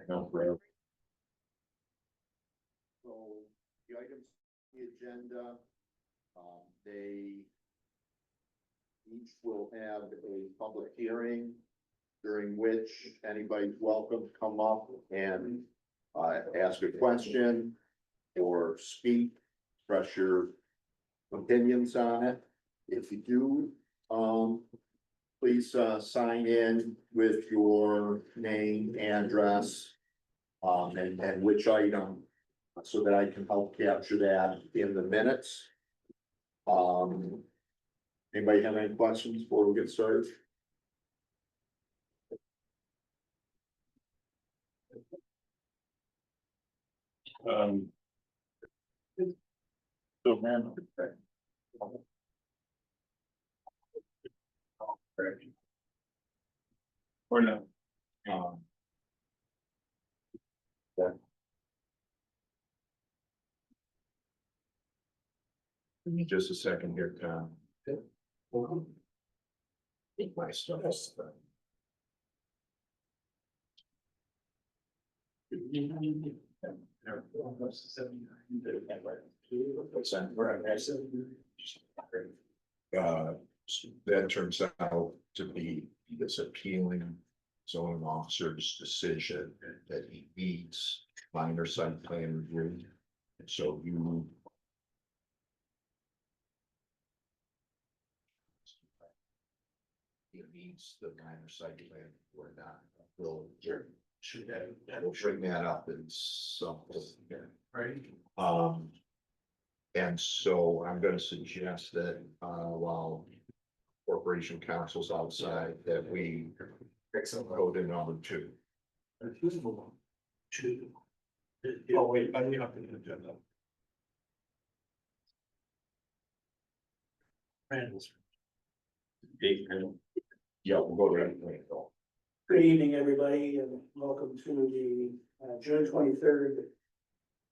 No, forever. So the items, on the agenda, they each will have a public hearing during which anybody's welcome to come up and ask a question or speak, express your opinions on it. If you do, please sign in with your name, address, and which item, so that I can help capture that in the minutes. Anybody have any questions before we get started? So, man. Or no? Yeah. Give me just a second here, Tom. My stuff. That turns out to be this appealing zoning officer's decision that he needs minor site plan review. And so you. He needs the minor site plan or not. We'll we'll bring that up in something. Right. And so I'm gonna suggest that, while corporation counsel's outside, that we go to number 2. Oh, wait, I need up the agenda. Randall's. Yeah, we'll go to Randall. Good evening, everybody, and welcome to the June 23rd,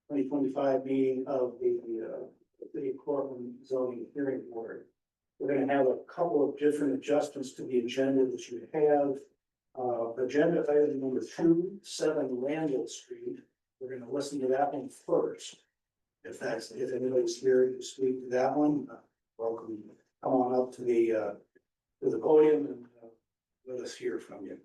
2025 meeting of the City of Cortland Zoning Hearing Board. We're going to have a couple of different adjustments to the agenda that you have. Agenda item number 2, 7 Randall Street. We're going to listen to that one first. If anybody's here to speak to that one, welcome. Come on up to the podium and let us hear from you.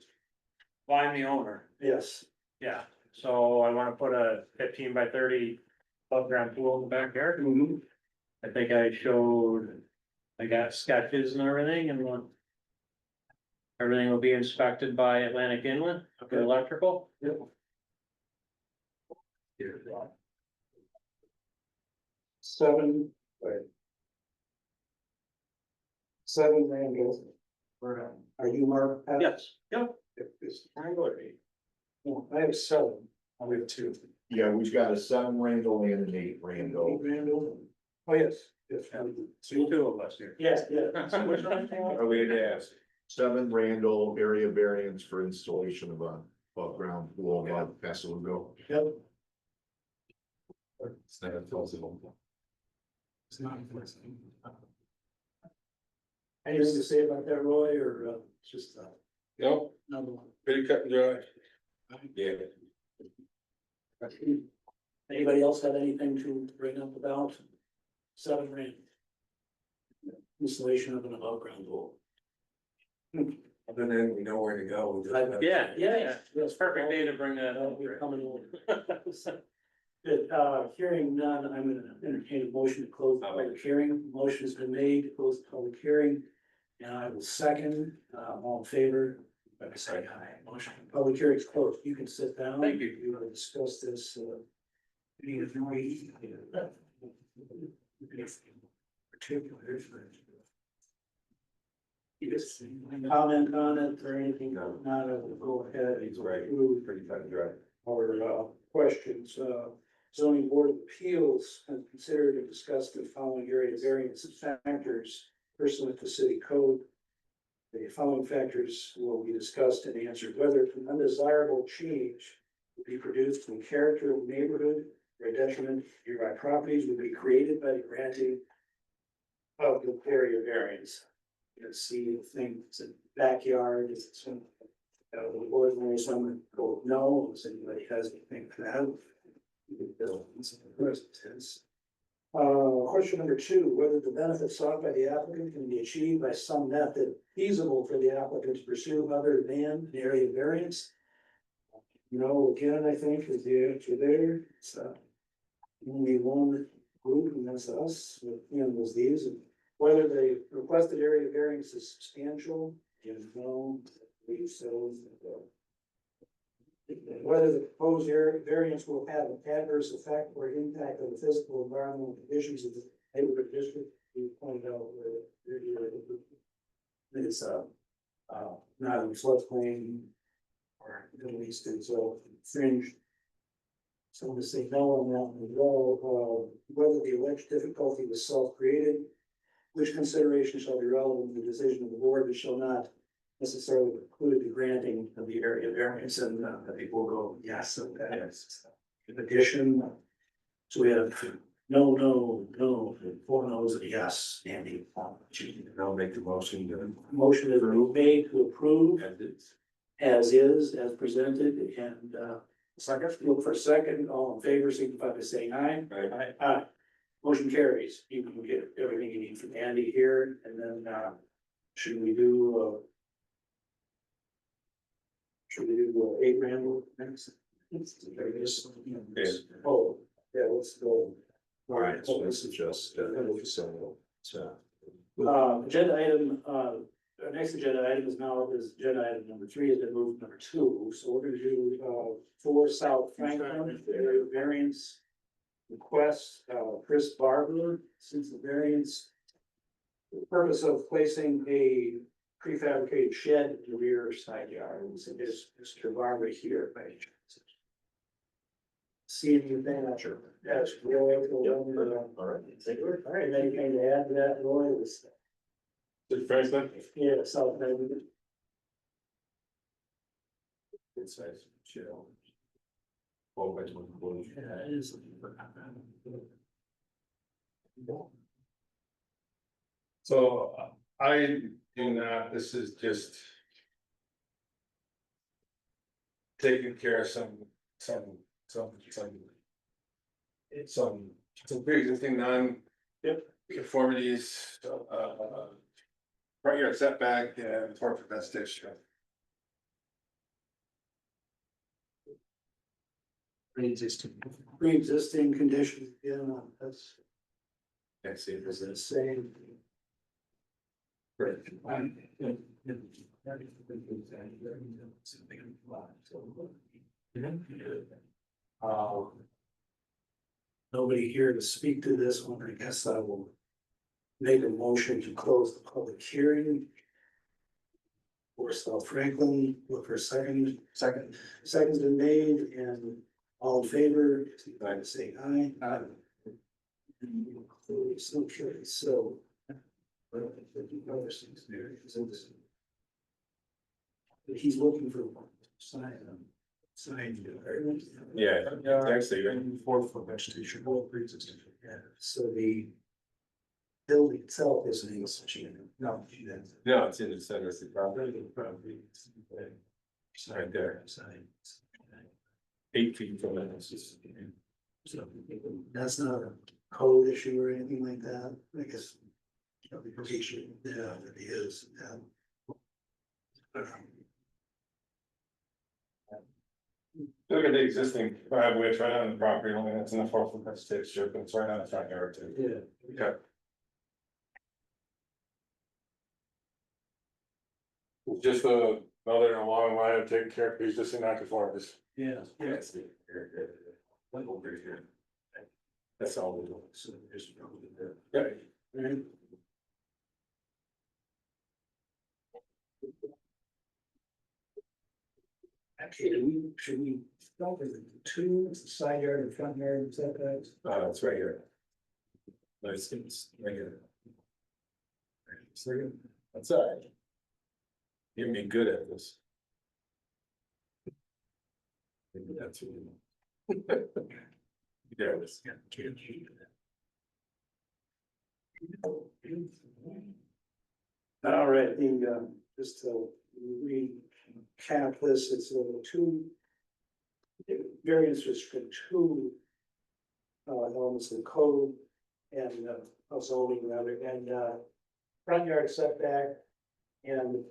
Well, I'm the owner, Yes. yeah, so I wanna put a 15 by 30 above ground pool in the backyard. Mm-hmm. I think I showed, I got sketches and everything, and everything will be inspected by Atlantic Inlet for electrical. Yep. Seven. Right. 7 Randall. Are you Mark? Yes, yep. I have 7. I have 2. Yeah, we've got a 7 Randall and an 8 Randall. Randall. Oh, yes. Yes. So 2 of us here. Yes, yeah. Are we gonna ask 7 Randall area variance for installation of a above ground pool on Pasalugo? Yep. It's not plausible. It's not. Anything to say about that, Roy, or just Nope, number 1? pretty cut and dry. Yeah. Anybody else have anything to bring up about 7 Randall? Installation of an above ground pool. Other than we know where to go. Yeah, Yes. it's perfect day to bring that up. We're coming over. Good, hearing none, I'm gonna entertain a motion to close the public hearing. Motion's been made to close the public hearing. And I will second, all in favor, by saying aye. Motion, public hearing is closed. You can sit down. Thank you. We will discuss this, particulars. Yes, comment on it or anything, not, go ahead. He's right. Pretty cut and dry. Or questions, zoning board of appeals has considered and discussed the following area variance factors pursuant to city code. The following factors will be discussed and answered: whether an undesirable change will be produced in the character of the neighborhood or a detriment to nearby properties will be created by the granting of the area variance. You can see the thing, it's a backyard, it's Ordinary, some vote no, if anybody has anything for that. Question number 2, whether the benefit sought by the applicant can be achieved by some method feasible for the applicant to pursue other than an area variance. No, again, I think is the answer there. It's only one group, and that's us, with was these, and whether the requested area variance is substantial, no, I believe so. Whether the proposed area variance will have an adverse effect or impact on the physical environmental conditions of the neighborhood district, we pointed out where it's not in floodplain or at least it's fringe. So to say no on that as well, whether the alleged difficulty was self-created, which consideration shall be relevant to the decision of the board, but shall not necessarily preclude the granting of the area variance, and I think we'll go yes on that. Yes. In addition, so we have no, 4 no's and a yes, Andy. I'll make the motion. Motion is made to approve as is, as presented, and second, look for a second, all in favor, signify by saying aye. Aye. Aye. Motion carries. You can get everything you need from Andy here, and then should we do 8 Randall next? Oh, yeah, let's go. All right, so this is just, Agenda item, our next agenda item is agenda item number 3 has been moved to number 2, so we're gonna do 4 South Franklin, area variance request, Chris Barber, since the variance. The purpose of placing a prefabricated shed in the rear side yard, and so there's Mr. Barber here. See anything? Not sure. Yes, Roy. all right. All right, anything to add to that, Roy? Franklin? Yeah, South Franklin. Good size, chill. Oh, by 20. Yeah, it is. So I do not, this is just taking care of some pre-existing non-conformities, front yard setback and torque vegetation. Pre-existing condition, yeah, that's Can't see it. the same. Nobody here to speak to this one. I guess I will make a motion to close the public hearing. For South Franklin, look for a second. Second's been made, and all in favor, signify by saying aye. Aye. So curious, so. He's looking for sign. Yeah, actually, you're 4-foot vegetation. Yeah, so the building itself isn't in such a, no. No, it's in the center of the property. Right there. 8 feet from it. So that's not a code issue or anything like that, I guess. Yeah, it is. Look at the existing driveway, it's right on the property line, it's in the 4-foot vegetation strip, and it's right on the front yard too. Yeah. Okay. Just another long line of taking care of existing non-conformities. Yeah. Yes. Over here. That's all we're doing. So there's probably there. Right. Right. Okay, should we start with the 2, it's the side yard and front yard and setbacks? It's right here. Nice, it's right here. That's all right. You're gonna be good at this. Maybe that's what you know. There it is. All right, just to read cap this, it's two. Variance restrict two. Elements of the code and, zoning rather, and, front yard setback. And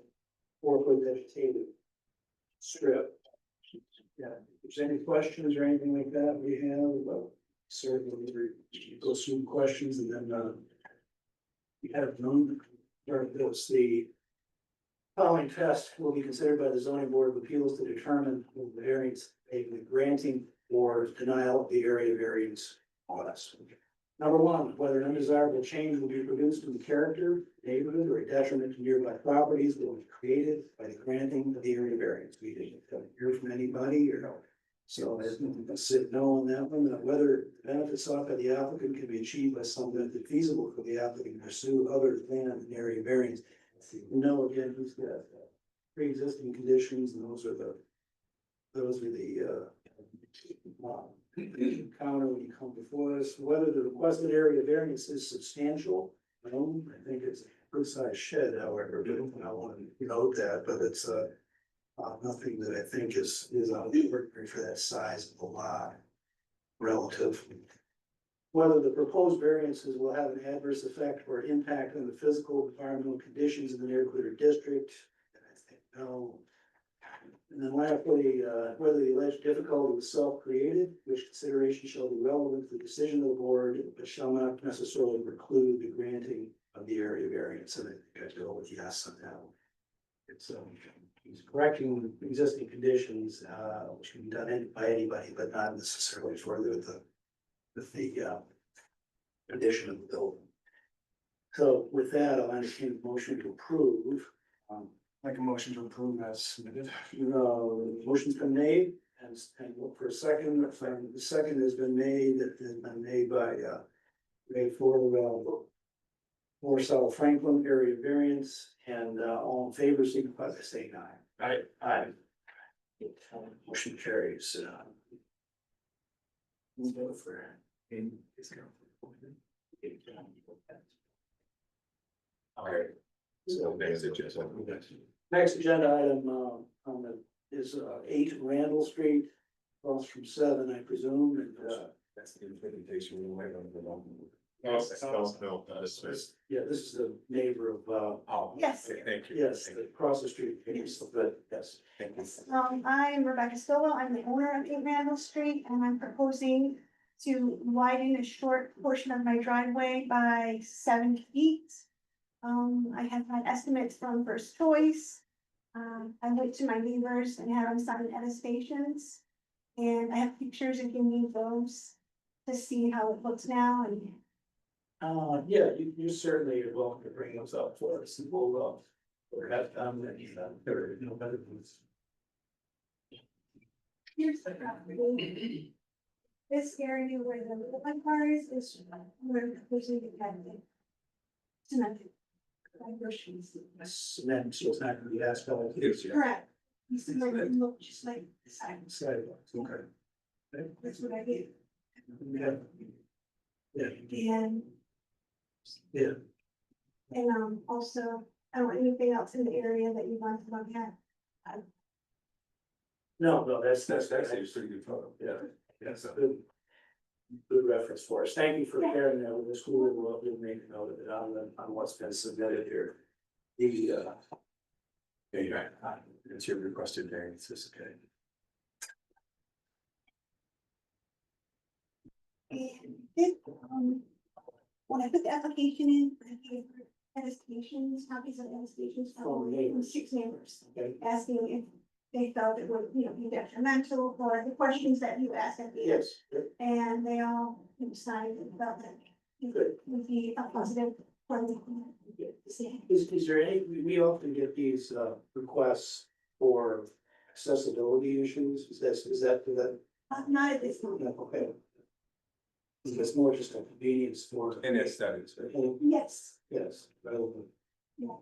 4 foot vegetative strip. Yeah, if there's any questions or anything like that, we have, well, certainly go through questions and then, we have none. Or it's the following test will be considered by the zoning board of appeals to determine whether the variance, may be granting or denial of the area variance request. Number one, whether an undesirable change will be produced in the character, neighborhood, or a detriment to nearby properties will be created by the granting of the area variance. We didn't hear from anybody or no. So I said no on that one, that whether benefits sought by the applicant can be achieved by some method feasible for the applicant to pursue other than an area variance. No, again, who's got pre-existing conditions, and those are the counter when you come before us, whether the requested area variance is substantial. I think it's a good sized shed, however, but I want to note that, but it's nothing that I think is out of the ordinary for that size of the lot relative. Whether the proposed variances will have an adverse effect or impact on the physical environmental conditions in the neighborhood or district, and I think no. And then lastly, whether the alleged difficulty was self-created, which consideration shall be relevant to the decision of the board, but shall not necessarily preclude the granting of the area variance. And I think I'd go with yes on that one. It's he's correcting existing conditions, which can be done by anybody, but not necessarily further with the addition of the building. So with that, I'll entertain a motion to approve. Make a motion to approve as submitted. Motion's been made and look for a second. The second has been made by Ray for South Franklin area variance, and all in favor signify by saying aye. Aye. Motion carries. We'll go for Okay. So next agenda item is 8 Randall Street, across from 7, I presume, and that's the implementation we might want to go on. No, This is. yeah, this is the neighbor of Oh. Yes. Okay, thank you. yes, across the street. But yes, Thank you. I'm Rebecca Stilwell. I'm the owner of 8 Randall Street, and I'm proposing to widen a short portion of my driveway by 7 feet. I have had estimates from First Choice. I went to my neighbors and had them sign attestations. And I have pictures if you need those to see how it looks now. And yeah, you certainly are welcome to bring those up for us, and we'll have there are no better ones. here's the property. This area where the little car is where we're proposing to cut it. Cement. Cement, so it's not gonna be asphalt. Correct. This is like, look just like the side. Sidewalks, okay. That's what I did. Yeah. Yeah, And, yeah. also, I don't want anything else in the area that you want to look at. No, that's Actually, it's a pretty good photo. yeah, that's a good reference for us. Thank you for sharing that with the school. We'll make a note of it on what's been submitted here. Yeah, it's your requested variances, okay. And it, when I put the application in, I gave her attestations, copies of attestations from 6 neighbors, Okay. asking if they felt it would, be detrimental for the questions that you asked at the end. Yes. And they all decided about that. It would be a positive for the. Is there any, we often get these requests for accessibility issues. Is that? Not at this moment. Okay. It's more just a convenience for. And aesthetics, right? Yes. Yes. Relevant. Yeah.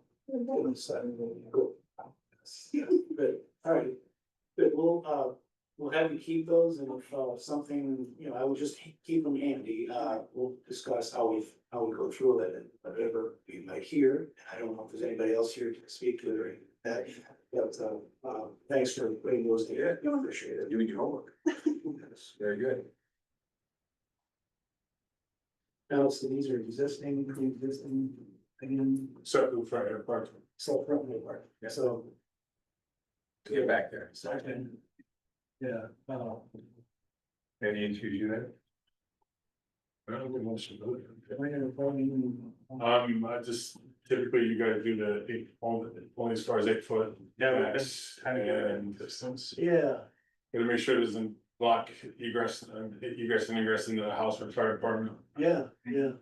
Cool. Good, all right. Good, we'll have you keep those, and if something, I will just keep them handy. We'll discuss how we go through it and whatever we might hear. I don't know if there's anybody else here to speak to it or anything like that. But, thanks for putting those together. I appreciate it. Doing your homework. Yes, very good. Now, so these are existing, again, So, for our part, self-front part, so. To get back there. So, Yeah, any issues you have? I don't think much to do. I just typically you guys do the only as far as 8 foot. Yeah, we've been max trying to get it. and distance. yeah, Gotta make sure it doesn't block egress and egress into the house or fire department. yeah. Yeah,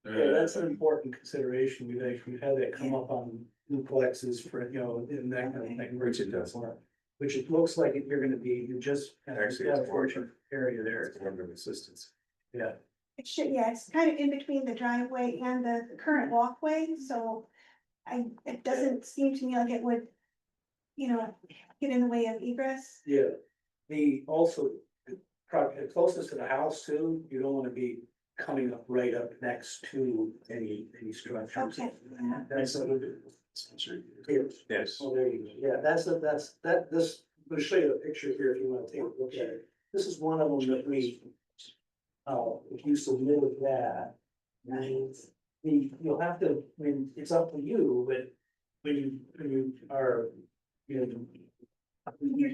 that's an important consideration. We've had that come up on duplexes for, and that kind of thing. Which it does. Which it looks like you're gonna be, you just. Actually, got a it's fortunate area there. It's one of assistance. Yeah, It should, yeah, it's kind of in between the driveway and the current walkway, so it doesn't seem to me like it would, get in the way of egress. yeah. The also, probably closest to the house too, you don't wanna be coming up right up next to any structures. Okay. That's a. Yes. Oh, there you go. Yeah, this, I'm gonna show you a picture here if you wanna take a look at it. This is one of them that we. If you submitted that. And you'll have to, I mean, it's up to you, but when you are, Here's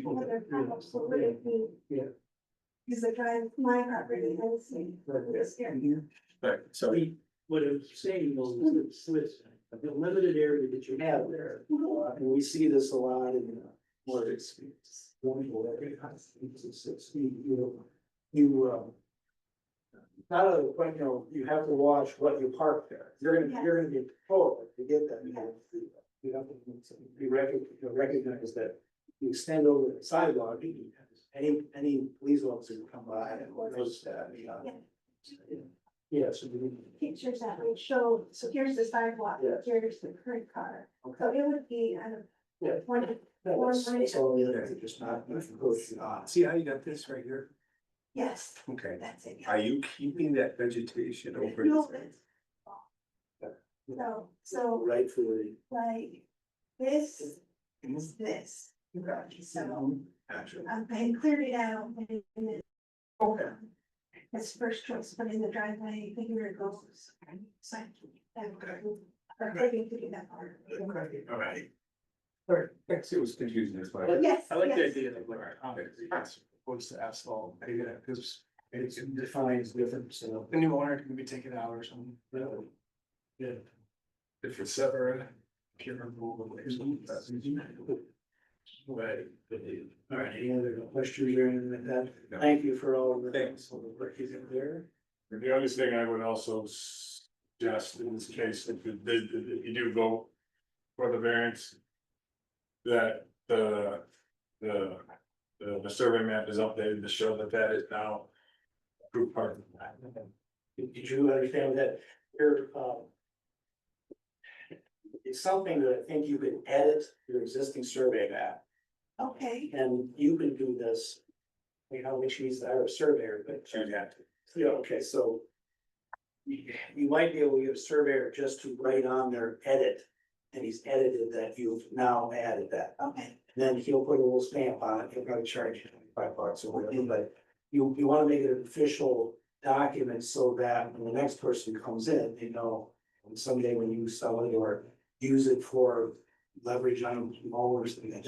another house, so would it be? Yeah. Is the drive, my property, let's see, this here. Right, so what I'm saying is, with the limited area that you have there, and we see this a lot in, where it's. Not a, but you have to watch what you park there. You're gonna be told to get that. You have to recognize that you extend over the sidewalk, any police officer can come by and notice that, Yeah, so Pictures that would show, so here's the sidewalk, Yeah. here's the current car, Okay. so it would be, Yeah. one, That's all the other, just not pushing on. see how you got this right here? yes, Okay. that's it. Are you keeping that vegetation over? No, that's- So, Rightfully. like, this is this, so, Gotcha. I cleared it out, and it, Okay. his first choice, put in the driveway, here it goes. So, or hoping to do that part. All right. All right, actually, it was confusing, that's why. Yes, I like the yes. idea of like, opposed to asphalt, because it defines different, so. The new owner can be taken out or something. Yeah. If it's separate, can remove the waste. Right. All right, any other questions or anything like that? No. Thank you for all of the Thanks. all the work you did there. The only thing I would also suggest in this case, if you do go for the variance. That the survey map is updated to show that that is now. Approved parking. Did you understand that your, it's something that I think you could edit your existing survey map, Okay, and you can do this. Which means our surveyor, but. Yeah, okay, so. You might be able to get a surveyor just to write on their edit, and he's edited that you've now added that. okay, Then he'll put a little stamp on it, he'll probably charge you $25 or whatever, but you wanna make it an official document so that when the next person comes in, they know. And someday when you sell it or use it for leverage on mowers and that,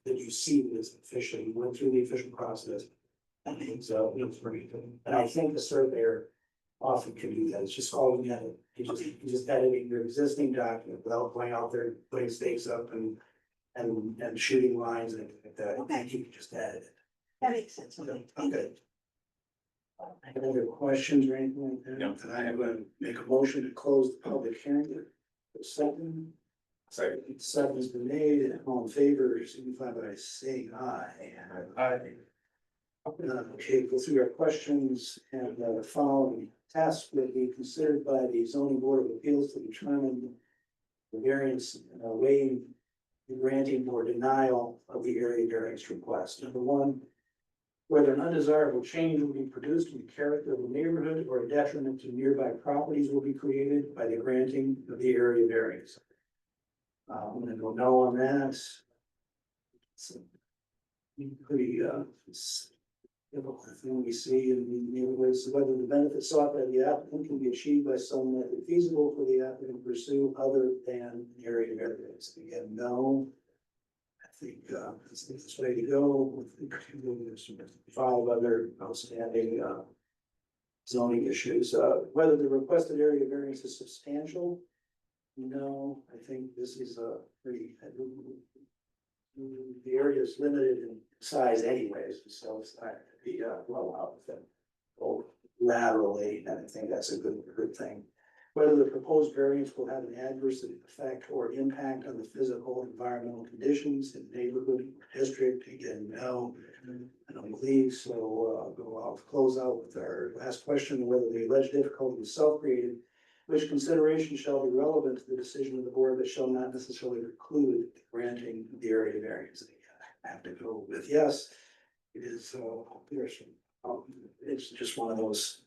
that you see this officially, you went through the official process. I think so, it's pretty good, and I think the surveyor often can do that, it's just all in edit. You're just editing your existing document without going out there, putting stakes up and shooting lines and everything like that. I think you can just edit it. that makes sense, okay, thank you. Okay. Any other questions or anything like that? No. Then I will make a motion to close the public hearing. Second. Second has been made, and all in favor, signify by saying aye. Okay, go through our questions, and the following tasks will be considered by the zoning board of appeals to determine the variance, waiving the granting or denial of the area variance request. Number one, whether an undesirable change will be produced in the character of the neighborhood or a detriment to nearby properties will be created by the granting of the area variance. I'm gonna go no on that. It's a pretty, typical thing we see in the neighborhoods, whether the benefits sought by the applicant can be achieved by some method feasible for the applicant to pursue other than an area variance. Again, no. I think, that's the best way to go. I think there's 5 other outstanding, zoning issues, whether the requested area variance is substantial. No, I think this is a pretty, the area is limited in size anyways, so it's not to be, well out with them. Go laterally, and I think that's a good thing. Whether the proposed variance will have an adverse effect or impact on the physical and environmental conditions in the neighborhood or district, again, no. I don't believe so. I'll close out with our last question, whether the alleged difficulty is self-created, which consideration shall be relevant to the decision of the board, but shall not necessarily preclude granting the area variance. Again, I have to go with yes. It is, it's just one of those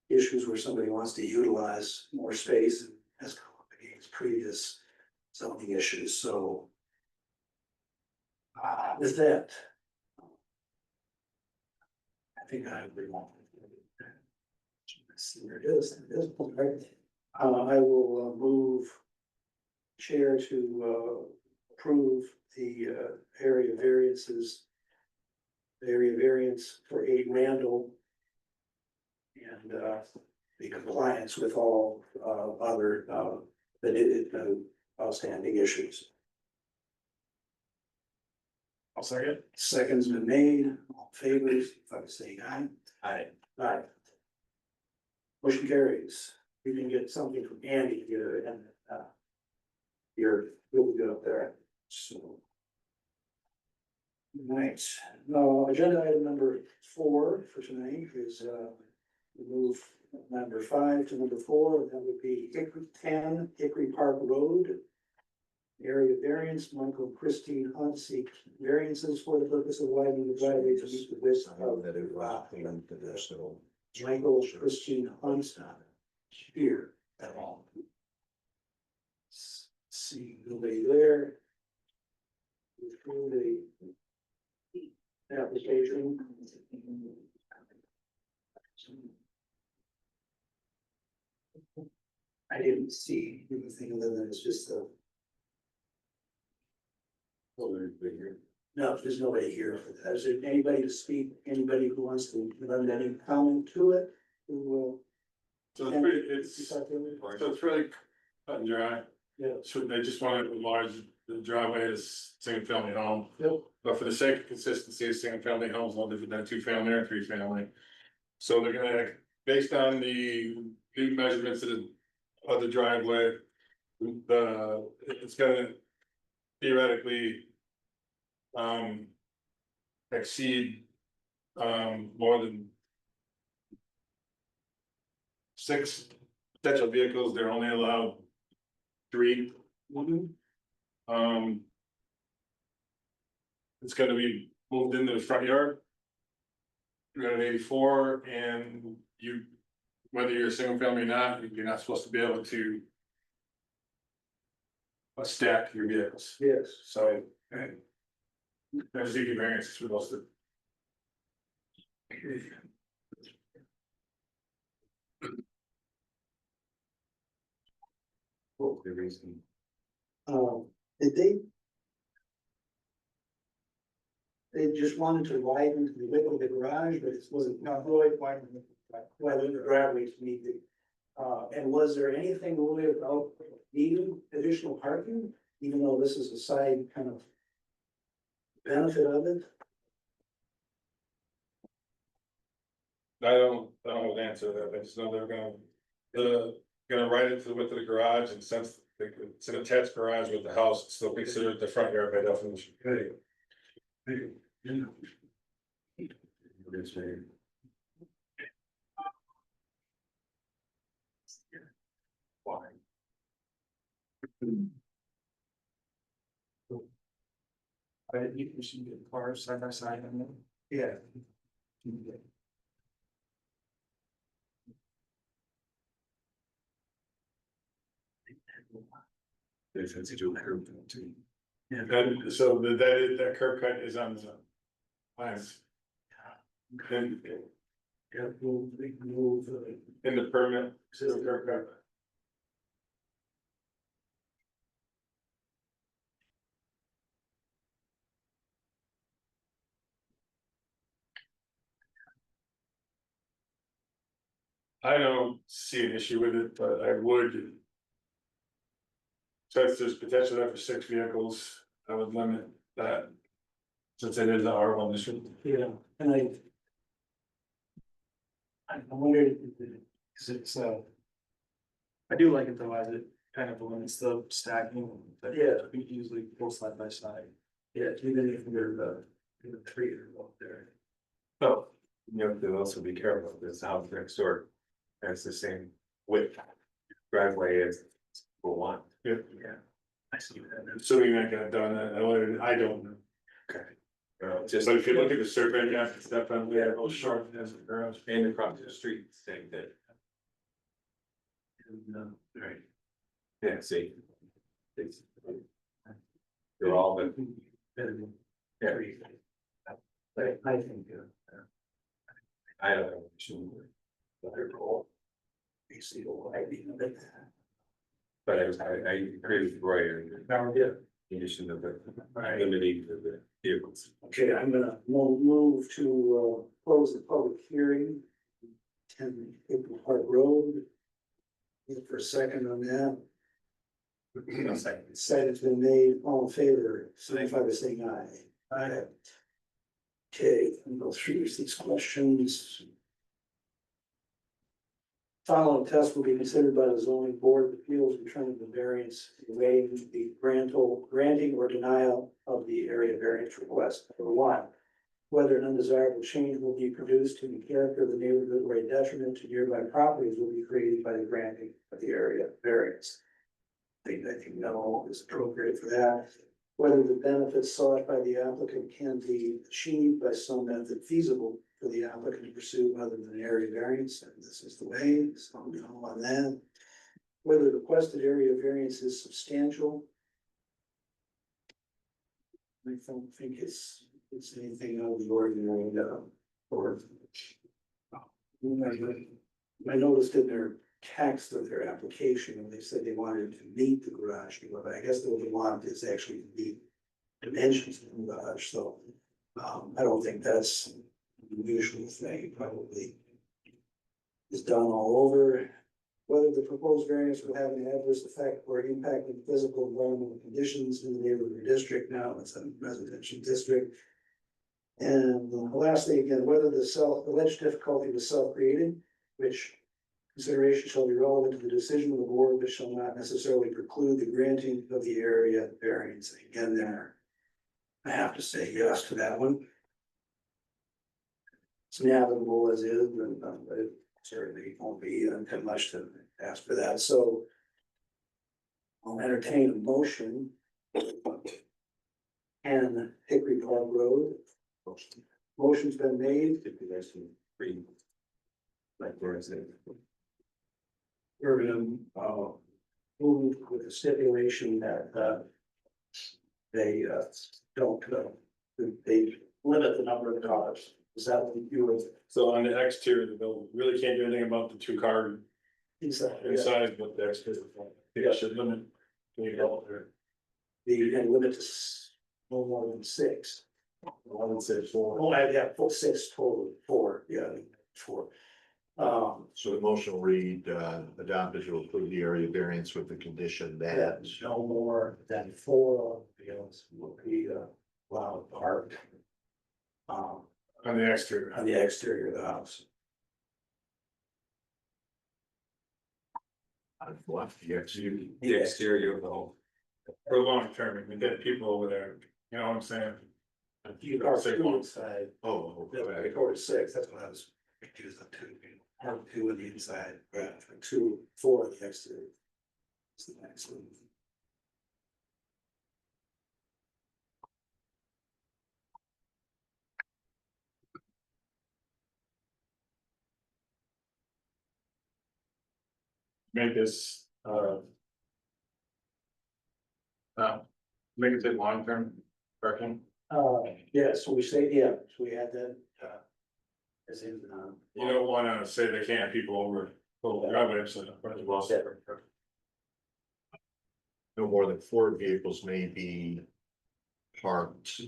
issues where somebody wants to utilize more space and has come up against previous zoning issues, so. With that. I think I agree. Let's see where it is. It is, right. I will move chair to approve the area variances. Area variance for 8 Randall. And the compliance with all other outstanding issues. I'll second. Seconds been made, all favors, if I was saying aye. Aye. Aye. Motion carries. We can get something from Andy here and you're really good up there, so. Right, now, agenda item number 4 for tonight is we move number 5 to number 4, that would be 10 Hickory Park Road. Area variance, Michael Christine Hunt seek variances for the purpose of widening the driveway to meet the width of That it lot. into this little. Michael Christine Hunt here at all. See, nobody there. Through the application. I didn't see anything other than it's just the. No, there's nobody here for that. Is there anybody to speak? Anybody who wants to lend any comment to it? Who will? So it's really cut and dry. Yeah. So they just wanted to enlarge the driveway as single family home. Yep. But for the sake of consistency, single family homes, no different than 2-family or 3-family. So they're gonna, based on the measurements of the driveway. It's gonna theoretically. Exceed, more than 6 potential vehicles. They're only allowed 3. It's gonna be moved into the front yard. 384, and whether you're a single family or not, you're not supposed to be able to. Stack your vehicles, Yes. so. There's ZBA variances for those two. What was the reason? Did they? They just wanted to widen the width of the garage, but it wasn't not really widen the driveway to meet the. And was there anything really about needing additional parking, even though this is a side kind of benefit of it? I don't know the answer to that. I just know they're gonna write it to the width of the garage, and since it's an attached garage with the house, it's still considered the front yard by definition. But you can get cars side by side on them. Yeah. If it's a dual curb too. That, so that curb cut is on the plans. And Yeah, move, in the permit, so curb cut. I don't see an issue with it, but I would. Since there's potential there for 6 vehicles, I would limit that. Since it is the R1 district. yeah, and I wondered, cause it's, I do like it though, as it kind of limits the stacking. Yeah. We usually go side by side. yeah, even if they're the three are up there. Oh, you have to also be careful, because the house next door has the same width driveway as the one. Yeah. Yeah. I see that. So we might get done that, I don't know. Okay. Just. But if you look at the survey, you have to step on, we have a little short as a garage. And across the street, same thing. Right. Yeah, see. It's- They're all the. Yeah. I think, I don't know. They're cool. you see the lighting of it. But I agree with Roy, Yeah. condition of the limiting of the vehicles. Okay, I'm gonna move to close the public hearing. 10 April Park Road. Look for a second on that. Second's been made, all in favor, signify by saying aye. Aye. Okay, I'll go through these questions. Following test will be considered by the zoning board of appeals, determining the variance, waiving the granting or denial of the area variance request. Number one, whether an undesirable change will be produced in the character of the neighborhood or a detriment to nearby properties will be created by the granting of the area variance. I think no is appropriate for that. Whether the benefits sought by the applicant can be achieved by some method feasible for the applicant to pursue other than area variance, and this is the way, so no on that. Whether the requested area variance is substantial. I don't think it's anything out of the ordinary, or. I noticed in their text of their application, and they said they wanted to meet the garage, but I guess what they want is actually to meet dimensions of the garage, so. I don't think that's an unusual thing, probably. Is done all over. Whether the proposed variance will have an adverse effect or impact on physical environmental conditions in the neighborhood district, now it's a residential district. And lastly, again, whether the alleged difficulty was self-created, which consideration shall be relevant to the decision of the board, but shall not necessarily preclude the granting of the area variance. Again, there, I have to say yes to that one. It's navigable as is, and it certainly won't be too much to ask for that, so I'll entertain a motion. And Hickory Park Road. Motion's been made. Like where is it? We're gonna move with the stipulation that they don't they limit the number of cars. Is that what you were? So on the exterior of the building, really can't do anything about the 2 car Inside, inside, but the exterior. They should limit. and limit to no more than 6. I would say 4. Oh, I have 6 total, 4, yeah, 4. So the motion will read, adopted to approve the area variance with the condition that. That no more than 4 vehicles will be allowed parked. On the exterior. On the exterior of the house. Left, the exterior. The exterior of the home. For long term, we get people over there, you know what I'm saying? You are 2 inside, Oh, okay. 4 to 6, that's what I was confused on 2. Have 2 on the inside, right, 2, 4 on the exterior. It's the next one. Make this, Make it say long-term parking. Yeah, so we say, yeah, so we had that, as in, You don't wanna say they can't have people over the driveway, so. No more than 4 vehicles may be parked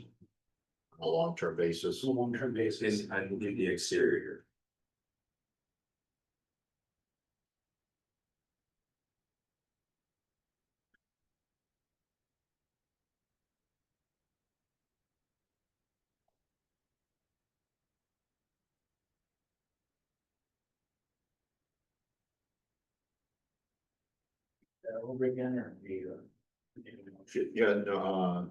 on a long-term basis. long-term basis. And I believe the exterior. Over again, or the, Yeah, no,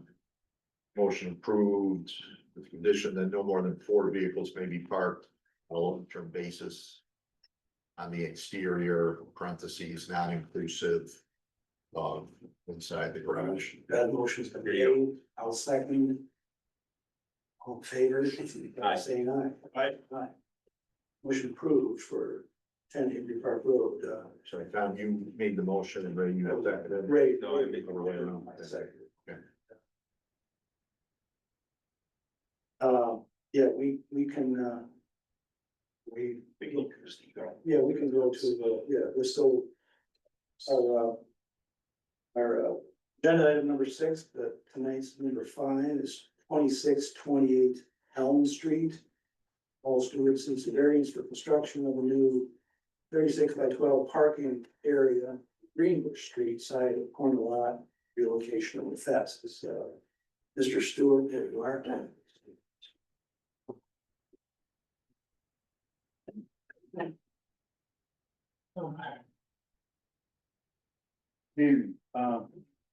motion approved with condition that no more than 4 vehicles may be parked on a long-term basis. On the exterior, parentheses, not inclusive of inside the garage. that motion's been made, I'll second. All in favor, saying aye. Aye. Motion approved for 10 Hickory Park Road, So I found you made the motion and Ray, you have seconded. Ray. No, I make the motion. I seconded. Okay. Yeah, we can, yeah, we can go to the, yeah, we're still. Our agenda item number 6, but tonight's number 5 is 2628 Elm Street. All Stewart seeks a variance for construction of a new 36 by 12 parking area, Greenbush Street side of corner lot, relocation of the fence. Is, Mr. Stewart, there you are.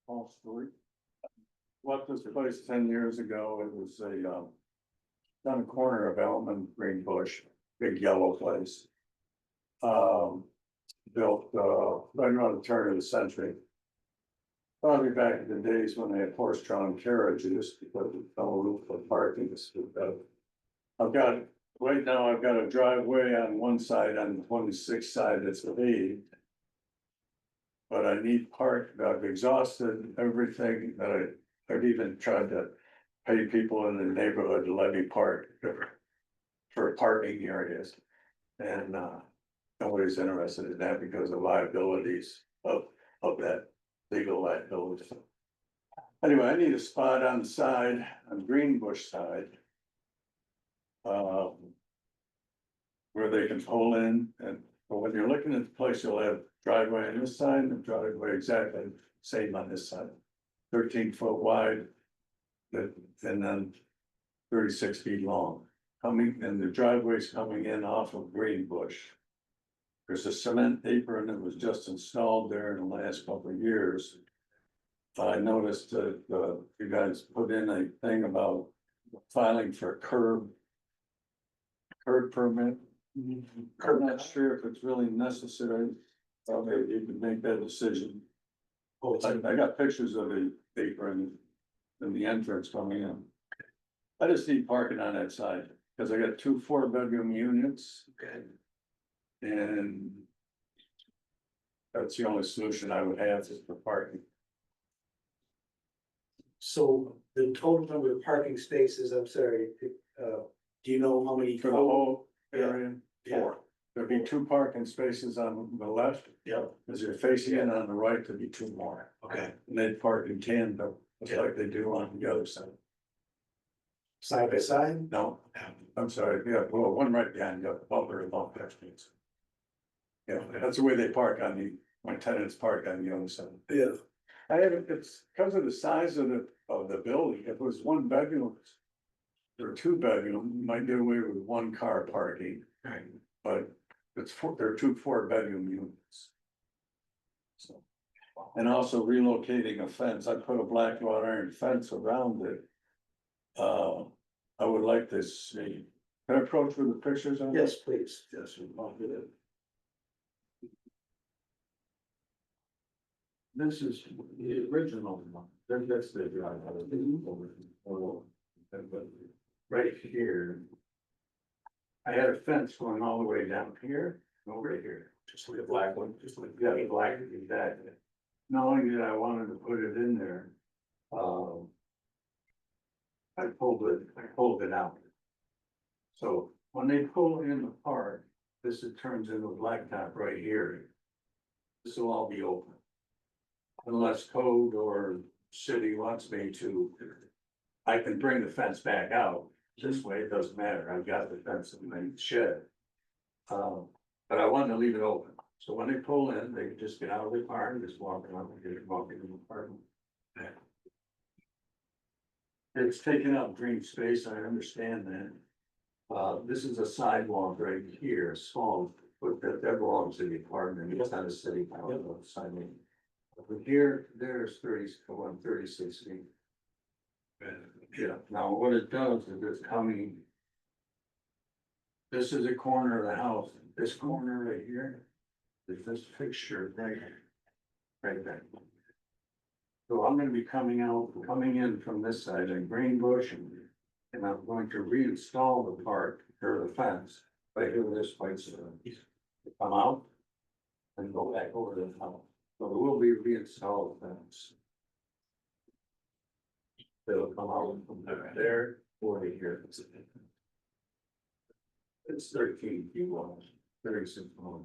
Paul Stewart. Left this place 10 years ago. It was on the corner of Elm and Greenbush, big yellow place. Built right around the turn of the century. Probably back in the days when they had horse-drawn carriages because of no roof for parking. I've got, right now, I've got a driveway on one side, on the 26th side that's paved. But I need park, I've exhausted everything that I've even tried to pay people in the neighborhood to let me park for parking areas. And nobody's interested in that because of liabilities of that legal liability. Anyway, I need a spot on the side, on Greenbush side. Where they can pull in, and but when you're looking at the place, you'll have driveway on this side and driveway exactly same on this side. 13-foot wide. And then 36 feet long. Coming, and the driveway's coming in off of Greenbush. There's a cement apron that was just installed there in the last couple of years. I noticed that you guys put in a thing about filing for a curb permit. I'm not sure if it's really necessary. Maybe you can make that decision. I got pictures of the apron and the entrance coming in. I just need parking on that side, because I got 2 4-bedroom units. Okay. And that's the only solution I would have is for parking. So the total number of parking spaces, I'm sorry, do you know how many? For the whole Yeah. area, Yeah. there'd be 2 parking spaces on the left. Yeah. As you're facing in on the right, there'd be 2 more. Okay. And they'd park in tandem, just like they do on the other side. Side by side? No, I'm sorry, yeah, well, one right behind the bumper and bump streets. Yeah, that's the way they park on my tenants park on the other side. Yeah. It's because of the size of the building. If it was 1 bedroom. Or 2 bedroom, you might get away with 1 car parking. Right. But there are 2 4-bedroom units. So, and also relocating a fence. I put a black wrought iron fence around it. I would like to see, can I approach with the pictures on? Yes, please. Yes, I'll do that. This is the original one. That's the right here. I had a fence going all the way down here, over here, just like a black one, just like, yeah, black exactly. Not only did I wanted to put it in there, Um. I pulled it out. So when they pull in the park, it turns into a blacktop right here. This will all be open. Unless code or city wants me to, I can bring the fence back out. This way, it doesn't matter. I've got the fence in my shed. But I wanted to leave it open. So when they pull in, they can just get out of the car and just walk around and get walking in the park. It's taking up green space, I understand that. This is a sidewalk right here, small, but that belongs to the apartment, it's not a city sidewalk. Over here, there's 36 feet. Yeah, now what it does is it's coming. This is a corner of the house, this corner right here, is this fixture right here. Right there. So I'm gonna be coming in from this side in Green Bush and I'm going to reinstall the park or the fence. Right here where this place is. Come out. And go back over to the house. So there will be reinstalled fence. It'll come out from there or here. It's 13 feet long, 36 long.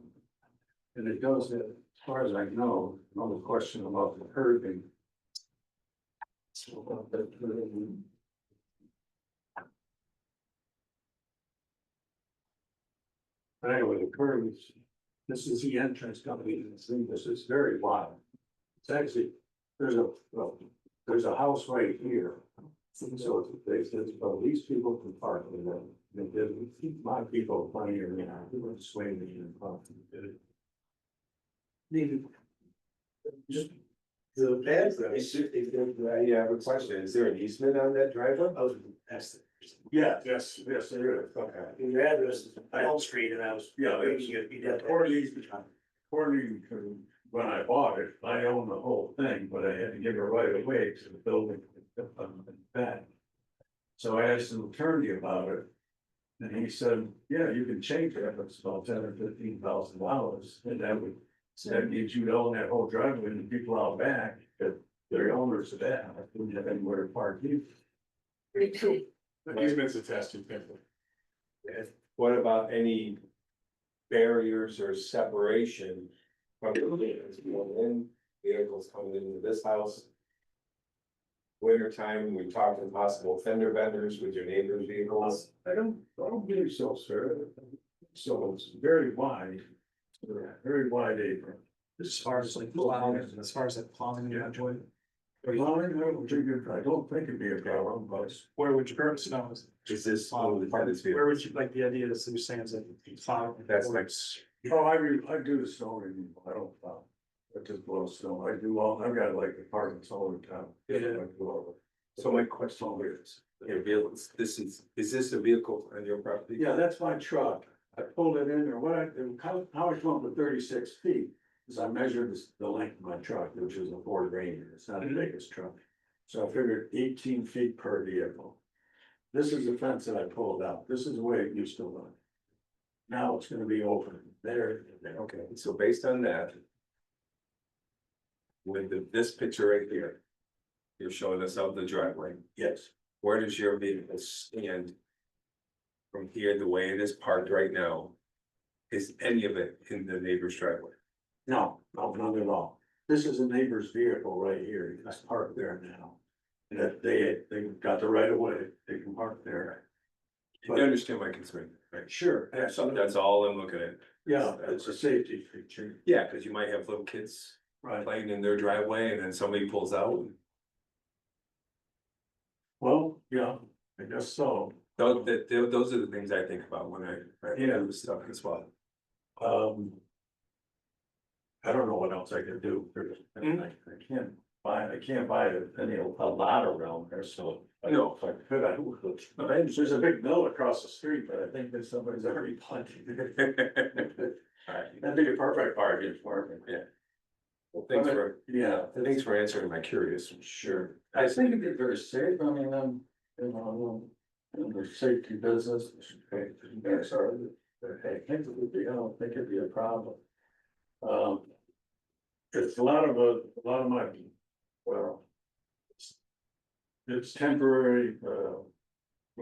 And it does it, as far as I know, no question about the curbing. But anyway, the curve is, this is the entrance coming in, this is very wide. It's actually, there's a house right here. So they said, well, these people can park in them. They did, my people plenty of, people sway me in front. Just the address. I have a question, is there an easement on that driveway? I was asked. Yeah, yes, there is, okay. Your address is Elm Street and I was. Yeah, according to when I bought it, I own the whole thing, but I had to give it right away to the building back. So I asked an attorney about it. And he said, yeah, you can change it, but it's about $10,000 or $15,000, and that means you own that whole driveway and the people out back, that they're owners of that, I wouldn't have anywhere to park either. The easement's attached to paper. What about any barriers or separation from the vehicles coming into this house? Winter time, we talked about possible fender benders with your neighbor's vehicles. I don't believe so, sir. So it's very wide apron. As far as like plowing, as far as like plowing, you enjoy it. But I don't think it'd be a problem, but Where would you burn snow? Is this? Where would you, like the idea is you're saying is that plow? That's like, I do the snow removal, I don't plow. I just blow snow, I've got like apartments all over town. so my question is, your vehicles, is this a vehicle on your property? Yeah, that's my truck. I pulled it in or how I come up with 36 feet is I measured the length of my truck, which is a Ford Ranger. It's not the biggest truck. So I figured 18 feet per vehicle. This is the fence that I pulled out. This is the way it used to look. Now it's gonna be open there. Okay, so based on that. With this picture right here. You're showing us out the driveway. Yes, Where does your vehicle stand? From here, the way it is parked right now. Is any of it in the neighbor's driveway? no, not at all. This is a neighbor's vehicle right here. It's parked there now. That they got the right of way. They can park there. You understand my concern, right? Sure, So absolutely. that's all I'm looking at. Yeah, it's a safety feature. Yeah, cause you might have little kids Right. playing in their driveway and then somebody pulls out. Well, yeah, I guess so. Those are the things I think about when I do this stuff as well. I don't know what else I could do. I can't buy a lot around there, so. I know if I could, I would. There's a big mill across the street, but I think that somebody's already planted. That'd be a perfect bargain for me. Yeah. Well, thanks for answering my curious. Sure. I think it'd be very safe, I mean, in the safety business. I don't think it'd be a problem. It's a lot of my, well. it's temporary,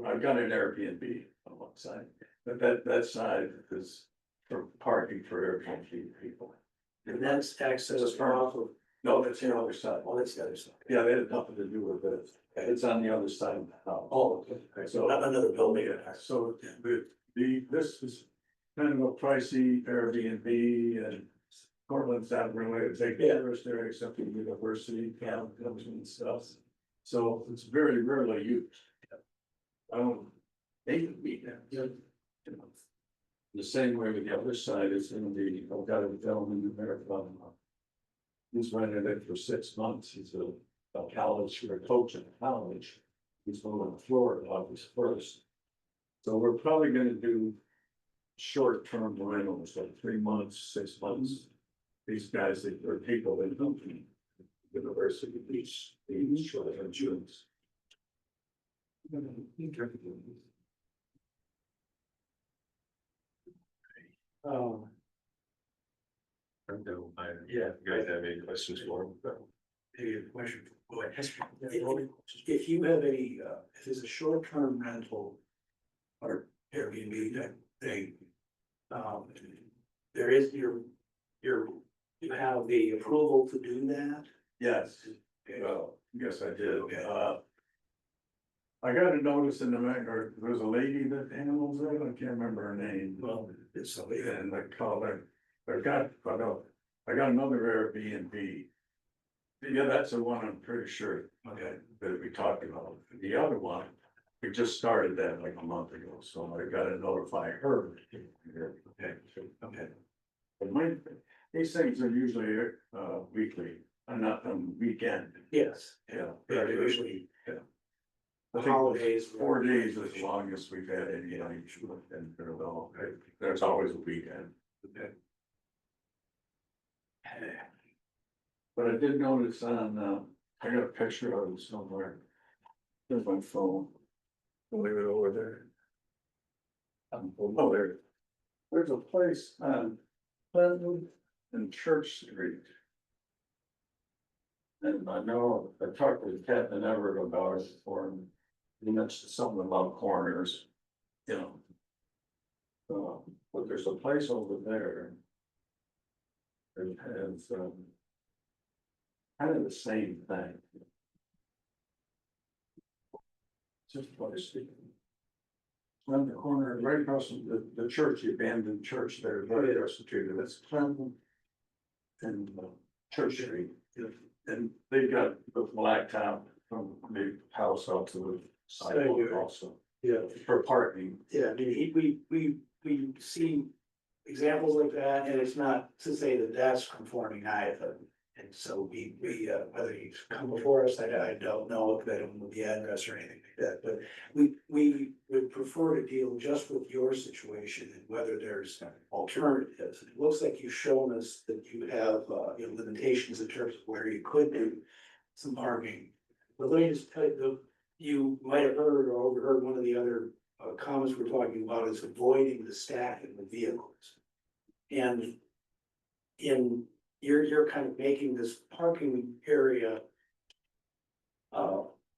I've got an Airbnb on one side, but that side is for parking for Airbnb people. And that's access off of, No, that's the other side. well, that's the other side. Yeah, they had nothing to do with it. It's on the other side of the house. Oh, okay, so not another building. So this is kind of a pricey Airbnb and Portland's not really a big tourist area except for the university, campus and stuff. So it's very rarely used. They could be there. The same way with the other side is in the, I've got a gentleman in there from. He's rented it for 6 months. He's a college, or a coach at college. He's going to Florida August 1st. So we're probably gonna do short-term rentals, like 3 months, 6 months. These guys, are people that come from University Beach, these short-term students. Yeah, you guys have any questions for him? Maybe a question. Go ahead. If you have a, if it's a short-term rental or Airbnb type thing, there is you have the approval to do that? Yes, Okay. well, yes, I did. Okay. I got a notice in the or there's a lady that handles it, I can't remember her name. Well, it's somebody, And I called her, I got another Airbnb. Yeah, that's the one I'm pretty sure, that we talked about. The other one, we just started that like a month ago, so I gotta notify her. Okay. But these things are usually, weekly, not on weekend. yes, Yeah. they're usually, I think holidays. 4 days is the longest we've had any, and there's always a weekend. But I did notice on, I got a picture of it somewhere. There's my phone. I'll leave it over there. Oh, there's a place on Pleasant and Church Street. And I know, I talked to Captain Everett about it before, and he mentioned something about corners, but there's a place over there. That has, kind of the same thing. Just what is it? Around the corner, right across from the church, the abandoned church there, right across the street, that's Clinton. And Church Street, and they've got the blacktop from the house out to the sidewalk also. Yeah. For parking. Yeah, I mean, we see examples like that, and it's not to say that that's conforming either. And so we, whether you come before us, I don't know if I don't know the address or anything like that, but we would prefer to deal just with your situation and whether there's alternatives. It looks like you've shown us that you have, limitations in terms of where you could do some parking. But let me just tell you, you might have heard or overheard one of the other comments we're talking about is avoiding the stacking of vehicles. And you're kind of making this parking area.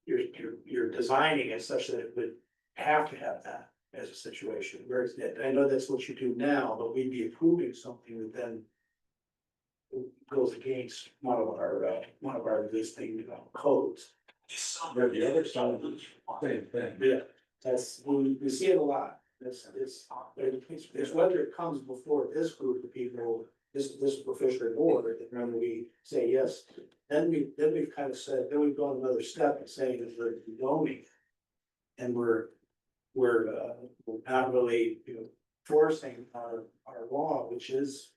You're designing it such that it would have to have that as a situation, whereas I know that's what you do now, but we'd be approving something that then. Goes against one of our existing codes. But the other side of the same thing. Yeah, we see it a lot. It's whether it comes before this group of people, this official board, and when we say yes, then we've kind of said, then we've gone another step in saying that we're zoning. And we're not really, forcing our law, which is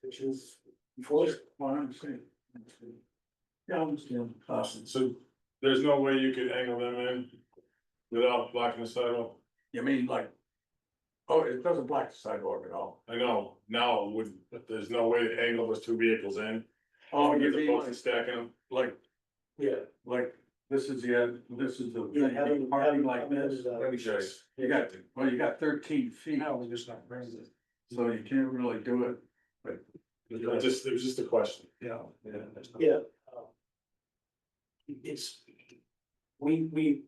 enforced. Well, I understand. Yeah, I understand. So there's no way you could angle them in without blocking the sidewalk? You mean like, oh, it doesn't block the sidewalk at all. I know, now there's no way to angle those two vehicles in. Oh, you As mean opposed to stacking them. like, Yeah. like, this is the Yeah, having parking like them this. as, Let me show you. You got 13 feet. No, just not bring it. So you can't really do it, but. It was just a question. Yeah. Yeah. It's, we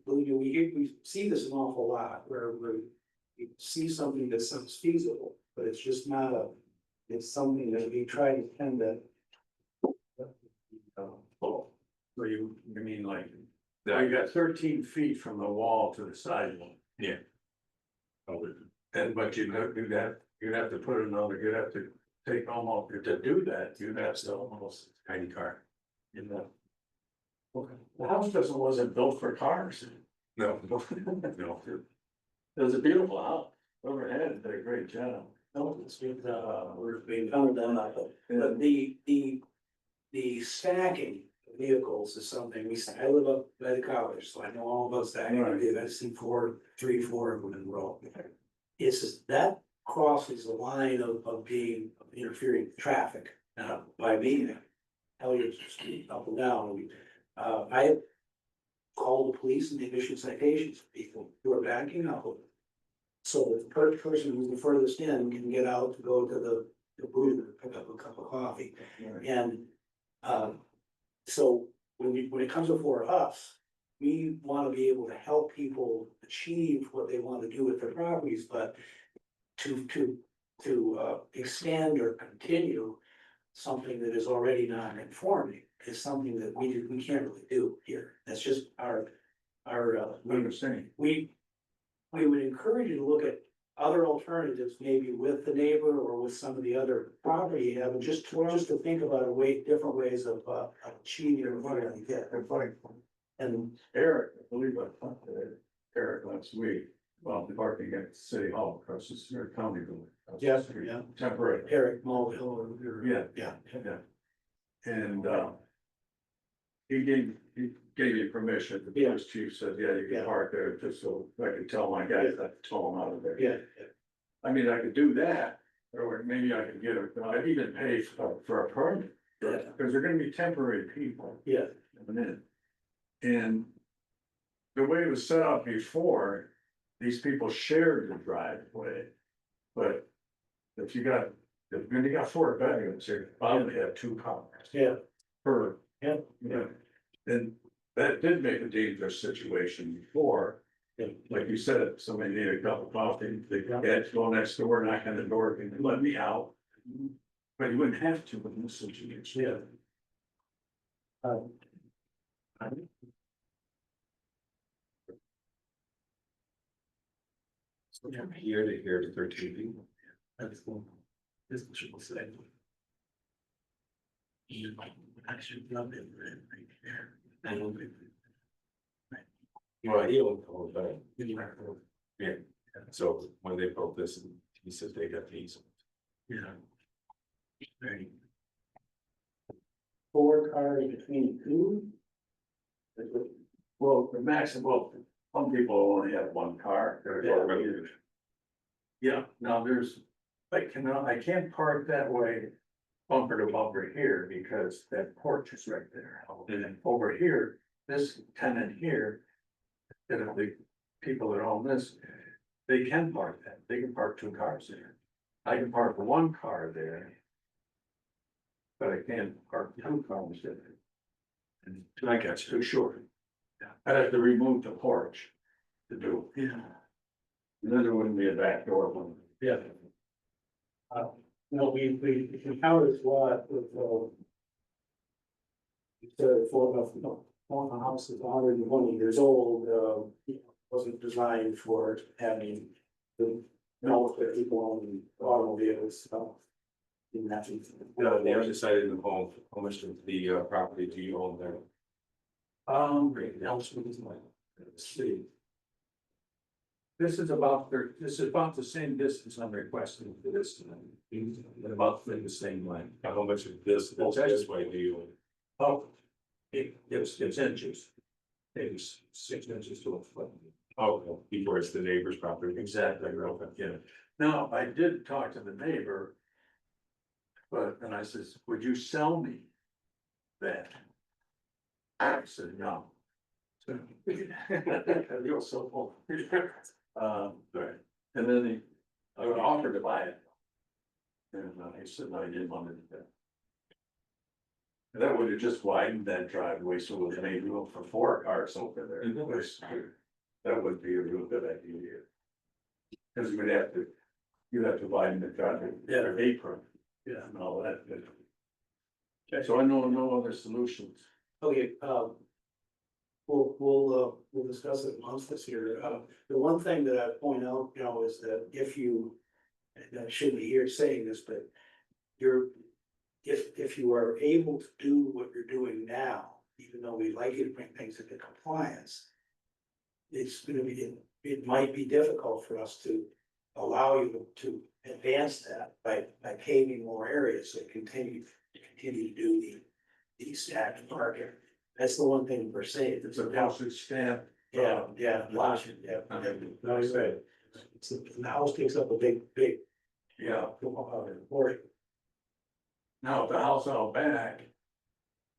see this an awful lot where we see something that sounds feasible, but it's just not it's something that we try to tend to. So you mean like, you got 13 feet from the wall to the sidewalk? Yeah. And but you'd have to put another, you'd have to take almost, to do that, you'd have to almost Tiny car. you know. The house wasn't built for cars. No, no. It was a beautiful house, overhead, did a great job. No, it's been, we found that, but the stacking of vehicles is something I live up by the college, so I know all about stacking. I've seen 4 of them in a row. It's just that crosses the line of being interfering with traffic, by being hell, you're just up and down. I called the police and they've issued citations for people who are backing up. So that the person who's the furthest in can get out to go to the booth and pick up a cup of coffee. And, so when it comes before us, we wanna be able to help people achieve what they wanna do with their properties, but to extend or continue something that is already non-conforming is something that we can't really do here. That's just our, Understanding. we would encourage you to look at other alternatives, maybe with the neighbor or with some of the other property you have, and just to think about different ways of achieving what you get. And Eric, I believe I talked to Eric last week, about the parking at City Hall across the street, County Building. Yes, yeah. Temporary. Eric Mulvihill or. Yeah. Yeah. And, he gave you permission, the Yeah. police chief said, yeah, you Yeah. can park there, just so I could tell my guys, I could tow them out of there. Yeah, I mean, I could do that, or maybe I could I'd even pay for a permit. Yeah. Because they're gonna be temporary people yeah, coming in. And the way it was set up before, these people shared the driveway. But if when you got 4 bedrooms, you probably have 2 cars yeah, per. yeah. Yeah, and that did make a dangerous situation before. Yeah. Like you said, if somebody needed a cup of coffee, they had to go next door, knock on the door, and let me out. But you wouldn't have to in this situation. Yeah. From here to here to 13 feet. That's cool. This should be said. You might actually love it right there. I don't think. Well, he owned the whole thing. Yeah, so when they built this, he said they got these. Yeah. Right. 4 cars between 2? Well, the maximum, well, some people only have 1 car. Yeah, now I can't park that way, bumper to bumper here, because that porch is right there. And then over here, this tenant here, you know, the people that own this, they can park that, they can park 2 cars there. I can park 1 car there. But I can't park 2 cars there. And I got too short. I have to remove the porch to do. Yeah. And then there wouldn't be a back door one. Yeah. No, we counted this lot with, the house is 120 years old, wasn't designed for having the, that people own automobiles, so. Didn't have to. The other side of the home, how much of the property do you own there? Let's see. This is about the same distance I'm requesting for this tonight. About the same length. How much of this way do you own? Oh, it's inches. Maybe 6 inches to a foot. Oh, before it's the neighbor's property. Exactly, okay, yeah. Now, I did talk to the neighbor. And I says, would you sell me that? I said, no. You're so full. Right, and then I offered to buy it. And he said, no, he didn't want to do that. That would have just widened that driveway, so it was made room for 4 cars over there. That would be a real good idea. Cause you'd have to widen the driveway, apron. Yeah, and all that. So I know no other solutions. Okay, we'll discuss it amongst us here. The one thing that I point out, is that if you, and I shouldn't be here saying this, but if you are able to do what you're doing now, even though we'd like you to bring things into compliance, it's gonna be, it might be difficult for us to allow you to advance that by paving more areas, so continue to do the stacked parking. That's the one thing per se. It's a postage stamp. Yeah, lots, yeah. No, he's right. The house takes up a big. Yeah. Or, Now, the house out back.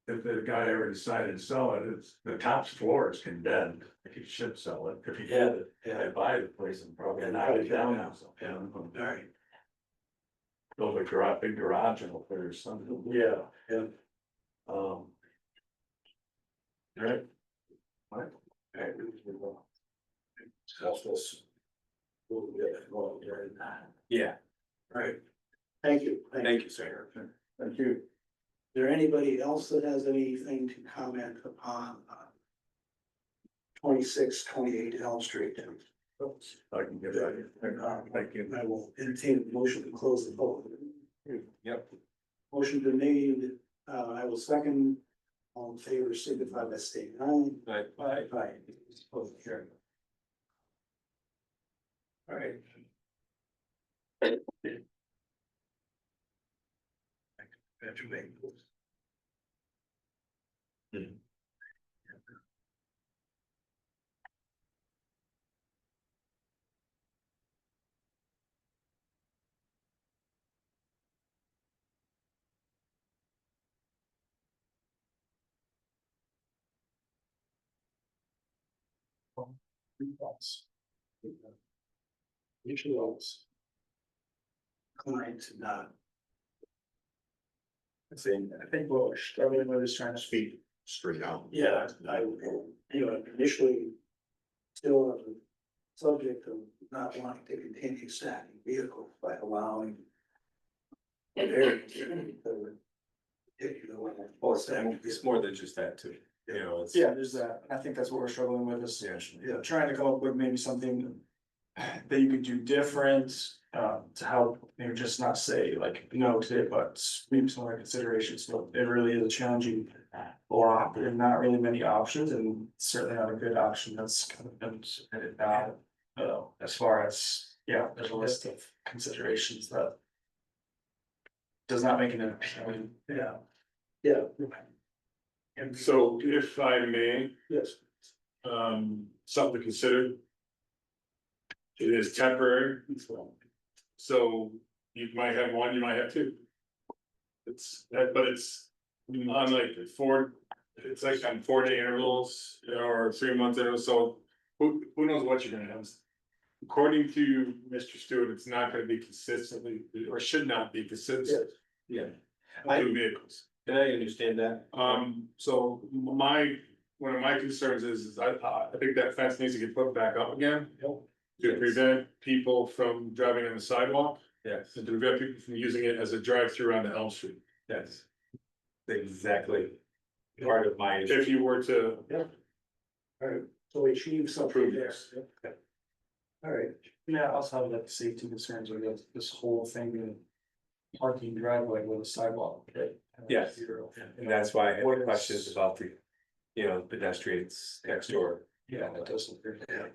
If the guy ever decided to sell it, it's, the top floor is condemned, if he should sell it, if he had it, I'd buy the place and probably knock it down or something. all right, Build a garage, big garage and up there or something. yeah. Right. Discuss this. We'll get it going during that. Yeah, Right. Thank you. thank you, sir. Thank you. Is there anybody else that has anything to comment upon 26-28 Elm Street? I can get out of here. Thank you. I will entertain a motion to close the vote. Yep. Motion been made, I will second. All in favor, signify by saying aye. Bye. Aye. Opposed, carried. All right. Patrick Bain. Usually always. Client to not. I think what we're struggling with is trying to Speak straight out. Yeah, initially. Still on the subject of not wanting to continue stacking vehicles by allowing. Well, it's more than just that too, you know, it's. Yeah, there's that. I think that's what we're struggling with is Yeah. trying to come up with maybe something that you could do different, to help, maybe just not say like no to it, but maybe some other considerations. So it really is a challenging law. There are not really many options and certainly not a good option that's kind of been submitted now. As far as, yeah, there's a list of considerations that does not make it an appealing. Yeah. And so if I may, Yes. something to consider. It is temporary. So you might have one, you might have two. It's that, but it's on like it's like on 4-day intervals or 3-month intervals, so who knows what you're gonna have. According to Mr. Stewart, it's not gonna be consistently, or should not be consistent. Yeah. Two vehicles. And I understand that. So one of my concerns is I think that fence needs to get put back up again. To prevent people from driving on the sidewalk, Yes, and to prevent people from using it as a drive-through onto Elm Street. yes. Exactly. Part of my issue. If you were to All right, so we achieve something approve there. this. All right, Yeah, I also have like safety concerns with this whole thing, in parking driveway with a sidewalk. Yes. And that's why I have questions about the, pedestrians next door. Yeah, that does look good.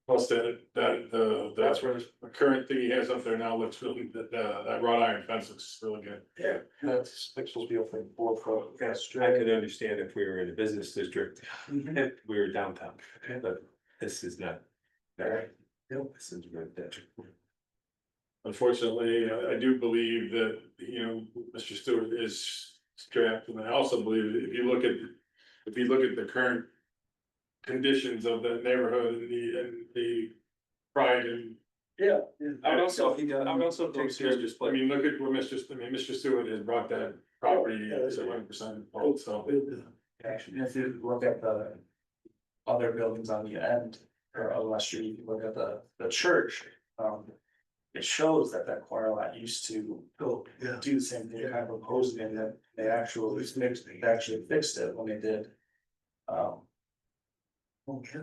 Plus that's where the current thing he has up there now looks really, that wrought iron fence looks really good. yeah, That's supposed to be a 4-foot. I could understand if we were in a business district, if we were downtown, but this is not. Alright. This is good. Unfortunately, I do believe that, Mr. Stewart is strapped, and I also believe that if you look at the current conditions of the neighborhood and the pride Yeah. I would also, He does. I would also take serious, I mean, look at what Mr. Stewart has brought that property to 100% so. Actually, if you look at the other buildings on the end, or on West Street, if you look at the church, it shows that that corner lot used to go, do the same thing, kind of opposed it, and then they actually fixed it when they did.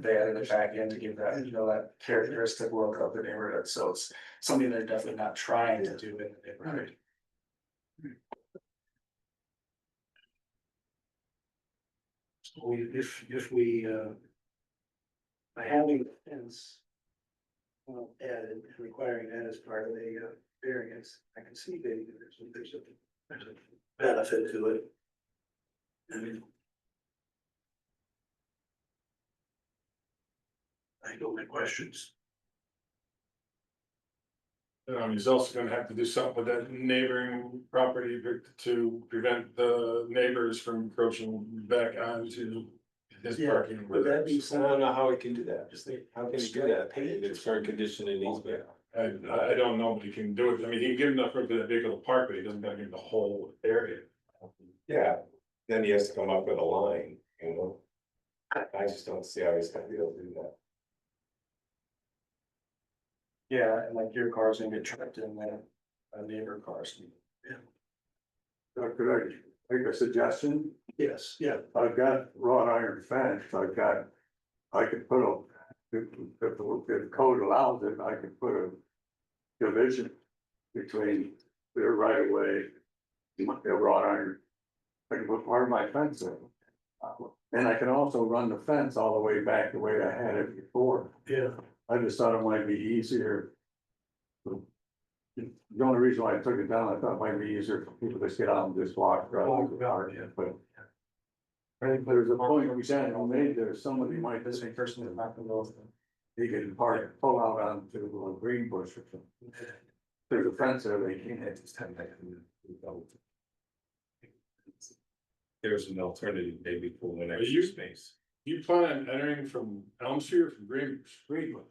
They added it back in to give that, that characteristic look of the neighborhood, so it's something they're definitely not trying to do in the neighborhood. If we, by having the fence added, requiring that as part of the variance, I can see maybe there's a benefit to it. I mean, I know my questions. He's also gonna have to do something with that neighboring property to prevent the neighbors from encroaching back onto his Yeah, parking. would that be I don't know how he can do that, how can he do that, it's current condition in easement. I don't know, but he can do it, I mean, he can give enough room for that vehicle to park, but he doesn't gotta give the whole area. Yeah, then he has to come up with a line, I just don't see how he's gonna be able to do that. Yeah, and like your car's gonna get trapped in there, a neighbor car's. Could I make a suggestion? Yes, yeah, I've got wrought iron fence, I could put if the code allows it, I could put a division between their right of way, the wrought iron. I can put part of my fence in. And I can also run the fence all the way back the way I had it before. yeah. I just thought it might be easier. The only reason why I took it down, I thought it might be easier for people to get out and just walk around the yard, but. There's a point we made there, somebody might, This is person that's not gonna go. he can pull out onto a green bush or something. There's a fence there, they can't. There's an alternative, maybe for the next space. You plan on entering from Elm Street or from Greenbush?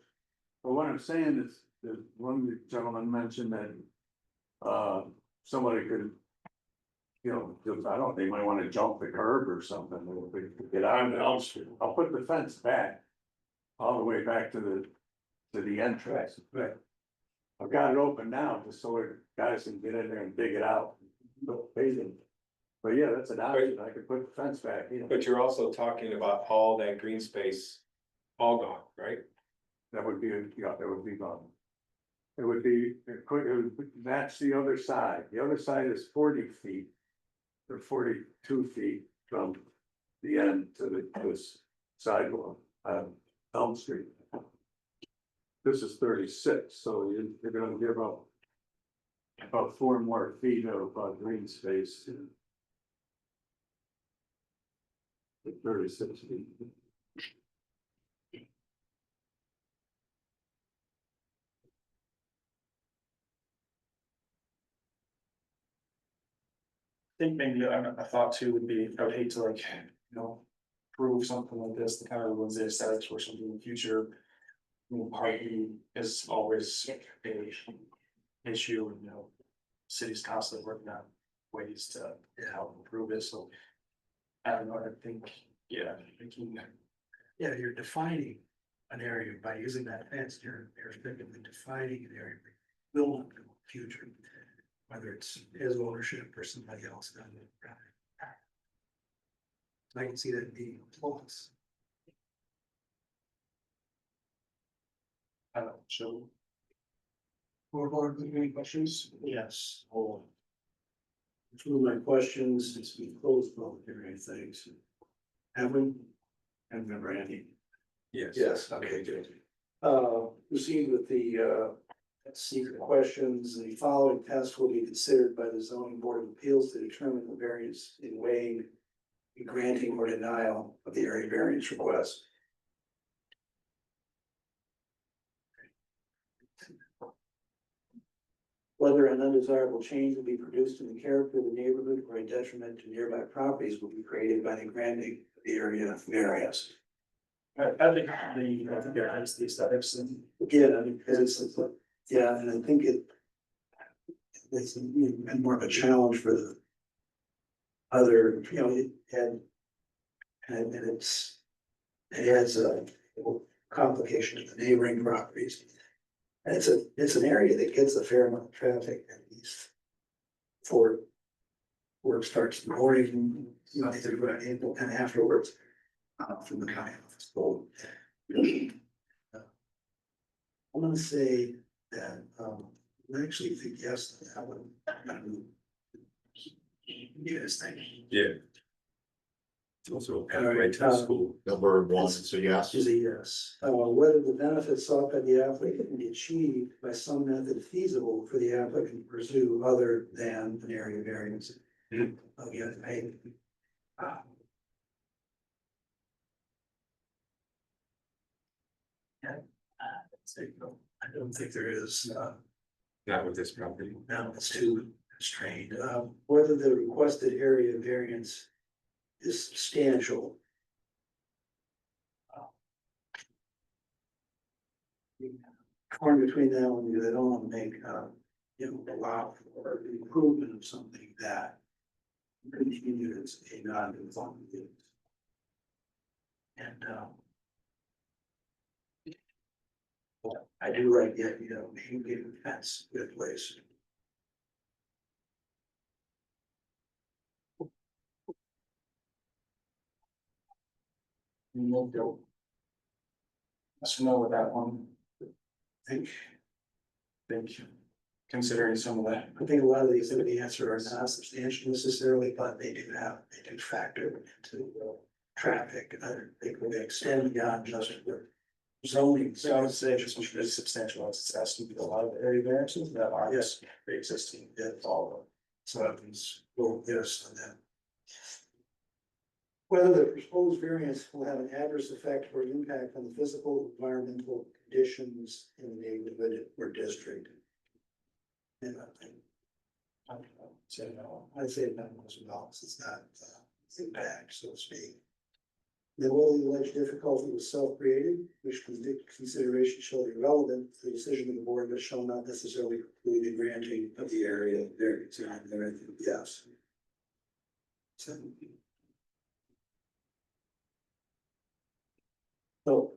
But what I'm saying is, the one gentleman mentioned that, somebody could. Just, I don't, they might wanna jump the curb or something, if they could get out of Elm Street. I'll put the fence back. All the way back to the entrance. Right. I've got it open now, just so guys can get in there and dig it out. But yeah, that's an option, I could put the fence back, But you're also talking about all that green space, all gone, right? that would be, yeah, that would be gone. It would match the other side, the other side is 40 feet. Or 42 feet from the end to this sidewalk on Elm Street. This is 36, so you're gonna give up about 4 more feet of green space. 36 feet. I think maybe a thought too would be, I would hate to prove something like this, the kind of ruins the aesthetics for something in the future. Parking is always a issue, and city's constantly working on ways to help improve it, so. I don't know, I think, yeah, thinking. Yeah, you're defining an area by using that fence, you're effectively defining an area. Will not go in the future, whether it's his ownership or somebody else down the road. I can see that being a plus. I don't know, so. Board, any questions? Yes. Two of my questions, since we closed both hearing things. Have we? Have we, Randy? Yes. Yes, okay, good. Proceed with the secret questions. The following tests will be considered by the zoning board of appeals to determine the variance in weighing, granting or denial of the area variance request. Whether an undesirable change will be produced in the character of the neighborhood or a detriment to nearby properties will be created by the granting of the area variance. I think the aesthetics and. Again, I mean, because it's Yeah, and I think it's been more of a challenge for the other, it had, and it has a complication to the neighboring properties. And it's an area that gets a fair amount of traffic at least before work starts in the morning, and afterwards, from the county office. So, I'm gonna say that, I actually think yes, to that one. You guys think? Yeah. It's also a All pathway right, to school. Number one, so yes. Is a yes. Whether the benefits sought by the applicant can be achieved by some method feasible for the applicant to pursue other than an area variance. Mhm. Oh, yeah, I. Yeah. I don't think there is, Not with this property. no, it's too constrained. Whether the requested area variance is substantial. Torn between that one, because I don't want to make, allow for the improvement of something that continues a non-conforming use. And, I do like the idea of making a fence with place. Let's know with that one, I think, considering some of that. think a lot of these, the answer are not substantial necessarily, but they do factor into traffic. They could extend beyond just the zoning. So I would say just which is substantial, it's asking for a lot of area variances that are Yes. pre-existing. That's all of them. So that means we'll yes on that. Whether the proposed variance will have an adverse effect or impact on the physical, environmental conditions in the neighborhood or district. And I say no, I say no, it's not impact, so to speak. Then will the alleged difficulty was self-created, which consideration shall be relevant to the decision of the board, but shall not necessarily preclude the granting of the area variance. Yes. So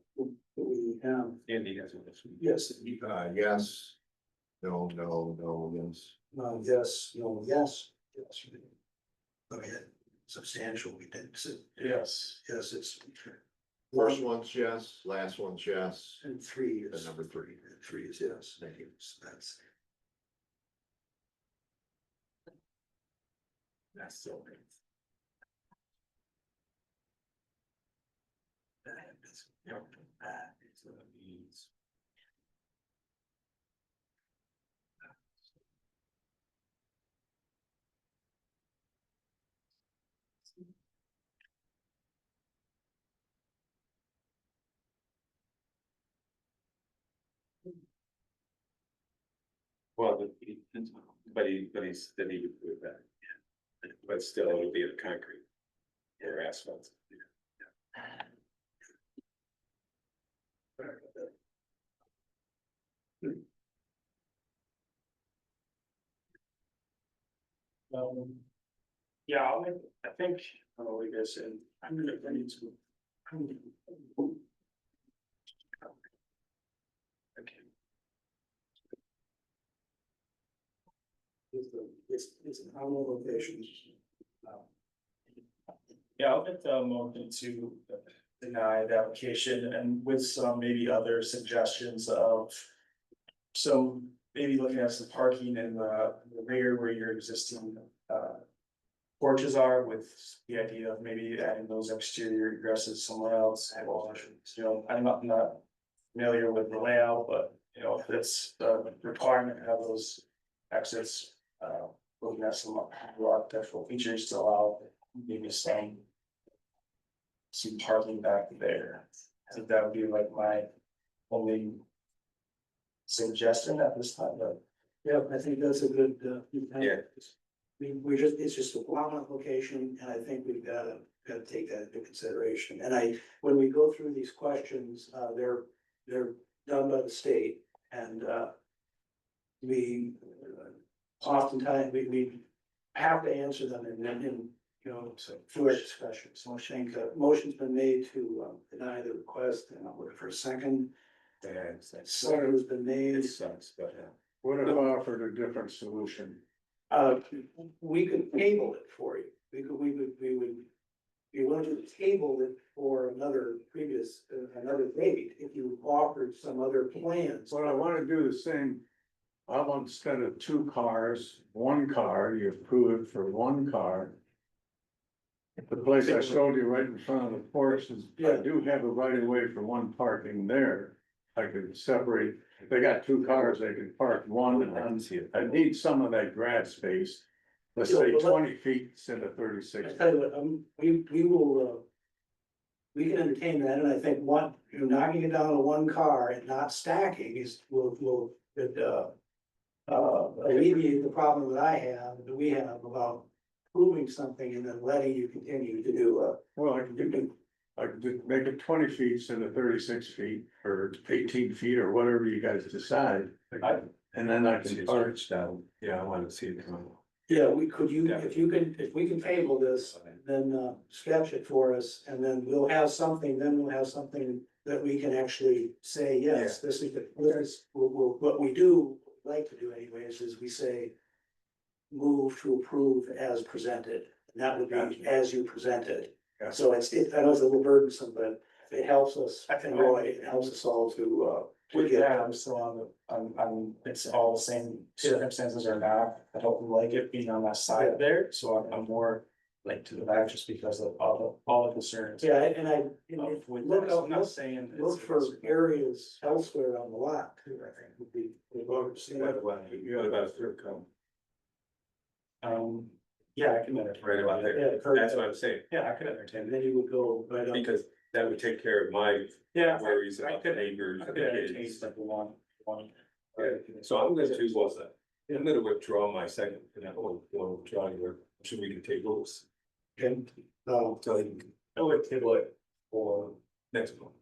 we have, Andy has one. yes, Yes. No, no, no, yes. no, yes, no, yes, yes. Okay, substantial, we did, Yes. yes, it's. First one's yes, last one's yes, And three and is, number three. three is yes, thank you, so that's. That's still. Well, he's, then he would prove that. But still, it would be a concrete or asphalt. Yeah, I think, I don't know what you guys said, I'm gonna bring it to. Okay. It's an hour location. Yeah, I'll make the motion to deny the application and with some maybe other suggestions of. So maybe looking at some parking in the rear where your existing porches are, with the idea of maybe adding those exterior egresses somewhere else. I'm not familiar with the layout, but if it's the requirement to have those exits, looking at some architectural features to allow maybe some parking back there. I think that would be like my only suggestion at this time, but. Yeah, I think that's a good, Yeah. it's just a blown up location, and I think we've gotta take that into consideration. And when we go through these questions, they're done by the state. And, we oftentimes, we have to answer them in, you know, through our discussion. So I think a motion's been made to deny the request, and I'll look for a second. Second has been made. What if I offered a different solution? We could table it for you. We would be willing to table it for another date if you offered some other plans. Well, I wanna do the same. I want, instead of 2 cars, 1 car, you approve it for 1 car. The place I showed you right in front of the porch is, I do have a right of way for 1 parking there. I could separate, if they got 2 cars, they could park 1, and I need some of that grad space. Let's say 20 feet instead of 36. I tell you what, we will, we can entertain that, and I think knocking it down to 1 car and not stacking will alleviate the problem that we have about proving something and then letting you continue to do, Well, I could just make it 20 feet instead of 36 feet, or 18 feet, or whatever you guys decide. And then I can park down. Yeah, I want to see it come. yeah, if we can table this, then sketch it for us, and then we'll have something that we can actually say, yes, this is, what we do, like to do anyways, is we say move to approve as presented, and that would be as you presented. Yeah. So I know it's a little burdensome, but it helps us, I think Roy, it helps us all to With get. that, I'm still it's all the same circumstances are not, I don't like it being on that side there, so I'm more like to the back just because of all the concerns. Yeah, and With look this, I'm out, not saying. look for areas elsewhere on the lot too, I think would be. You got about a third come. Yeah, I can entertain. Right about there. Yeah, correct. That's what I'm saying, Yeah, I could entertain And it. then you would go right up. because that would take care of my Yeah. worries I about could- neighbors I and could entertain kids. like one. Yeah, so I'm gonna choose what's that. I'm gonna withdraw my second, and I will withdraw your, I'm sure we can take those. Okay. So you can, I would table it for next month.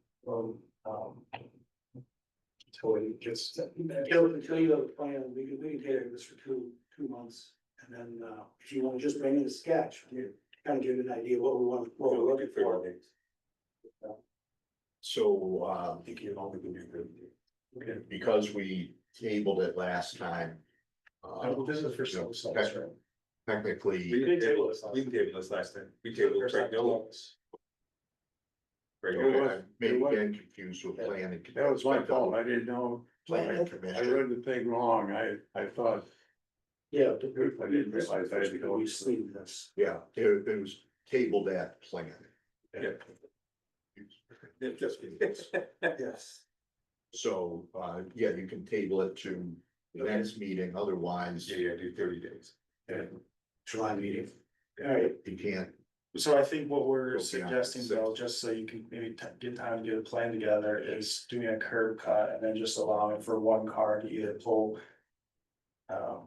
Until it gets, until you have a plan, we can take this for two months. And then, if you wanna just bring in a sketch, you kind of give an idea what what we're looking for. So, because we tabled it last time. This is the first time we saw this, right? Technically. We didn't table this, we didn't table this last time, we tabled it right now. Right, Okay, was- I maybe it was- getting confused with planning. That was my fault, I didn't know. Planning I commission. read the thing wrong, I thought, Yeah. I didn't realize I had to go. We sleeve this. Yeah, it was tabled at plan. Yeah. Yes. So, yeah, you can table it to the next meeting, otherwise. Yeah, do 30 days. July meeting. All right. You can't. So I think what we're Go beyond suggesting, six. Bill, just so you can maybe get time to get a plan together, is doing a curb cut and then just allowing for 1 car to either pull.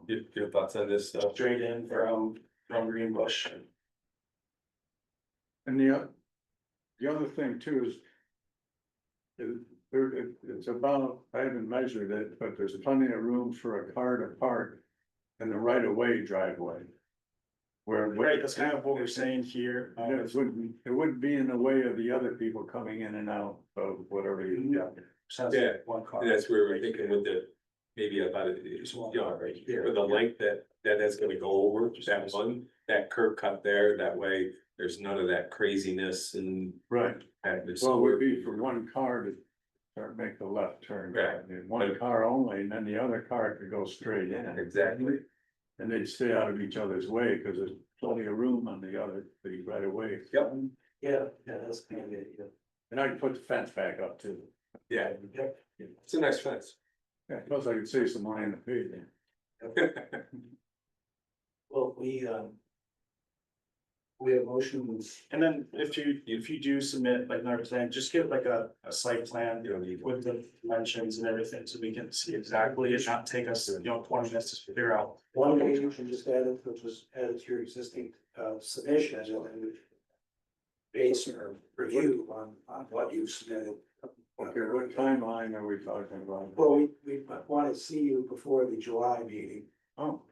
Your thoughts on this stuff? Straight in from Greenbush. And the other thing too is. It's about, I haven't measured it, but there's plenty of room for a car to park in the right of way driveway. Where. Right, that's kind of what we're saying here. It wouldn't be in the way of the other people coming in and out of whatever you got. Sounds Yeah, like 1 car. That's where we're thinking with the, maybe about it, right here, with the length that is gonna go over, that one, that curb cut there, that way. There's none of that craziness and. Right. This. Well, it would be for 1 car to make the left turn. Right. And 1 car only, and then the other car could go straight in. Exactly. And they'd stay out of each other's way, because there's plenty of room on the right of way. Yep. Yeah, that's kind of it, yeah. And I could put the fence back up too. Yeah, it's a nice fence. Yeah, plus I could save some money in the paving. Well, we have motions. And then if you do submit like another plan, just get like a site plan You don't need with the dimensions and everything, so we can see exactly, it not take us, 20 minutes to figure out. One page you can just add it, which was added to your existing submission, and then base or review on what you submitted. Okay, what timeline are we talking about? Well, we want to see you before the July meeting. Oh,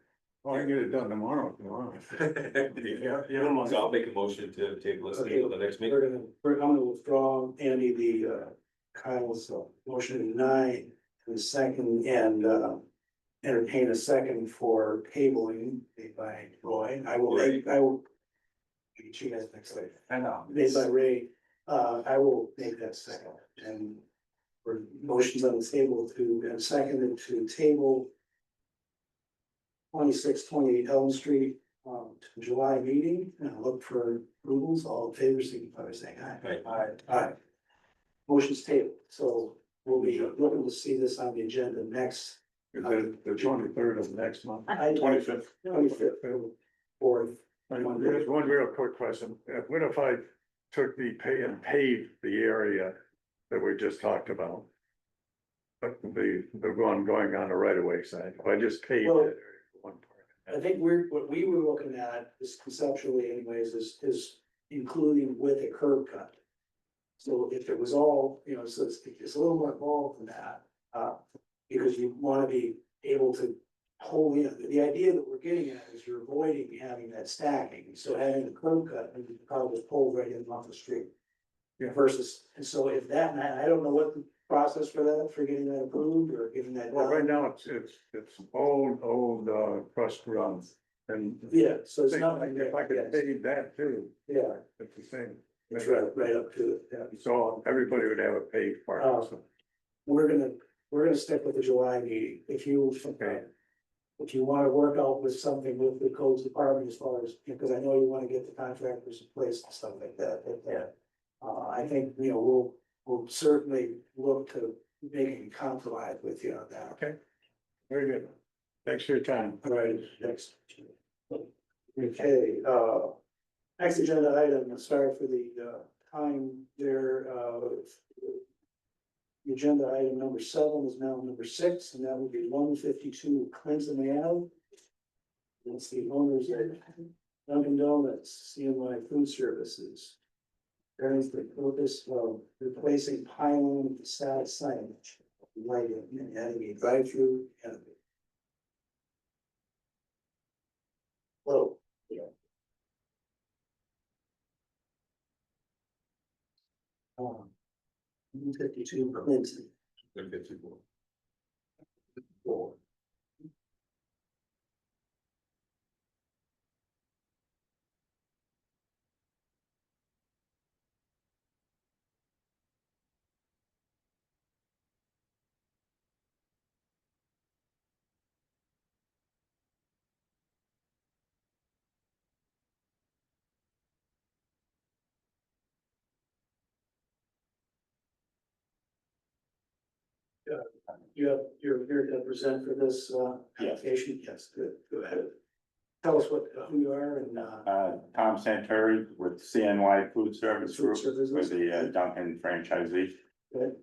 I can get it done tomorrow if you want. So I'll make a motion to table this Okay. until the next meeting. I'm gonna withdraw, Andy, the, Kyle's motion to deny, and the second, and, entertain a second for tabling made by Roy. I will. Get you guys next week. I know. Made by Ray, I will make that second, and for motions on the table to, and seconded to table 26-28 Elm Street, to July meeting, and I'll look for approvals, all in favor, signify by saying aye. Aye. Motion's tabled, so we'll be looking to see this on the agenda next. Is it the 23rd of next month? 25th. 25th, or There's one real quick question. What if I took the pay and paved the area that we just talked about? But the one going on the right of way side, if I just paved Well, it. One part. I think what we were looking at is conceptually anyways, is including with a curb cut. So if it was all, so it's a little more involved than that, because you wanna be able to hold in. The idea that we're getting at is you're avoiding having that stacking, so having the curb cut, and you probably just pull right in off the street. Yeah. Versus, and so if that, and I don't know what the process for that, for getting that approved or getting that. Well, right done. now, it's old crust runs and. Yeah, so it's not like. If I could yes. pave that too, Yeah, it's the same. it's right up to it, yeah. So everybody would have a paved part. Oh. We're gonna stick with the July meeting, if you. Okay. If you wanna work out with something with the codes department as far as, because I know you wanna get the contractors in place and stuff like that, I think, we'll certainly look to making a compromise with you on that. Okay. Very good. Thanks for your time. All right, next. Okay, next agenda item, sorry for the, time there, the agenda item number 7 is now number 6, and that would be 152 Clinton Ave. That's the owners of Dunkin' Donuts, CNY Food Services. There's the purpose of replacing pylon facade signage, lighting, and adding a drive-through canopy. Hello. 152 Clinton. You're here to present for this, application? Yes, good, go ahead. Tell us who you are and, Tom Santeri with CNY Food Service Food Group, Services. with the Dunkin' franchisee. Good.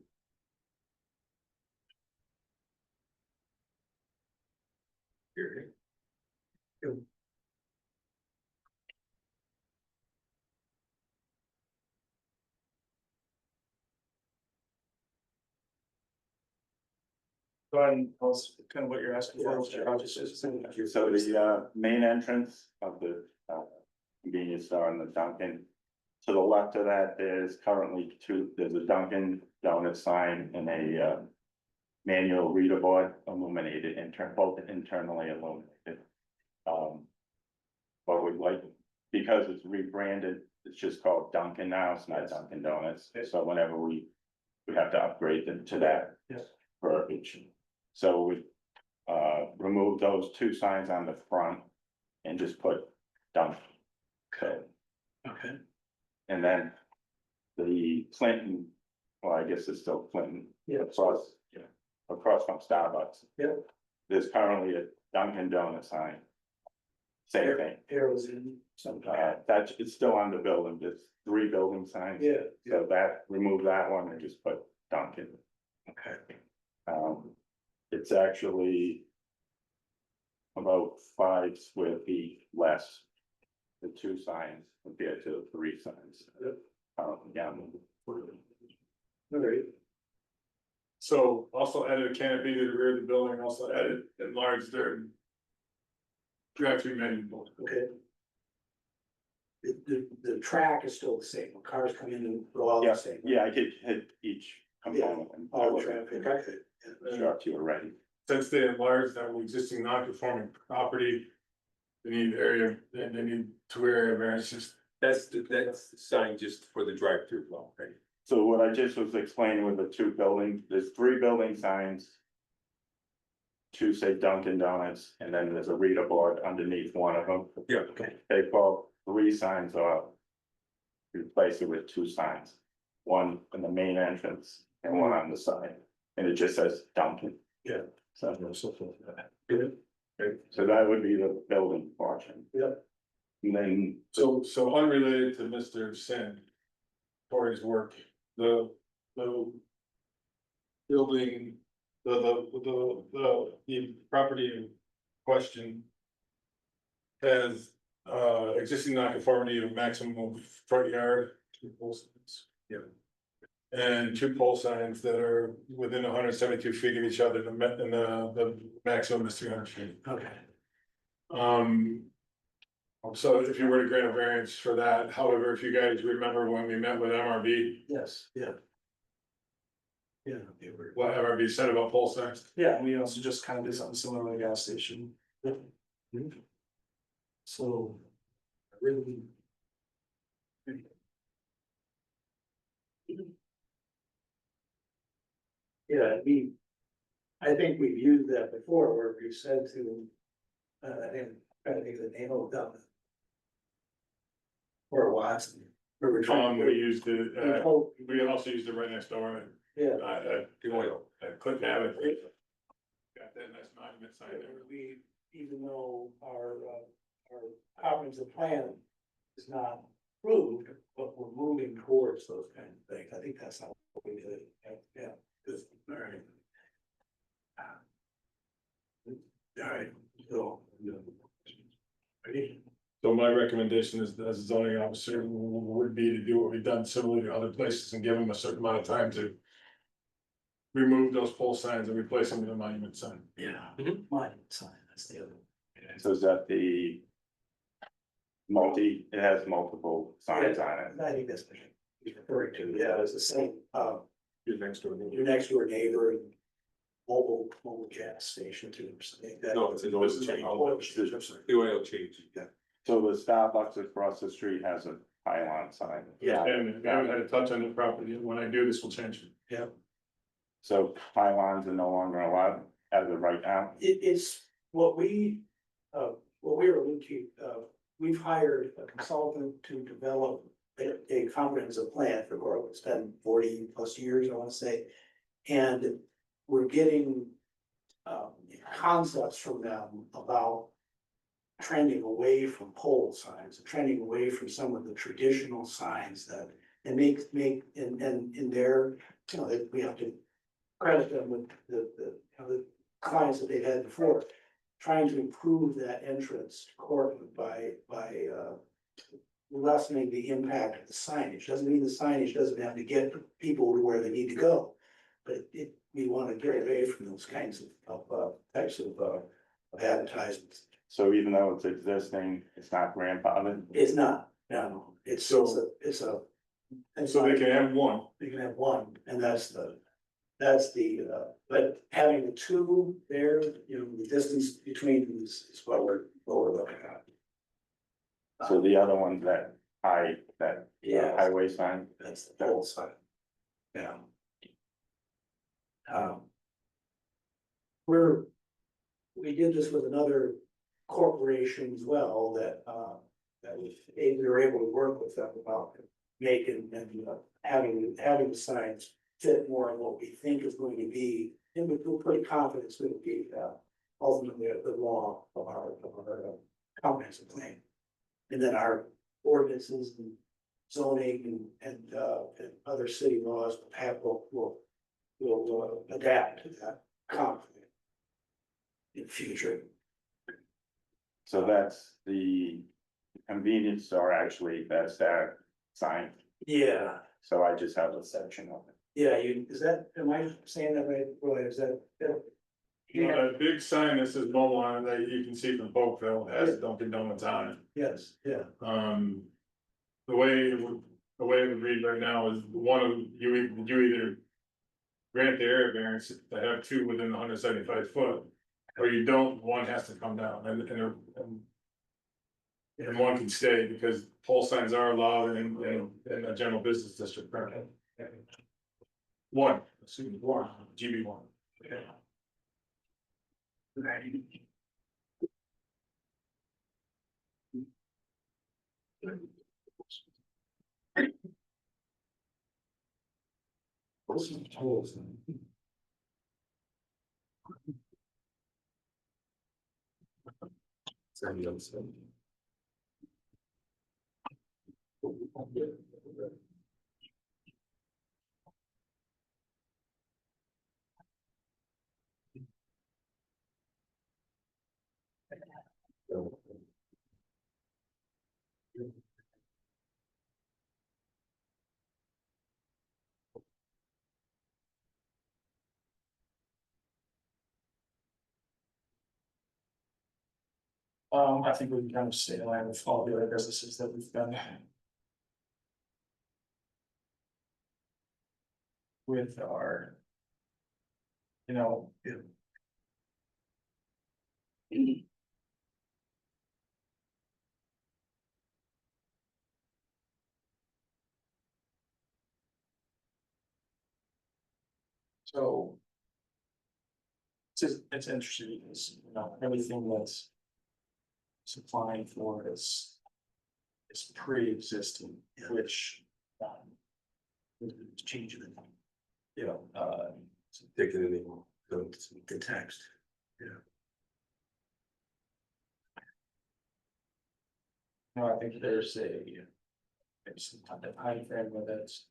Go ahead and tell us kind of what you're asking for. So the main entrance of the convenience store and the Dunkin'. To the left of that, there's a Dunkin' Donut sign and a manual reader board illuminated, both internally illuminated. But we'd like, because it's rebranded, it's just called Dunkin' now, it's not Dunkin' Donuts, so whenever we have to upgrade them to that. Yes. Verbiage. So we remove those 2 signs on the front and just put Dunkin'. So, Okay. and then the Clinton, well, I guess it's still Clinton. Yeah. Across from Starbucks. Yeah. There's currently a Dunkin' Donut sign. Same thing, Arrows in sometime. it's still on the building, there's 3 building signs. Yeah, So remove that one and just put Dunkin'. okay. It's actually about 5 square feet less. The 2 signs compared to the 3 signs. Yep. Yeah. All right. So also added a canopy to the rear of the building, also added enlarged their drive-through menu. Okay. The track is still the same, when cars come in and go out Yeah, the same. yeah, I could hit each component and I All will traffic, okay. show it to you already. Since they enlarged that existing non-conforming property. They need area, they need two area variances. That's the sign just for the drive-through flow, right? So what I just was explaining with the two buildings, there's 3 building signs. 2 say Dunkin' Donuts, and then there's a reader board underneath one of them. Yeah. Okay. They pull 3 signs off. Replace it with 2 signs, one in the main entrance and one on the side, and it just says Dunkin'. Yeah. So, Good. so that would be the building portion. Yep. And then, So unrelated to Mr. Sin. Tori's work, the. Building, the property in question. Has, existing nonconformity of maximum front yard, 2 pole signs. Yeah. And 2 pole signs that are within 172 feet of each other, and the maximum is 300 feet. Okay. So if you were to grant a variance for that, however, if you guys remember when we met with MRB, Yes, yeah. Yeah, they were. what MRB said about pole signs. Yeah, we also just kind of did something similar with the gas station. So, really. Yeah, I think we've used that before where we said to, I think the name of them. Or Watson. Where we're trying We to. used it, we also used it right next door, and Yeah. the oil, I couldn't have it. Got that nice monument sign there. We, even though our comprehensive plan is not approved, but we're moving towards those kind of things. I think that's how we did it. Yeah, good. All right. All right, so. Ready? So my recommendation is, as a zoning officer, would be to do what we've done similarly to other places and give them a certain amount of time to. Remove those pole signs and replace them with a monument sign. Yeah. Mine, sign, that's the other. so is that the it has multiple signs on it. I think that's what he's referring to, yeah, it's the same, Your next door. your next door neighbor and mobile gas station too, or something like that. No, it's an oil change. Oil change, I'm sorry. The oil change. Yeah. So the Starbucks across the street has a pylon sign. Yeah. And I haven't had a touch on the property, when I do, this will change. Yeah, So pylons are no longer allowed as of right now. it's what we were looking, we've hired a consultant to develop a comprehensive plan for Gorham. It's been 40+ years, I wanna say. And we're getting concepts from them about trending away from pole signs, trending away from some of the traditional signs that, and make, and in their, you know, we have to credit them with the clients that they've had before, trying to improve that entrance to Cortland by lessening the impact of the signage. Doesn't mean the signage doesn't have to get people to where they need to go. But we want to get away from those kinds of types of advertisements. So even though it's existing, it's not grandfathered. It's not, no, it's a. So they can have one. You can have one, and that's the, but having the 2 there, you know, the distance between them is what we're looking at. So the other ones that Yeah. highway sign. That's the pole sign. Yeah. We did this with another corporation as well that we were able to work with them about making and having the signs fit more in what we think is going to be, and we're pretty confident it's going to be ultimately the law of our comprehensive plan. And then our ordinances and zoning and other city laws will adapt to that conflict in future. So that's the convenience store, actually, that's that sign. Yeah, So I just have a section of it. Yeah, is that, am I saying that right, Roy, is that? A big sign that says mobile on it that you can see from Polkville has Dunkin' Donuts on it. Yes, yeah, The way it would read right now is one of you, you either grant the area variance to have two within 175 foot, or you don't, one has to come down, and one can stay, because pole signs are allowed in a general business district currently. One, excuse me, one, GB one. I think we can kind of stay in line with all the other businesses that we've done. With our. You know. So. It's interesting, because, you know, everything that's. Supplying for is. Is pre-existing, which. Changing it. You know, Take it anymore, the text. no, I think there's it's a time frame where that's.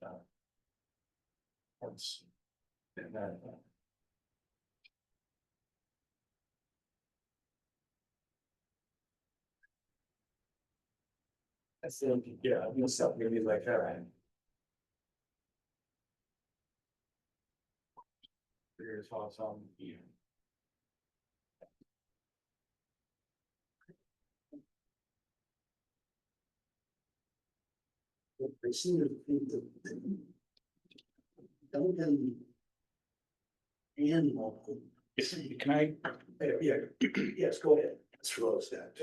That's. And that. I think, yeah, I'm gonna stop maybe like that. Your thoughts on, yeah. I seem to think that. Duncan. And local. Can I, Yeah, yes, go ahead, let's close that.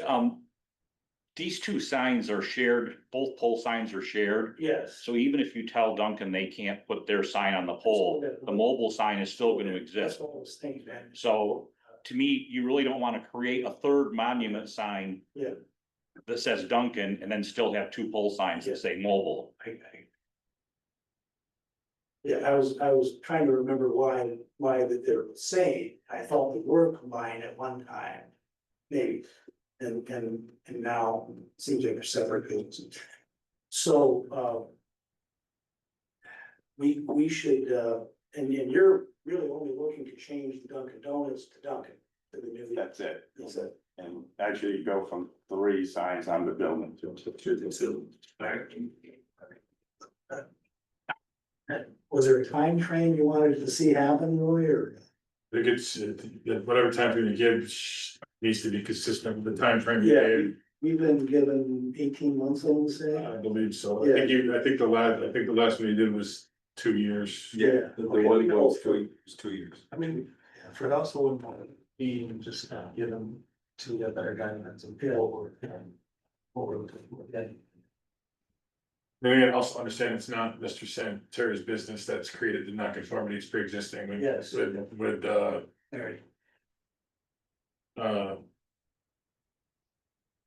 these two signs are shared, both pole signs are shared. Yes. So even if you tell Duncan they can't put their sign on the pole, the mobile sign is still gonna That's exist. all I was thinking, man. So to me, you really don't wanna create a third monument sign Yeah. that says Duncan and then still have two pole signs that say mobile. Yeah, I was trying to remember why that they're the same. I thought they were combined at one time. Maybe, and now it seems like they're separate things. So, we should, and you're really only looking to change the Dunkin' Donuts to Dunkin'. To the new. That's it. That's it. And actually go from 3 signs on the building to. Was there a time frame you wanted to see happen, Roy, or? I think it's, whatever time frame you give needs to be consistent with the time frame you Yeah. gave. We've been given 18 months, I would say. I believe so. I think the last one you did was 2 years. Yeah. The one was 2 years. I mean, for it also wouldn't want to be just give them to the better guidelines and forward. Forward. Maybe I also understand it's not Mr. Santeri's business that's created the non-conformity, it's pre-existing with, Yes. with, Alright.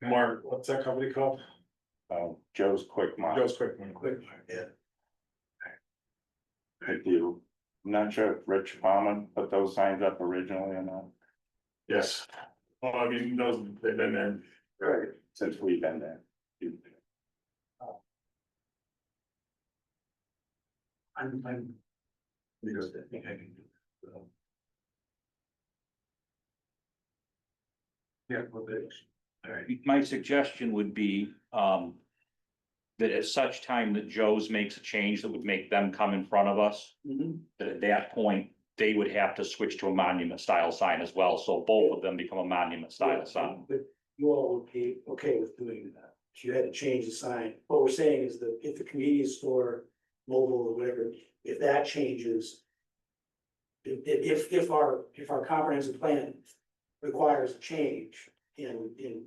Mark, what's that company called? Joe's Quick Mart. Joe's Quick One. Yeah. If you, I'm not sure if Rich Palmer put those signs up originally or not, Yes. Well, I mean, those, they've been there. Right. since we've been there. I'm. Because I think I can do it. Yeah, well, alright. My suggestion would be, that at such time that Joe's makes a change that would make them come in front of us, that at that point, they would have to switch to a monument style sign as well, so both of them become a monument style sign. But you all would be okay with doing that, if you had to change the sign. What we're saying is that if the convenience store, mobile or whatever, if that changes. If our comprehensive plan requires a change in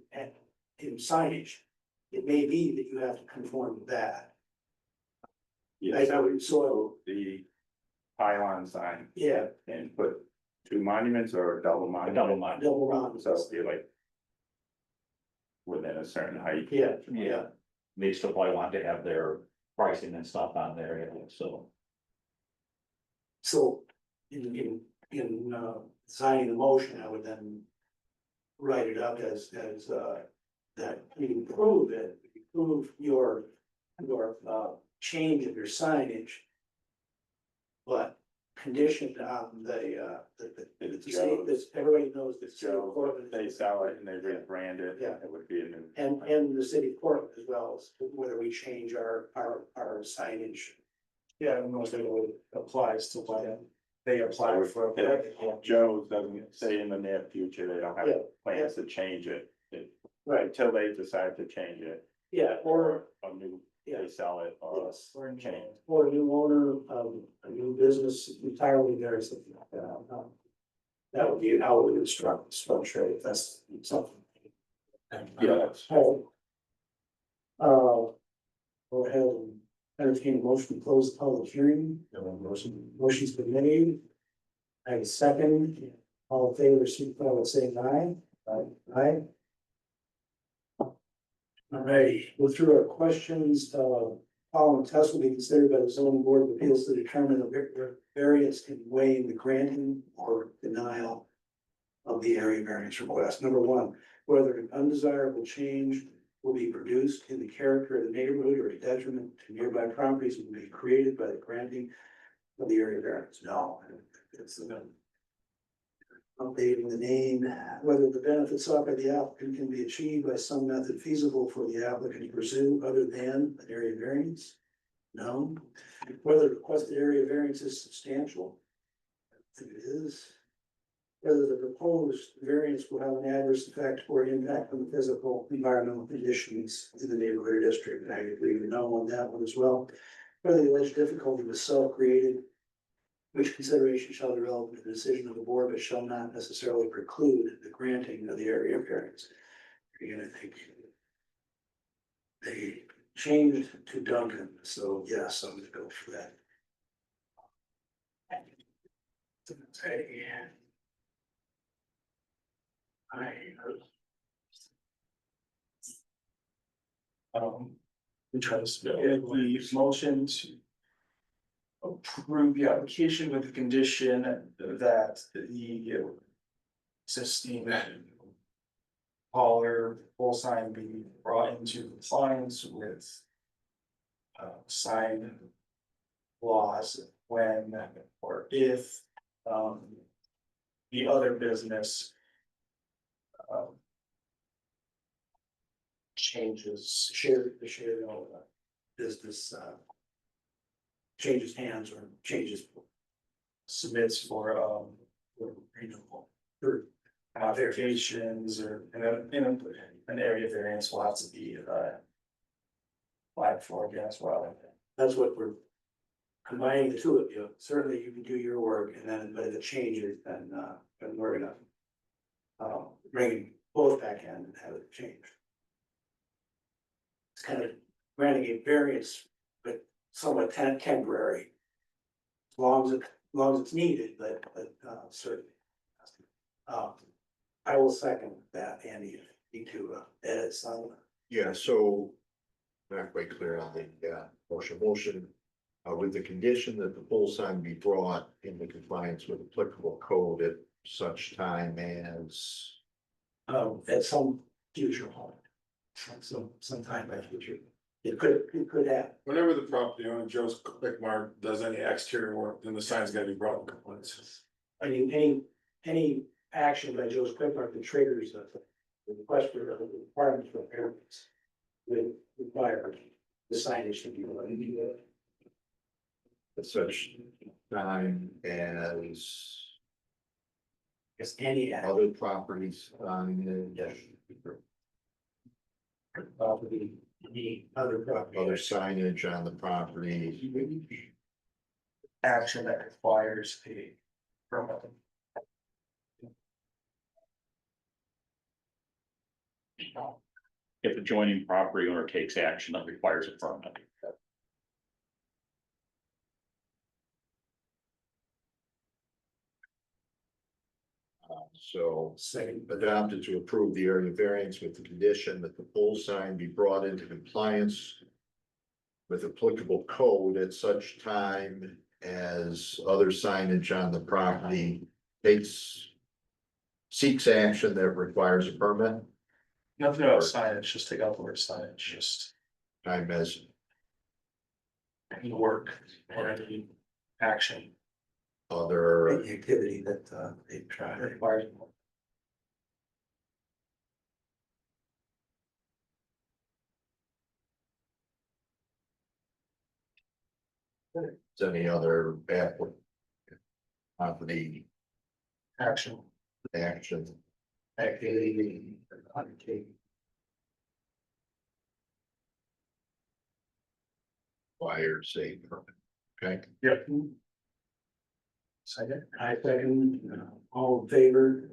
signage, it may be that you have to conform to that. Yeah, I would, so, the pylon sign yeah, and put two monuments or a double A monument. double monument. double round. So it'd be like within a certain height. Yeah, Yeah, they still probably want to have their pricing and stuff on there, so. so in signing the motion, I would then write it up as, that you prove it, you prove your, change of your signage. But conditioned on the state, that everybody knows that city of So Portland. if they sell it and they rebrand it, Yeah. it would be a new. And the city of Portland as well, as whether we change our signage. Yeah, and most of it applies to when they apply for. If Joe's doesn't say in the near future, they don't have Yeah. plans to change it. Right. Until they decide to change it, Yeah, or, a new, yeah, they sell it or yes, change. or a new owner of a new business entirely there, or something like that. That would be how we would structure it, if that's something. Yeah. Go ahead and entertain a motion to close the public hearing. Motion's been made. I have a second. All in favor, signify by saying aye. Aye. All righty, go through our questions. Following tests will be considered by the zoning board of appeals to determine the variance in weighing the granting or denial of the area variance request. Number one, whether an undesirable change will be produced in the character of the neighborhood or a detriment to nearby properties will be created by the granting of the area variance. No, it's updating the name, whether the benefits sought by the applicant can be achieved by some method feasible for the applicant to pursue other than an area variance. No, whether the requested area variance is substantial. I think it is. Whether the proposed variance will have an adverse effect or impact on the physical environmental conditions in the neighborhood or district, and I agree with no on that one as well. Whether the alleged difficulty was self-created, which consideration shall be relevant to the decision of the board, but shall not necessarily preclude the granting of the area variance. Again, I think they changed to Duncan, so yes, I'm gonna go for that. Hey. We try to split the motion to approve the application with the condition that the existing hauler pole sign be brought into compliance with sign laws when or if the other business changes. The share business, changes hands or changes. Submits for Renewable. Or modifications or in an area variance will have to be applied for again as well. that's what we're combining the two of you. Certainly you can do your work and then, but if it changes, then we're gonna bring both back in and have it changed. It's kind of granting a variance, but somewhat temporary. As long as it's needed, but certainly. I will second that, Andy, if you need to edit some. Yeah, so not quite clear on the motion. With the condition that the pole sign be brought into compliance with applicable code at such time as. At some future point. Sometime by future. It could happen. Whenever the property owner, Joe's Quick Mart, does any exterior work, then the sign's gotta be brought in compliance. I mean, any action by Joe's Quick Mart that triggers a request for a requirement for variance. Would require the signage to be related. At such time as Because any other properties on the property, any other property. other signage on the property. Action that requires a permit. If adjoining property owner takes action that requires a permit. So Second, adopted to approve the area variance with the condition that the pole sign be brought into compliance with applicable code at such time as other signage on the property seeks action that requires a permit, Nothing about signage, just take out the word signage, just time as any work or any action other activity that they try. requires. any other property Action. action. Activity. Undertake. Requires a permit. Okay, Yep. Second. I second, all in favor?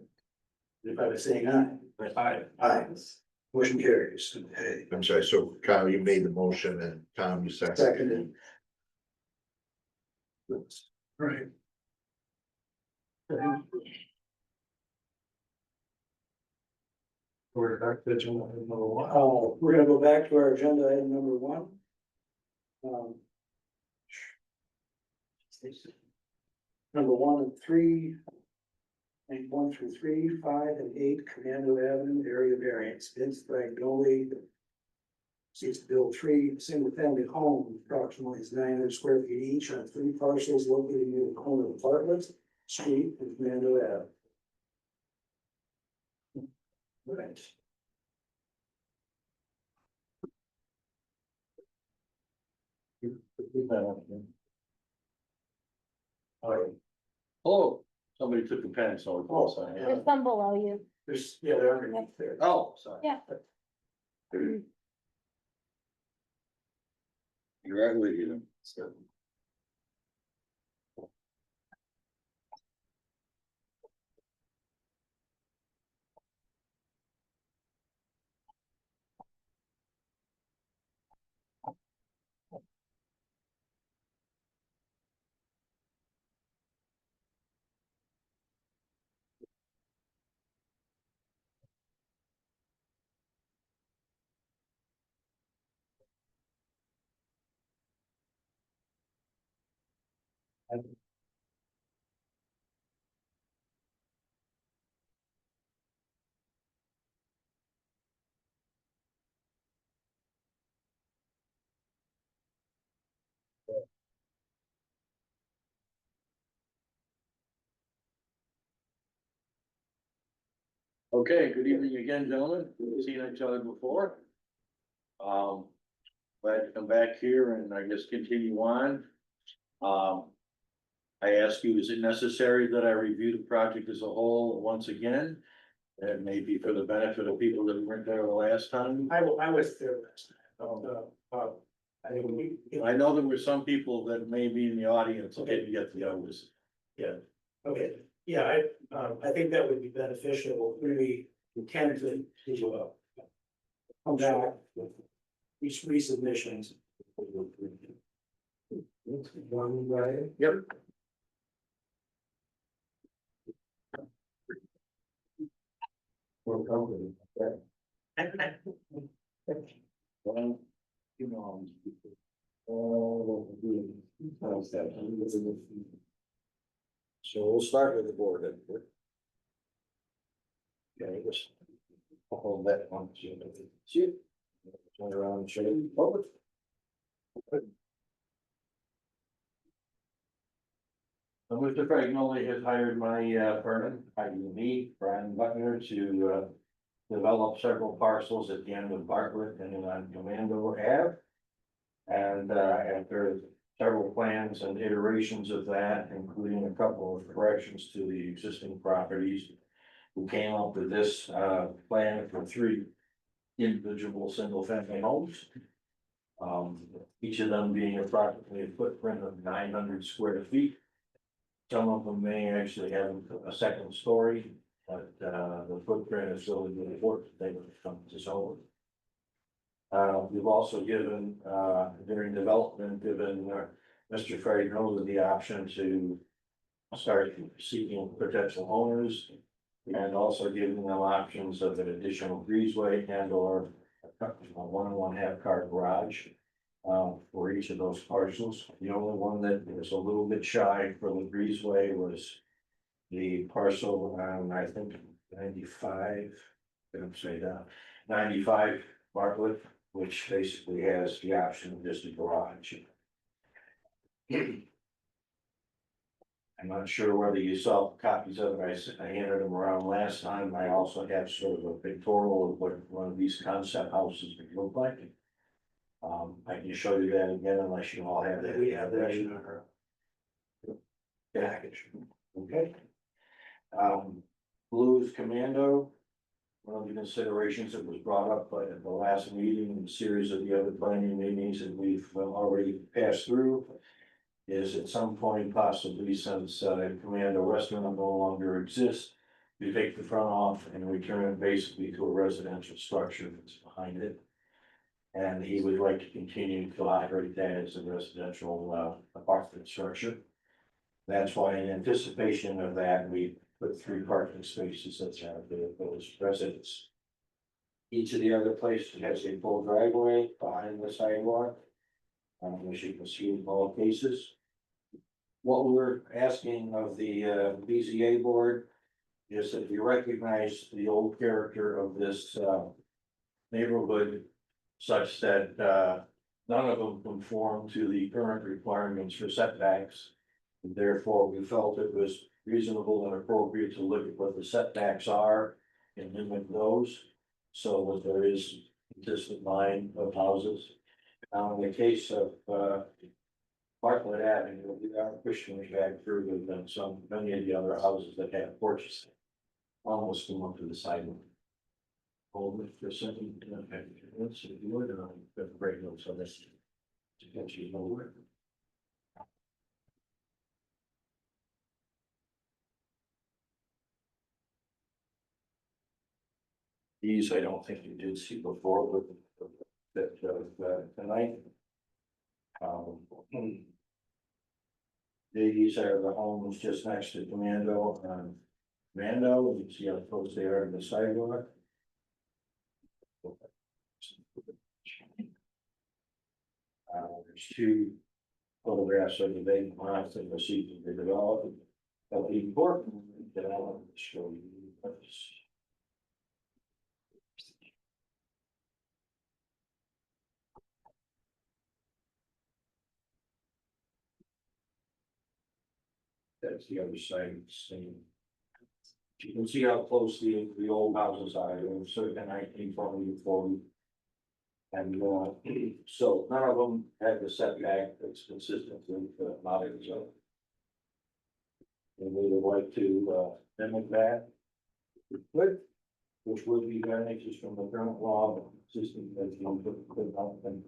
If I was saying aye. Aye. Aye. Motion carries. Okay. I'm sorry, so Kyle, you made the motion and Tom, you seconded. Seconded. Right. We're back to agenda item number one. We're gonna go back to our agenda item number one. Number 1 and 3. And 1 through 3, 5 and 8, Commando Avenue area variance, Vince Fragnoli. Seeks to build 3 single-family homes, approximately 900 square feet each on 3 parcels located near the corner of Bartlett Street and Commando Ave. Right. Oh, somebody took the pen, so. There's some below you. There's, yeah, they're underneath there. Oh, sorry. Yeah. You're right with you. Okay, good evening again, gentlemen. We've seen each other before. Glad to come back here and I guess continue on. I ask you, is it necessary that I review the project as a whole once again? And maybe for the benefit of people that weren't there the last time? I was there last time. I know there were some people that may be in the audience, okay, to get the others. Yeah, okay, yeah, I think that would be beneficial, really, mechanically, to come back with each resubmissions. One way. Yep. We're comfortable. Well, you know. So we'll start with the board. Okay, just hold that one. See? Turn around and show you. So Mr. Fragnoli has hired my firm, me, Brian Butler, to develop several parcels at the end of Bartlett and on Commando Ave. And after several plans and iterations of that, including a couple of corrections to the existing properties, we came up with this plan for 3 individual single-family homes. Each of them being approximately a footprint of 900 square feet. Some of them may actually have a second story, but the footprint is really important. They would come to zone. We've also given, during development, Mr. Freddie Miller the option to start seeking potential owners and also giving them options of an additional breezeway and or a 1.5 car garage for each of those parcels. The only one that was a little bit shy for the breezeway was the parcel on, I think, 95, I'm say that, 95 Bartlett, which basically has the option of just a garage. I'm not sure whether you saw copies of it. I handed them around last time. I also have sort of a pictorial of what one of these concept houses would look like. I can show you that again unless you all have that. We have that. Package. Okay. Blues Commando. One of the considerations that was brought up by the last meeting and a series of the other planning meetings that we've already passed through is at some point possibly, since Commando Restaurant no longer exists, you take the front off and return it basically to a residential structure that's behind it. And he would like to continue to operate that as a residential apartment structure. That's why in anticipation of that, we put 3 parking spaces that's out there for those residents. Each of the other places has a full driveway behind the sidewalk. As you can see in all cases. What we're asking of the BZA board is that you recognize the old character of this neighborhood such that none of them conform to the current requirements for setbacks. And therefore, we felt it was reasonable and appropriate to look at what the setbacks are and limit those. So that there is consistent line of houses. Now, in the case of Bartlett Avenue, we are pushing it back further than many of the other houses that have porches. Almost come up to the sidewalk. Hold it for a second. Let's see if you would, break notes on this. To get you nowhere. These I don't think you did see before, but that tonight. These are the homes just next to Commando and Commando. You can see how close they are to the sidewalk. There's 2 photographs of the vacant lots that we're seeking to develop. But the important that I want to show you is that's the other side of the same. You can see how close the old houses are, circa 1920 to 40. And so none of them have the setback that's consistent with modern zone. And we would like to mimic that. Good. Which would be variances from the current law, system that you put up and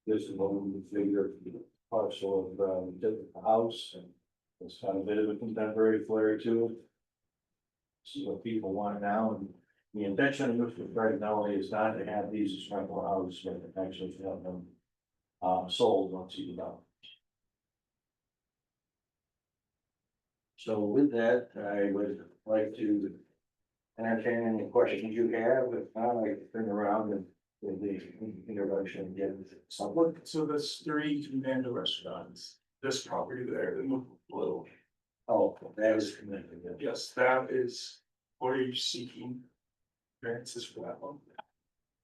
this is what we would figure parcel of the house, and it's got a bit of a contemporary flair to it. See what people want now, and the intention of Mr. Fred Nelly is not to have these as rental houses, but to actually have them sold once he develops. So with that, I would like to entertain any questions you have. If not, I can turn around and give the introduction again. So there's 3 Commando restaurants, this property there, in the blue. Oh, that is connected. Yes, that is, what are you seeking? Variances for that one?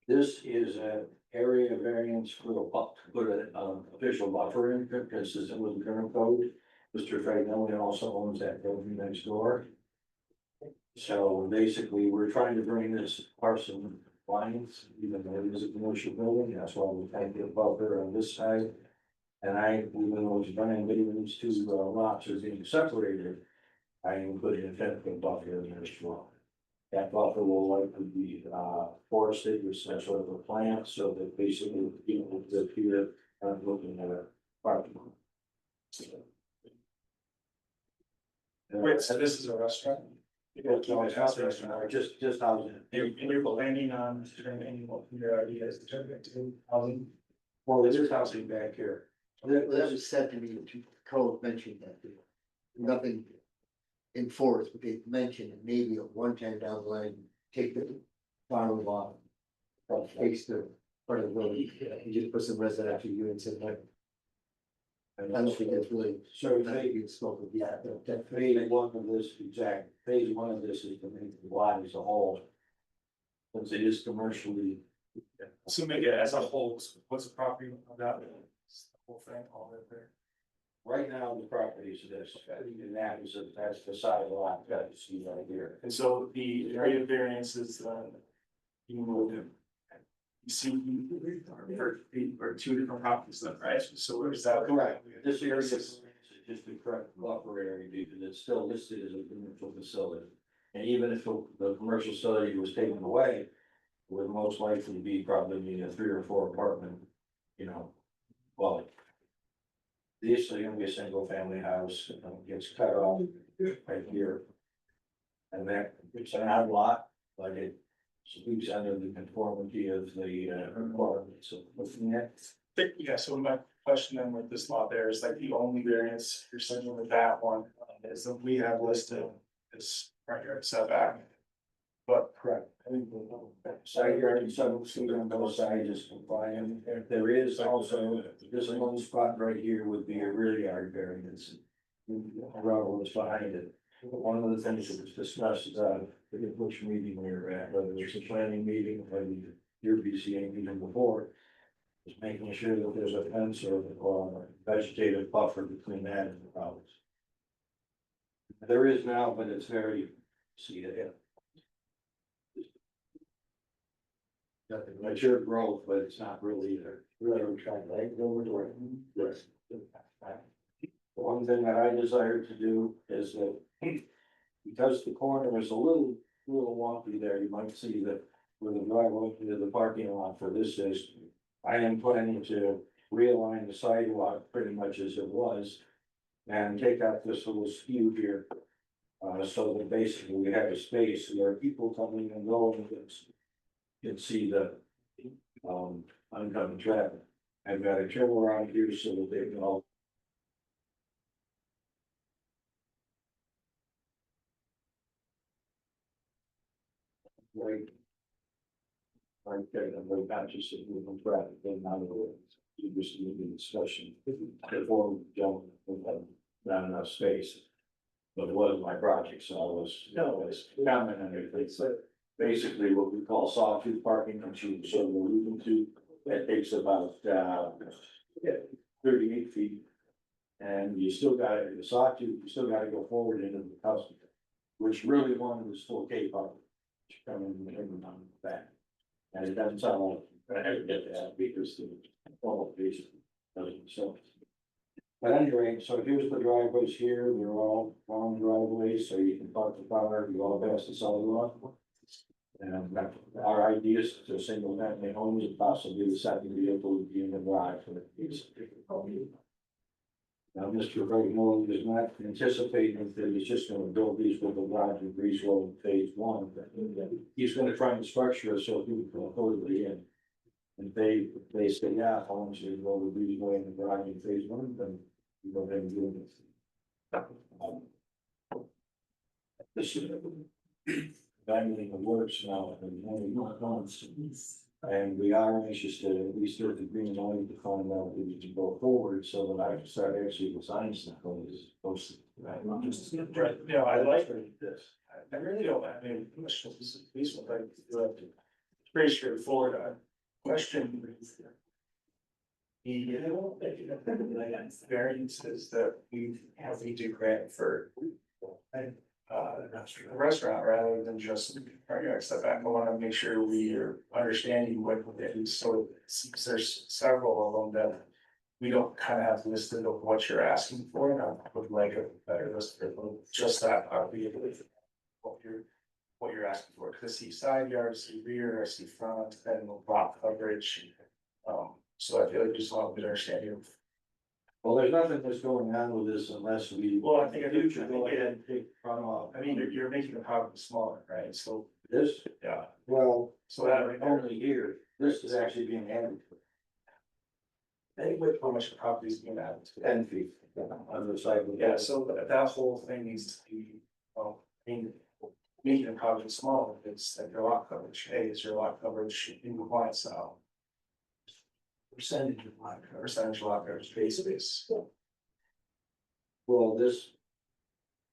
This is an area variance for put an official buffer in, consistent with the current code. Mr. Fagnelli also owns that building next door. So basically, we're trying to bring this parcel lines, even though it is a commercial building, that's why we can't get buffer on this side. And even though it's running, between these two lots are being separated, I included a 10-foot buffer in there as well. That buffer will likely be forested with some sort of a plant, so that basically people that here are looking at a parking. Wait, so this is a restaurant? Just housing. And you're planning on turning what your idea is to turn it to housing? Well, there's housing back here. That was said to me, Cole mentioned that, nothing enforced, but they mentioned it maybe at one time down the line, take the farm lot. Face the part of the building, you just put some residential units in there. I don't think it's really, So that phase you spoke of yet, but that one of this, exact, phase one of this is to make the lot as a whole. Since it is commercially. So make it as a whole, what's the property about the whole thing, all that there? Right now, the property is this, and that's the side lot that you see right here. And so the area variance is, you moved it. You see, or two different properties then, right? So where's that? Correct. This area is just the correct buffer area because it's still listed as a commercial facility. And even if the commercial facility was taken away, it would most likely be probably a 3 or 4 apartment, well. This is gonna be a single family house, gets cut off right here. And that, it's an odd lot, but it sweeps under the conformity of the requirements of looking at. Yeah, so my question then with this lot there is like the only variance you're saying with that one is that we have listed this front yard setback. But Correct. Side yard and 7 feet on both sides is compliant. There is also, this one spot right here would be a rear yard variance. Road was behind it. One of the things that was discussed, which meeting we were at, whether it's a planning meeting, or your BCA meeting before, is making sure that there's a fence or vegetative buffer between that and the house. There is now, but it's very, see it. Mature growth, but it's not really there. Really trying to go over it. Yes. The one thing that I desire to do is that because the corner is a little wonky there, you might see that where the driveway into the parking lot for this is, I am planning to realign the sidewalk pretty much as it was and take out this little skew here. So that basically we have a space where people coming and going can see the oncoming traffic. I've got a trim around here so that they can all. Right. Right there, and we're not just sitting in traffic, then out of the way. You just need a discussion before we jump, we have not enough space. But it wasn't my project, so I was commenting on everything, so basically what we call sawtooth parking from Chief, so we're moving to, that takes about 38 feet. And you still got the sawtooth, you still gotta go forward into the custom, which really wanted was full K parking. Coming on the back. And it doesn't sound like I have to get that because the qualification doesn't show. But anyway, so here's the driveways here, they're all long driveways, so you can park the car, you all pass the sidewalk. And our idea is to single family homes and possibly the second vehicle would be in the drive for the piece. Now, Mr. Nolan is not anticipating that he's just gonna build these with the garage and breeze roll in phase 1. He's gonna try and structure it so people can affordably in. And they say, yeah, I want you to go with breeze roll in the garage in phase 1, then you go ahead and do it. This is evaluating the works now, and only not months. And we are anxious to at least get the green light to find out if we can go forward so that I can start actually designing stuff as opposed to. right, yeah, I like this. I really don't have any questions. These ones, like, it's pretty straightforward. Question. The variances that we have to grant for a restaurant rather than just front yard setback. I wanna make sure we are understanding what it is, so there's several of them that. We don't kind of have listed of what you're asking for, and I would like a better list of just that, what you're asking for, because I see side yard, I see rear, I see front, and lot coverage. So I feel like just want a good understanding of. Well, there's nothing that's going on with this unless we. Well, I think I do. Future, go ahead and take front off. I mean, you're making the property smaller, right? So, This, yeah, well, so that right there, only here, this is actually being added I think with how much the property is being added to. 10 feet on the side. of the Yeah, so that whole thing needs to be, well, I mean, making the property smaller, it's like your lot coverage, hey, is your lot coverage in compliance now? Percentage of lot coverage. Percentage of lot coverage, base. Well, this.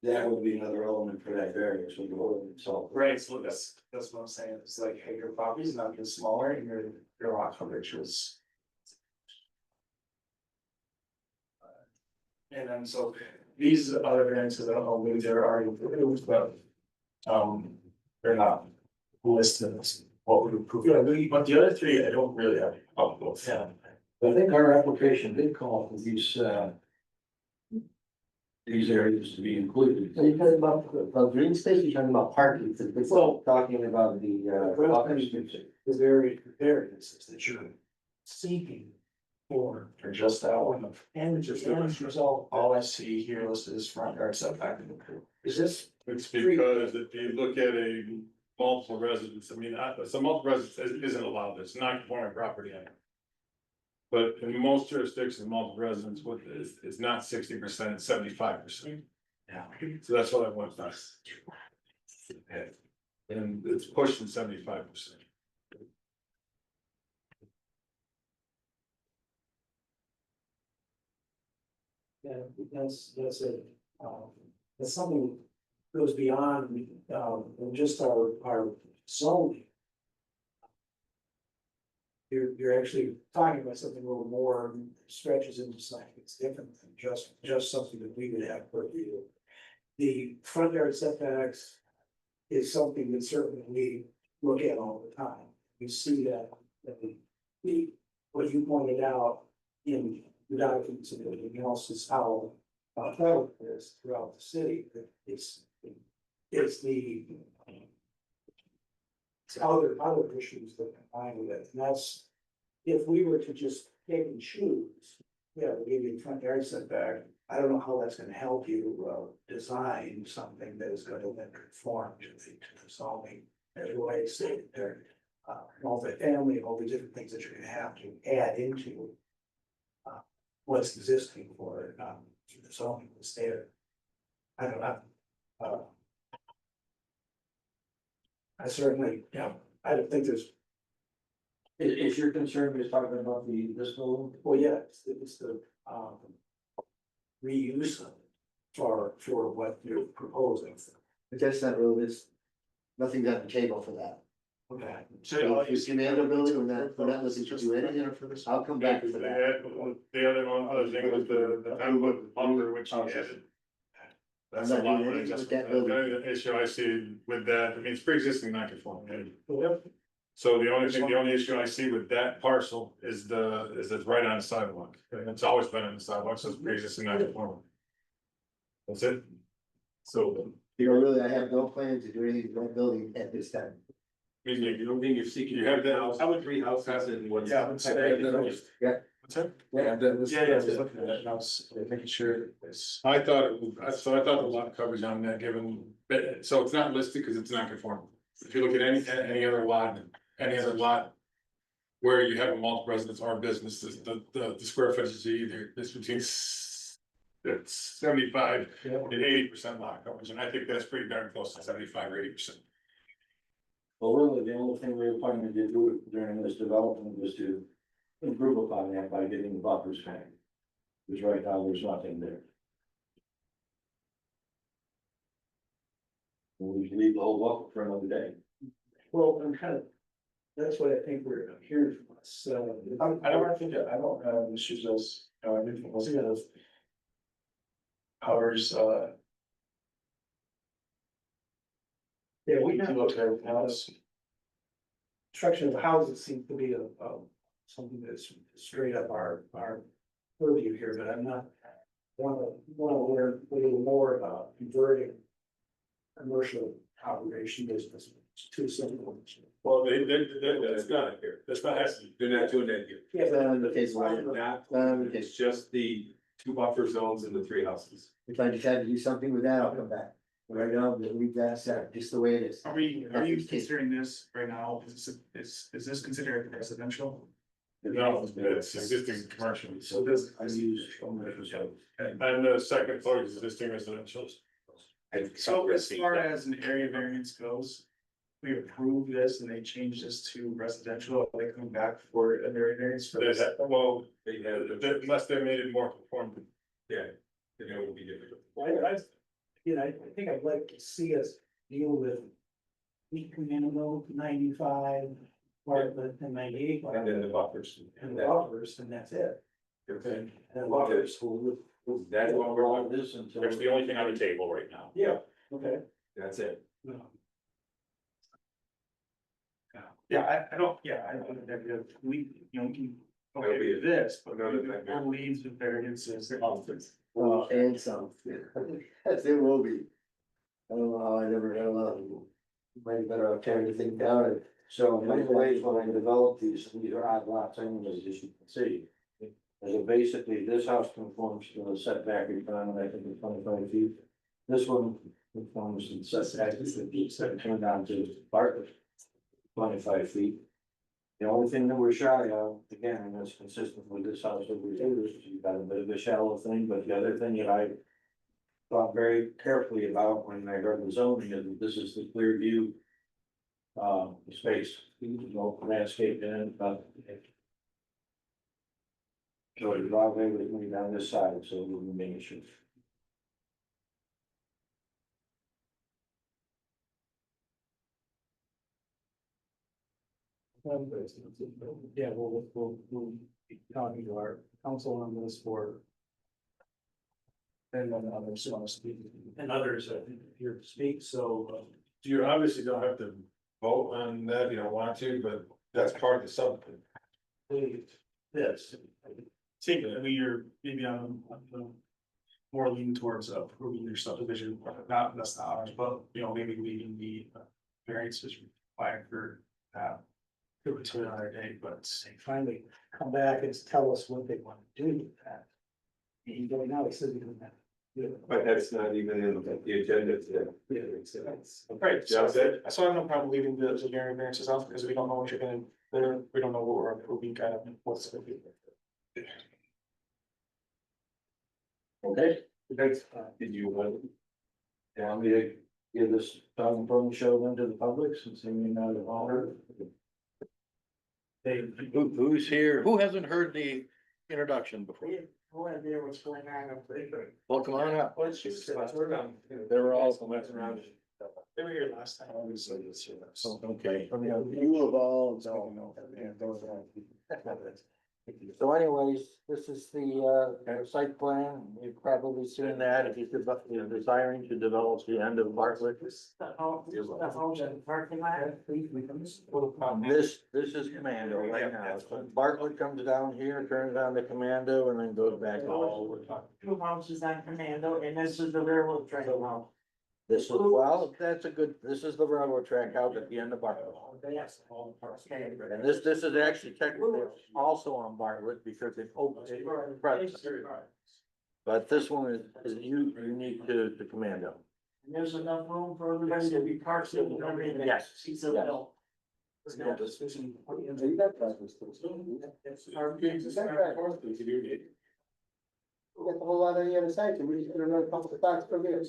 That would be another element for that variance with the ordinance, so. Right, so that's what I'm saying, it's like, hey, your property's not getting smaller and your lot coverage is. And then so these other variances, I don't know, maybe they're already approved, but. They're not listed as what we approve, but the other three, I don't really have a problem with. Yeah. I think our application did call for these areas to be included. Are you talking about green space, you're talking about parking, it's all talking about The variances that you're seeking for. Or just that one, And just the end result, all I see here listed is front yard setback. is this, It's because if you look at a multiple residence, I mean, so multiple residence isn't allowed, it's not conforming property. But in most jurisdictions, multiple residence, it's not 60%, it's 75%. Yeah. So that's what I want to. And it's pushing 75%. yeah, that's something that goes beyond, just our zoning. You're actually talking about something a little more, stretches into something that's different than just something that we would have per view. The front yard setbacks is something that certainly we look at all the time. We see that what you pointed out in the documents and everything else is how prevalent it is throughout the city. It's other issues that combine with it, and that's, if we were to just pick and choose, yeah, we'll give you the front yard setback. I don't know how that's gonna help you, design something that is gonna then conform to the zoning, as I stated there. Multifamily, all the different things that you're gonna have to add into what's existing for, the zoning that's there. I don't know. I certainly, yeah, I don't think there's, Is your concern is talking about this building? well, yeah, it's the, reuse of it for what you're proposing. but that's not really, this, nothing's on the table for that. Okay. So if you demand a building, we're not looking to do anything, I'll come back for that. The other thing was the time with lumber, which you added. That's a I'm not lot. doing anything with that building. The only issue I see with that, I mean, it's pre-existing non-conforming. So the only issue I see with that parcel is it's right on the sidewalk. And it's always been on the sidewalk, so it's pre-existing non-conforming. That's it. So, You know, really, I have no plans to do anything with that building at this time. I mean, you don't think you're seeking, you have that house. I would 3 houses in one. Yeah, What's What's that? Yeah, Just looking at it, and I was making sure it's. I thought the lot coverage on that given, so it's not listed because it's not conforming. If you look at any other lot. Where you have a multiple residence or business, the square footage is either, it's between. It's 75 and 80% lot coverage, and I think that's pretty darn close to 75 or 80%. Well, really, the only thing we were planning to do during this development was to improve upon that by getting the buffers back. Because right now, there's nothing there. We can leave the whole buffer for another day. Well, I'm kind of, that's what I think we're hearing from us, I don't think, I don't have issues as, everything was kind of. Powers, Yeah, we You have. look at everything else. Construction of houses seems to be something that's straight up our purview here, but I'm not. Want to learn a little more about converting commercial operation business to simple. Well, that's not here, that's not happening. They're not doing that here. Yeah, It's not in the case of- Not, Okay. it's just the 2 buffer zones and the 3 houses. If I decide to do something with that, I'll come back. Right now, we'll leave that set, just the way it is. Are you considering this right now, is this considered residential? No, it's existing commercial. So this, I use commercial. And the second floor is existing residentials. so as far as an area variance goes, we approve this and they change this to residential, are they come back for an area variance for this? Well, They had, unless they made it more conforming. yeah, then it would be different. I think I'd like to see us deal with. Week minimum 95, Bartlett and 98. And then the buffers. And the buffers, and that's it. Okay. And the buffers. That's what we're on. This until. That's the only thing on the table right now. Yeah, okay. That's it. Yeah, I don't, we, we can, okay with this, but we'll leave the variances. And some, that's it will be. I don't know how I never had a lot of, might be better off tearing the thing down and. So in many ways, when I develop these are odd lots anyways, as you can see. So basically, this house conforms to the setback requirement, I think, of 25 feet. This one conforms to the setback, turn down to Bartlett, 25 feet. The only thing that we're shy of, again, and that's consistent with this house that we do, is you've got a bit of a shallow thing, but the other thing that I thought very carefully about when I read the zoning is that this is the clear view space, landscape and, so the driveway was going down this side, so it wouldn't be an issue. Yeah, we'll be talking to our council on this for. And then others want to speak, and others are here to speak, so. You obviously don't have to vote on that if you don't want to, but that's part of the subject. This. See, we're maybe on the more leaning towards approving your subdivision, not, that's not ours, but, maybe leaving the variances required for that. To another day, but They finally come back and tell us what they want to do with that. And right now, he says we don't have to do it. But that's not even in the agenda today. Yeah, right, so That's it. I have no problem leaving the area variances out because we don't know what you're gonna, we don't know what we're approving, kind of what's gonna be. Okay, That's, did you want me to give this Tom Fung show then to the public since they may not have all heard? Who's here? Who hasn't heard the introduction before? No idea what's going on up there. Well, come on up. Let's just sit down. They were all messing around. They were here last time, obviously, this year. So, Okay. You of all, no. So anyways, this is the site plan, you've probably seen that, if you're desiring to develop the end of Bartlett. This is Commando right now, so Bartlett comes down here, turns on the Commando and then goes back all over. Two houses on Commando, and this is the railroad track now. This is, well, that's a good, this is the railroad track out at the end of Bartlett. Yes. Okay. And this is actually technically also on Bartlett because it opens. But this one is unique to Commando. And there's enough room for everybody to be parked in, everything. Yes. Seats of the. We got the whole lot on the other side, so we just gonna run a couple of spots from here.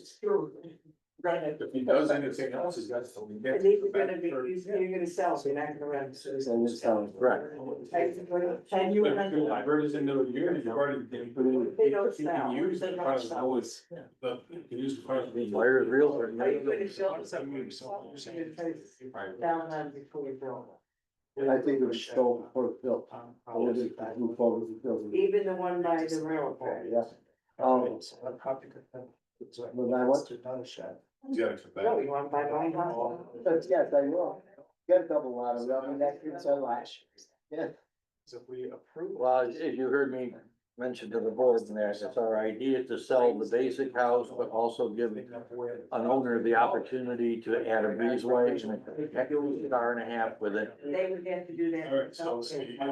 Right. If he does anything else, he's got to. And these are gonna be, you're gonna sell, so you're not gonna rent. And this sounds Right. And you rent. Converted into a unit, you've already. They don't sell. Use They the don't front sell. of the, you can use the front of the. Wire is real. Are you gonna build it? Down then before you build I think it was still before it's built. I would have moved forward with building. it. Even the one by the railroad track. Yeah. But I want to, You gotta accept No, that. you wanna buy my house? Yes, I will. Get a double lot of them, that gets a lot. Yeah. So if we approve. Well, as you heard me mention to the board, and that it's our idea to sell the basic house, but also give an owner the opportunity to add a breezeway and a car and a half with it. They would have to do that. Alright, so.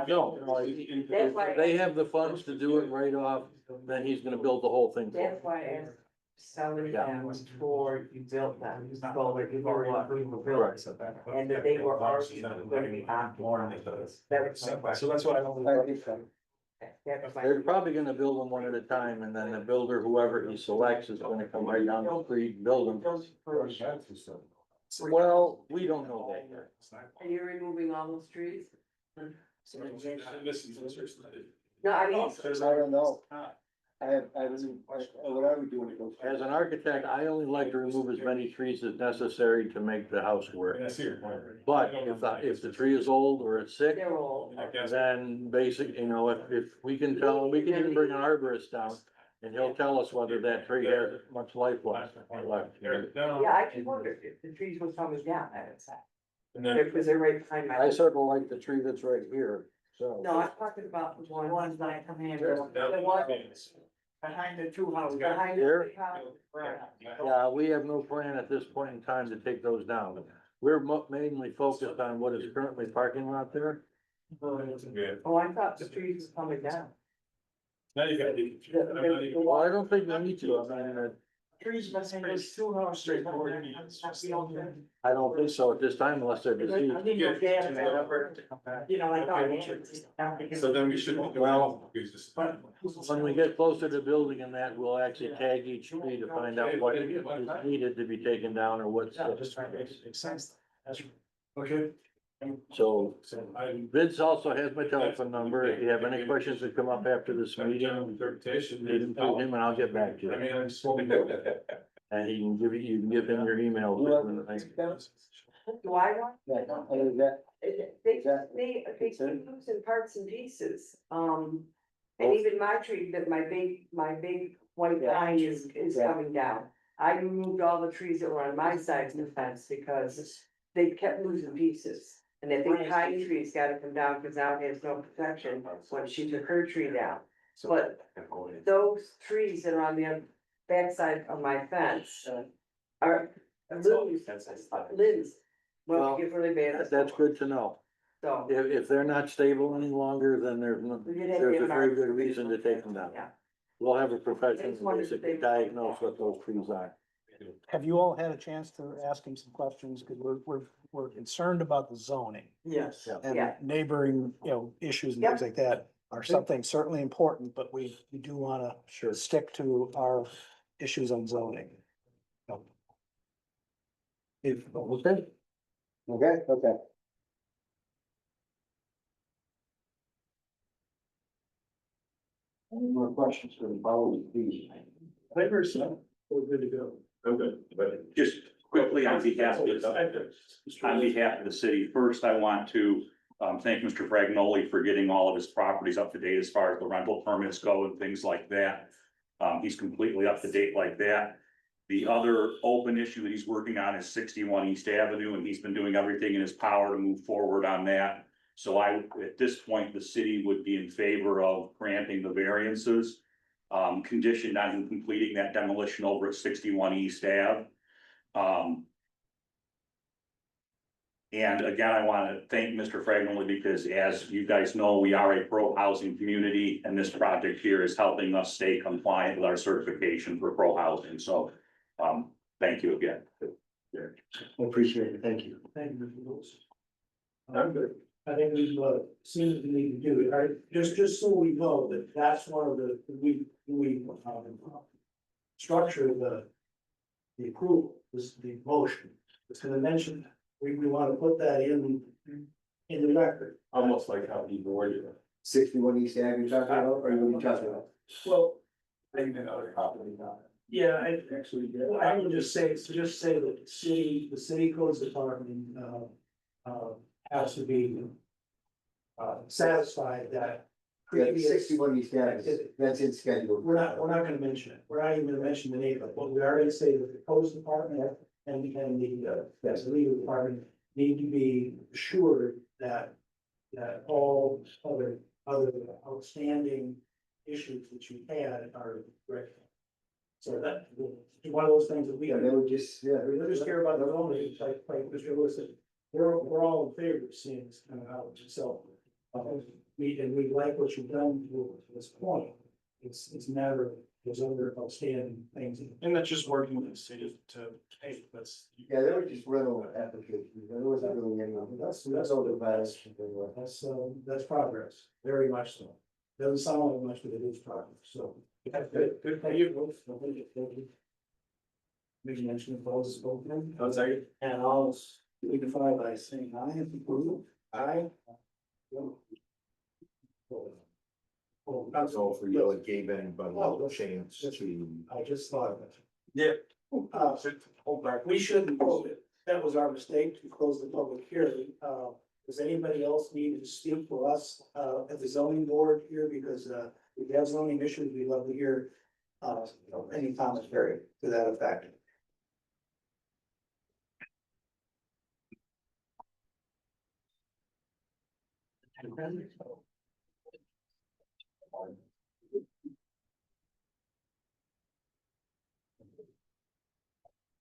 No, if they have the funds to do it right off, then he's gonna build the whole thing. for them. That's why I asked selling Yeah. them before you built them, so that you know what we were building. And that they were already gonna be occupied. That was. So that's why I don't. That's why. They're probably gonna build them one at a time, and then the builder, whoever he selects, is gonna come right down the street and build them. Well, we don't know that yet. Are you removing all those trees? Listen, No, I mean. I don't know. What I would do when it goes. As an architect, I only like to remove as many trees as necessary to make the house work. And I see your point. But if the tree is old or it's sick, They're old. then basic, you know, if we can tell, we can even bring an arborist down. And he'll tell us whether that tree has much life left. Yeah, I just wondered if the trees was coming down, that's that. And then, Because they're right behind my. I sort of like the tree that's right here, so. No, I'm talking about the ones that come in. Yeah. The one behind the two houses. Behind the Here? two houses. Right. Yeah, we have no plan at this point in time to take those down. We're mainly focused on what is currently parking lot there. yeah, Oh, I thought the trees was coming down. now you got the. Well, I don't think we need to, I mean, Trees behind those two houses. Straightforward. I don't think so at this time unless they're I deceased. didn't know if they had a- You know, I thought. So then we should. Well, when we get closer to building and that, we'll actually tag each tree to find out what is needed to be taken down or what's. Just trying to make sense. Okay. So So I. Vince also has my telephone number. If you have any questions that come up after this meeting, Interpretation. leave them to him and I'll get back to I you. mean, I'm just. And he can give you can give him your email. Do I want? They keep losing parts and pieces, and even my tree, that my big white pine is coming down. I removed all the trees that were on my side of the fence because they kept losing pieces. And that big pine tree's gotta come down, cause now it has no protection when she took her tree down. But those trees that are on the backside of my fence are limbs. Well, get really bad. That's good to know. So. If they're not stable any longer, then there's a very good reason to take them down. Yeah. We'll have a professional basically diagnose what those trees are. Have you all had a chance to ask him some questions? Because we're concerned about the zoning Yes. and Yeah. neighboring, issues and Yep. things like that are something certainly important, but we do wanna stick to our issues on zoning. So. If, Okay. Okay. Any more questions for the following, please? we're good to go. I'm good, but. Just quickly on behalf of the city, first I want to thank Mr. Fragnoli for getting all of his properties up to date as far as the rental permits go and things like that. He's completely up to date like that. The other open issue that he's working on is 61 East Avenue, and he's been doing everything in his power to move forward on that. So at this point, the city would be in favor of granting the variances, conditioned on him completing that demolition over at 61 East Ave. And again, I want to thank Mr. Fragnoli because as you guys know, we are a pro-housing community and this project here is helping us stay compliant with our certification for pro-housing. So, thank you again. Appreciate it, thank you. Thank you, Mr. Lewis. I'm good. I think we've seen what we need to do, right? Just so we know that that's one of the, we structure the approval, the motion. It's gonna mention, we wanna put that in the record. Almost like how he worded it. 61 East Ave you're talking about, or you talking about? Well, Maybe another property. yeah, I would just say that the city codes department, has to be satisfied that previous. 61 East Ave, that's in schedule. We're not gonna mention it, we're not even gonna mention the name, but what we are gonna say that the post department and the, yes, the legal department need to be assured that. That all other outstanding issues that you had are correct. So that, one of those things that we. Yeah, they would just, yeah. We just care about the only, like Mr. Lewis said, we're all in favor of seeing this kind of out, so. We like what you've done to this point. It's a matter of those other outstanding things. And that's just working with the city to, hey, that's. Yeah, they would just run over applications, there wasn't really any. That's all the best. That's progress, very much so. Doesn't sound like much, but it is progress, so. Good, thank you. Make a mention of those spoken. Oh, sorry. And I'll signify by saying aye if approved. Aye. That's all for you, it gave anybody a chance to. I just thought of it. Yeah. Hold back. We shouldn't close it. That was our mistake to close the public hearing. Does anybody else need to speak for us, at the zoning board here? Because, if you have zoning issues, we'd love to hear, any commentary to that effect.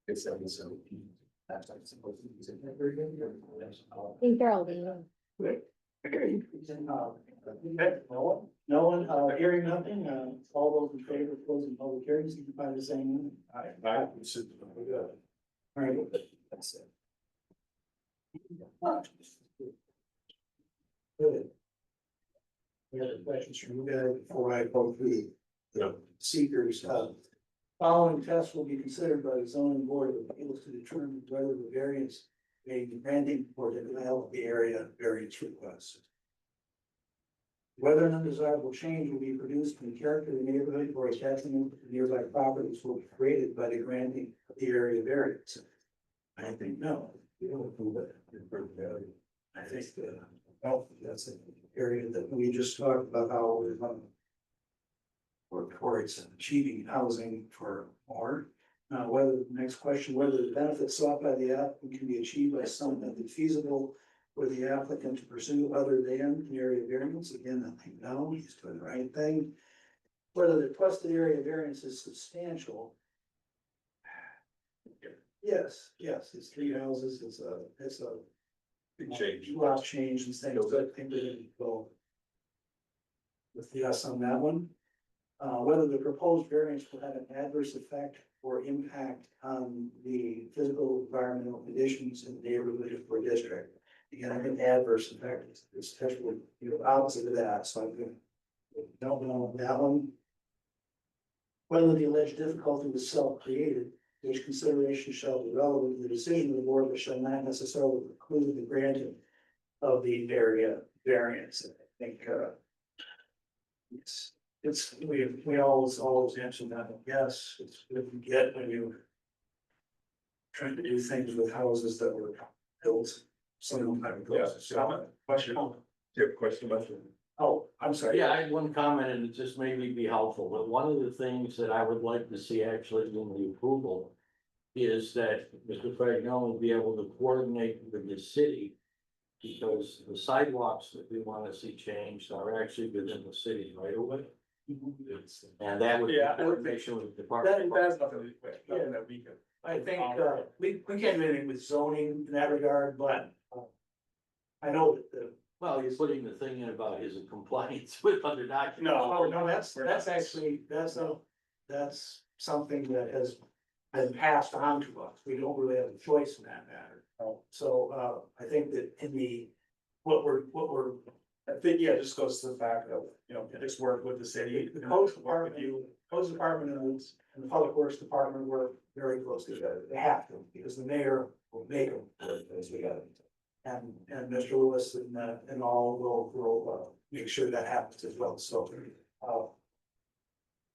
It's 7:17. That's like supposed to be. think they're all leaving. No one, hearing nothing, all those in favor of closing public hearings, you can find the same. All right, that's it. Good. Any other questions from you guys before I go through the seekers? Following tests will be considered by the zoning board of appeals to determine whether the variance may be granted or denial of the area variance request. Whether an undesirable change will be produced in the character of the neighborhood or attachment to nearby properties will be created by the granting of the area variance. I think no. We don't approve it. I think that's an area that we just talked about how we're towards achieving housing for more. Whether the next question, whether the benefits sought by the applicant can be achieved by some method feasible for the applicant to pursue other than an area variance. Again, I think no, he's doing the right thing. Whether the requested area variance is substantial. Yes, it's 3 houses, it's a Big change. lot change and things, but I think we didn't go with the yes on that one. Whether the proposed variance will have an adverse effect or impact on the physical environmental conditions in the neighborhood or district. Again, I think adverse effect is especially, opposite of that, so I'm gonna. Don't know that one. Whether the alleged difficulty was self-created, which consideration shall be relevant to the decision of the board, but shall not necessarily preclude the granting of the area variance. I think, we always answer that, yes, it's what you get when you trying to do things with houses that were built some time ago. Yeah. So, question. Do you have a question about it? Oh, I'm sorry. Yeah, I had one comment and it just made me be helpful, but one of the things that I would like to see actually in the approval. Is that Mr. Fagnell will be able to coordinate with the city. Because the sidewalks that we want to see changed are actually within the city right away. And that would be Yeah, coordination with the That, department. that's nothing that we can. I think, we can't do anything with zoning in that regard, but. I know that the. Well, you're putting the thing in about his compliance with other documents. No, that's actually, that's something that has been passed on to us. We don't really have a choice in that matter. So, I think that in the, what we're, I think, yeah, it just goes to the fact of, just work with the city. the codes department, and the public works department work very closely together. They have to, because the mayor will make them as we got. And Mr. Lewis and all will make sure that happens as well. So,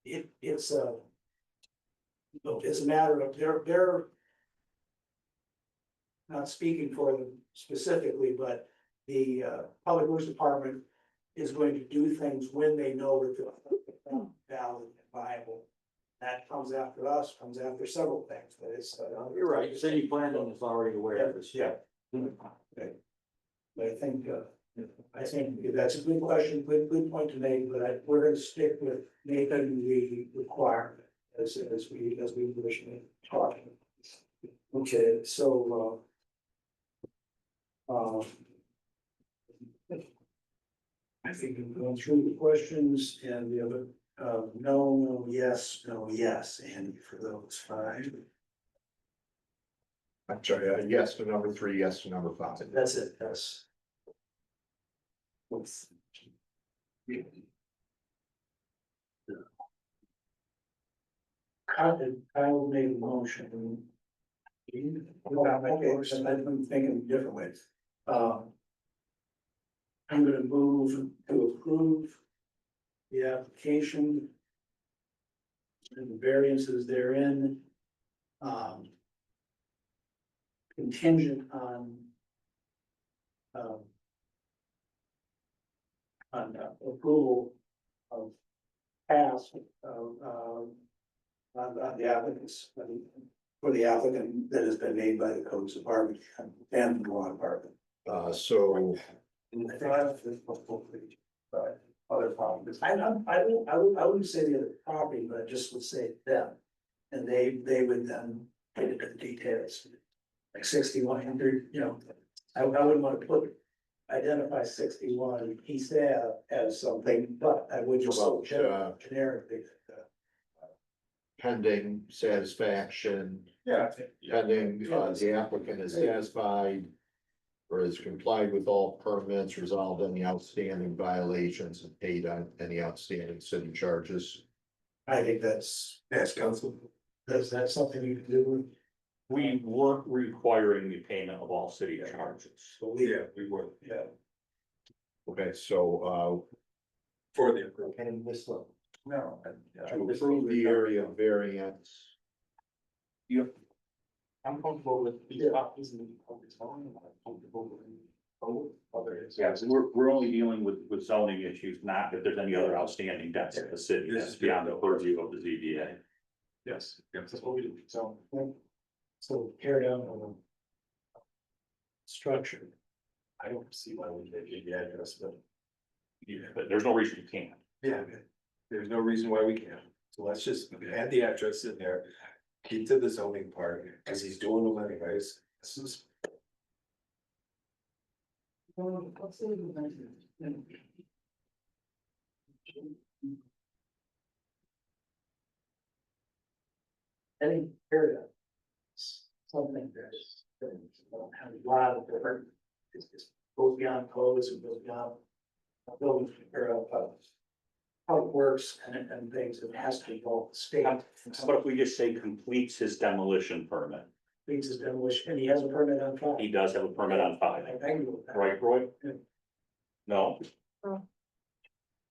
it's a matter of they're not speaking for them specifically, but the public works department is going to do things when they know that they're valid and viable. That comes after us, comes after several things, but it's. You're right, city planning is already aware of this. Yeah. Okay. But I think that's a good question, good point to make, but we're gonna stick with making the requirement as we originally talked. Okay, so, I think we've gone through the questions and the other, no, yes, Andy, for those five. I'm sorry, yes to number 3, yes to number 5. That's it, yes. Kyle made a motion. Okay, so I've been thinking different ways. I'm gonna move to approve the application and the variances therein. Contingent on approval of pass on the applicants, for the applicant that has been made by the codes department and the law department. So Other properties, I wouldn't say the other property, but I just would say them. And they would then get into the details, like 6100, I wouldn't want to identify 61 East Ave as something, but I would just Well, generically. pending satisfaction, pending, the applicant is satisfied or has complied with all permits, resolved any outstanding violations, and paid on any outstanding city charges. I think that's council. That's something you can do. We weren't requiring the payment of all city charges. Yeah, we were. Yeah. Okay, so, For the. And this one. No. to approve the area variance, I'm comfortable with these copies and I'm comfortable with both others. Yes, we're only dealing with zoning issues, not if there's any other outstanding debts in the city. This is beyond the purview of the ZBA. Yes, that's what we do, so. So tear down on structure. I don't see why we can't give the address, but. Yeah, but there's no reason you can't. Yeah, there's no reason why we can't. So let's just add the address in there. Keep to the zoning part, because he's doing them anyways. This is. Any area. Something that have a lot of different, it goes beyond codes, it goes beyond. Building or how it works and things, it has to involve the state. How about if we just say completes his demolition permit? Leads his demolition, and he has a permit on file. He does have a permit on file, I agree with that. right, Roy? Yeah. No,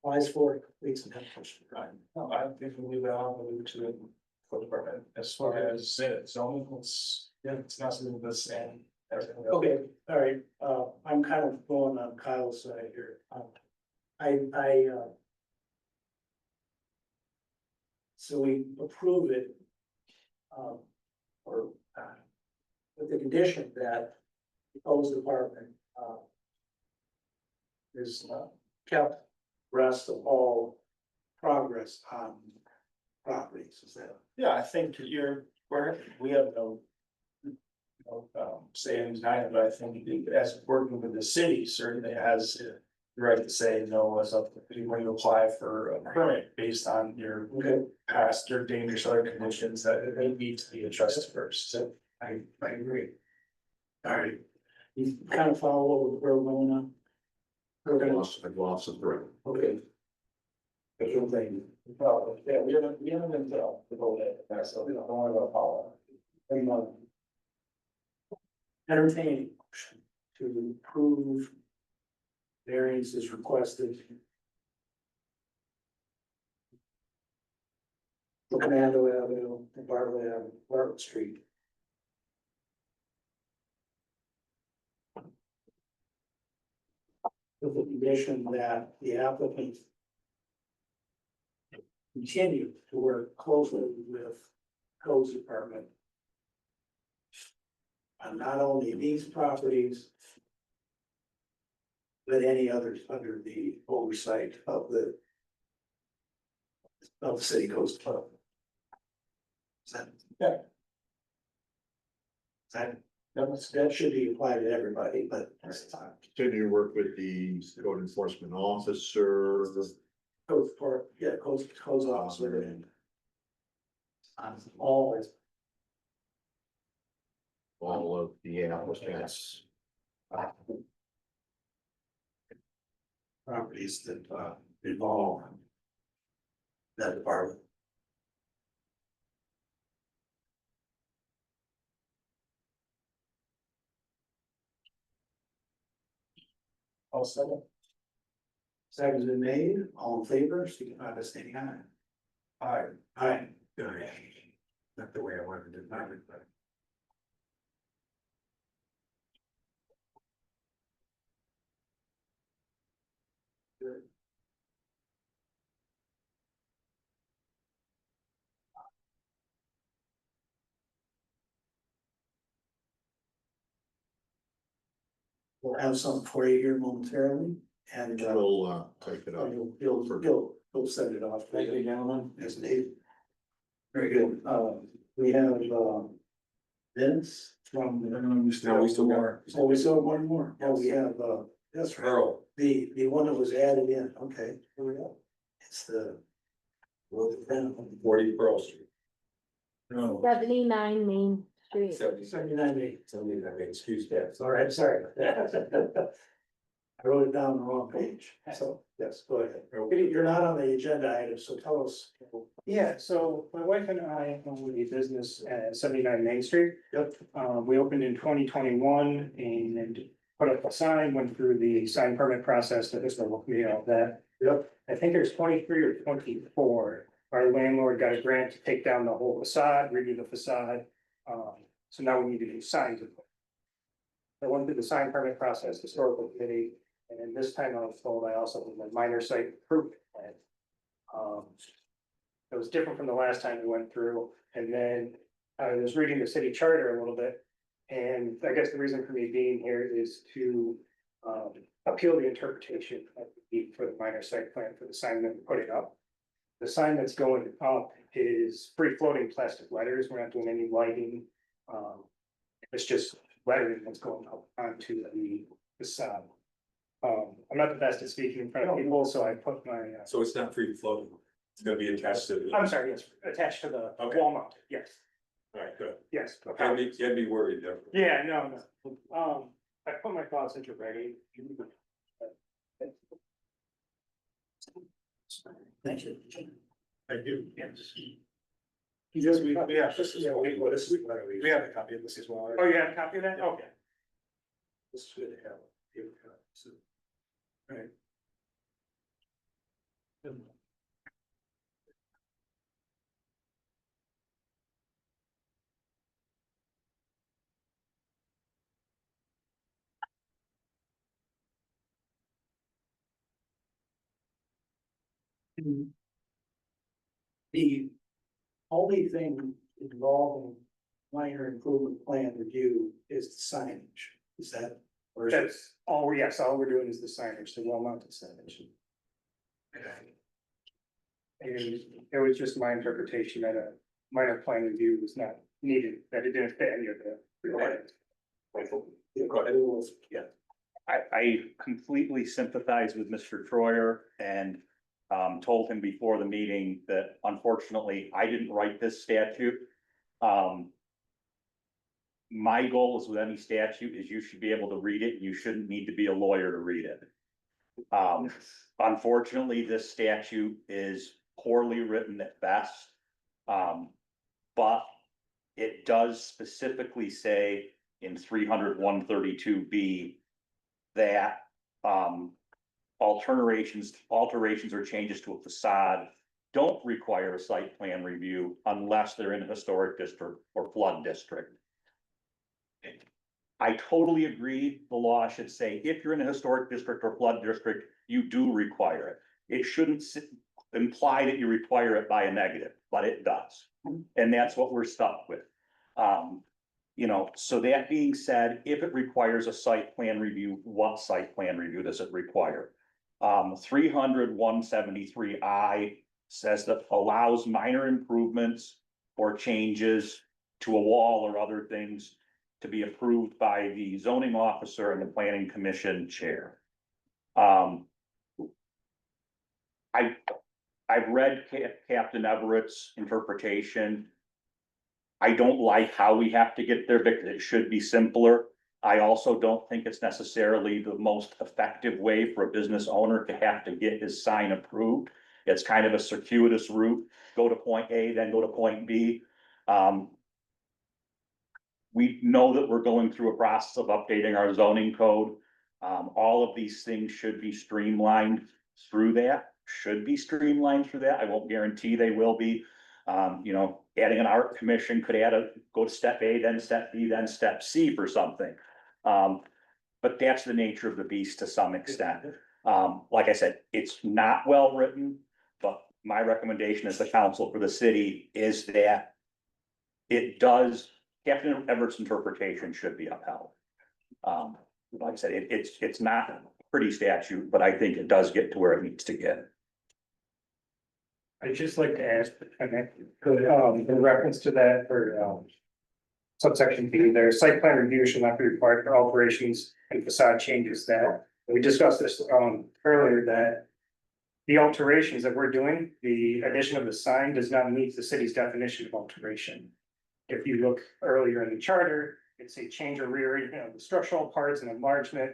Applies for leads the demolition. Right, no, I think we leave that on, we'll leave it to the code department, as far as zoning, it's not something that's and everything. else. Okay, all right, I'm kind of going on Kyle's side here. So we approve it. Or, with the condition that the codes department, is, kept rest of all progress on properties, is that? Yeah, I think we have no. Say in denying it, but I think as working with the city certainly has the right to say no, as up when you apply for a permit based on your past or dangerous other conditions that it needs to be addressed first. So I agree. All right, you kind of follow what we're going on. We're gonna, I've lost the thread. okay. Good thing. Oh, yeah, we haven't been to the whole day, so we don't worry about follow. Entertaining motion to approve variances requested. For Commando Avenue and Bartlett Avenue, Bartlett Street. with the condition that the applicant continue to work closely with codes department on not only these properties, but any others under the oversight of the city codes club. Is that? Yeah. That should be applied to everybody, but that's time. Continue to work with the code enforcement officer. Codes for, yeah, codes officer and on all All of the applicants. properties that involve that department. I'll second. Second's been made, all in favor, signify by stating aye. Aye. Aye. Not the way I wanted to do it, but. We'll have something for you here momentarily, and We'll type it up. you'll send it off. Thank you, gentlemen, as needed. Very good, we have Vince from. we still got. Oh, we still have one more. Oh, we have, that's right. Earl. The one that was added in, okay, here we go. It's the. 40 Pearl Street. No. 79 Main Street. 79 Excuse that. All right, sorry. I wrote it down on the wrong page, so, yes, go ahead. You're not on the agenda item, so tell us. Yeah, so my wife and I own a business at 79 Main Street. Yep. We opened in 2021 and put up a sign, went through the sign permit process, the historical committee, all of that. Yep. I think there's 23 or 24. Our landlord got a grant to take down the whole facade, redo the facade. So now we need to do signs. I went through the sign permit process, historical committee, and then this time I was told I also need a minor site improvement plan. It was different from the last time we went through, and then I was reading the city charter a little bit. And I guess the reason for me being here is to appeal the interpretation of the need for the minor site plan for the sign that we're putting up. The sign that's going up is free floating plastic letters. We're not doing any lighting. It's just lettering that's going up onto the facade. I'm not the best at speaking in front of people, so I put my. So it's not free floating. It's gonna be attached to. I'm sorry, yes, attached to the Okay. wall mount, yes, All right, good. yes. Can't be worried there. Yeah, no. I put my thoughts into writing. Thank you. I do, yes. Just, We have a copy of this as well. Oh, you have a copy of that? Okay. This is good to have. So, right. The only thing involving minor improvement plan review is the signage, is that? Or is it? That's all, yes, all we're doing is the signage, the wall mounted signage. And it was just my interpretation that a minor plan review was not needed, that it didn't fit any of the requirements. Yeah. I completely sympathize with Mr. Troyer and told him before the meeting that unfortunately I didn't write this statute. My goal is with any statute is you should be able to read it. You shouldn't need to be a lawyer to read it. Unfortunately, this statute is poorly written at best. But it does specifically say in 300-132B that alterations or changes to a facade don't require a site plan review unless they're in a historic district or flood district. I totally agree, the law should say, if you're in a historic district or flood district, you do require it. It shouldn't imply that you require it by a negative, but it does. And that's what we're stuck with. You know, so that being said, if it requires a site plan review, what site plan review does it require? 300-173I says that allows minor improvements or changes to a wall or other things to be approved by the zoning officer and the planning commission chair. I've read Captain Everett's interpretation. I don't like how we have to get there because it should be simpler. I also don't think it's necessarily the most effective way for a business owner to have to get his sign approved. It's kind of a circuitous route, go to point A, then go to point B. We know that we're going through a process of updating our zoning code. All of these things should be streamlined through that, I won't guarantee they will be. You know, adding an art commission could go to step A, then step B, then step C for something. But that's the nature of the beast to some extent. Like I said, it's not well written, but my recommendation as the counsel for the city is that it does, Captain Everett's interpretation should be upheld. Like I said, it's not a pretty statute, but I think it does get to where it needs to get. I'd just like to ask, in reference to that, for, subsection B, there, site plan review shall not be required for alterations and facade changes that, we discussed this, earlier, that the alterations that we're doing, the addition of the sign does not meet the city's definition of alteration. If you look earlier in the charter, it's a change or rearrangement of the structural parts and enlargement,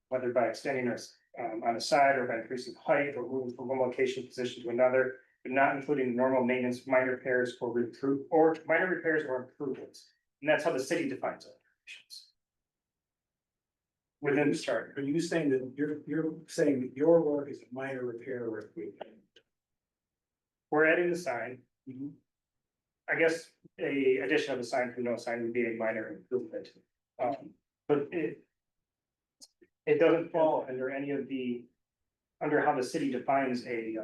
whether by extending us, on a side or by increasing height or moving from one location position to another, but not including normal maintenance, minor repairs or minor repairs or improvements. And that's how the city defines alterations. Within the charter. Are you saying that you're saying that your work is a minor repair or improvement? We're adding the sign. I guess a addition of a sign from no sign would be a minor improvement. But it doesn't fall under any of under how the city defines an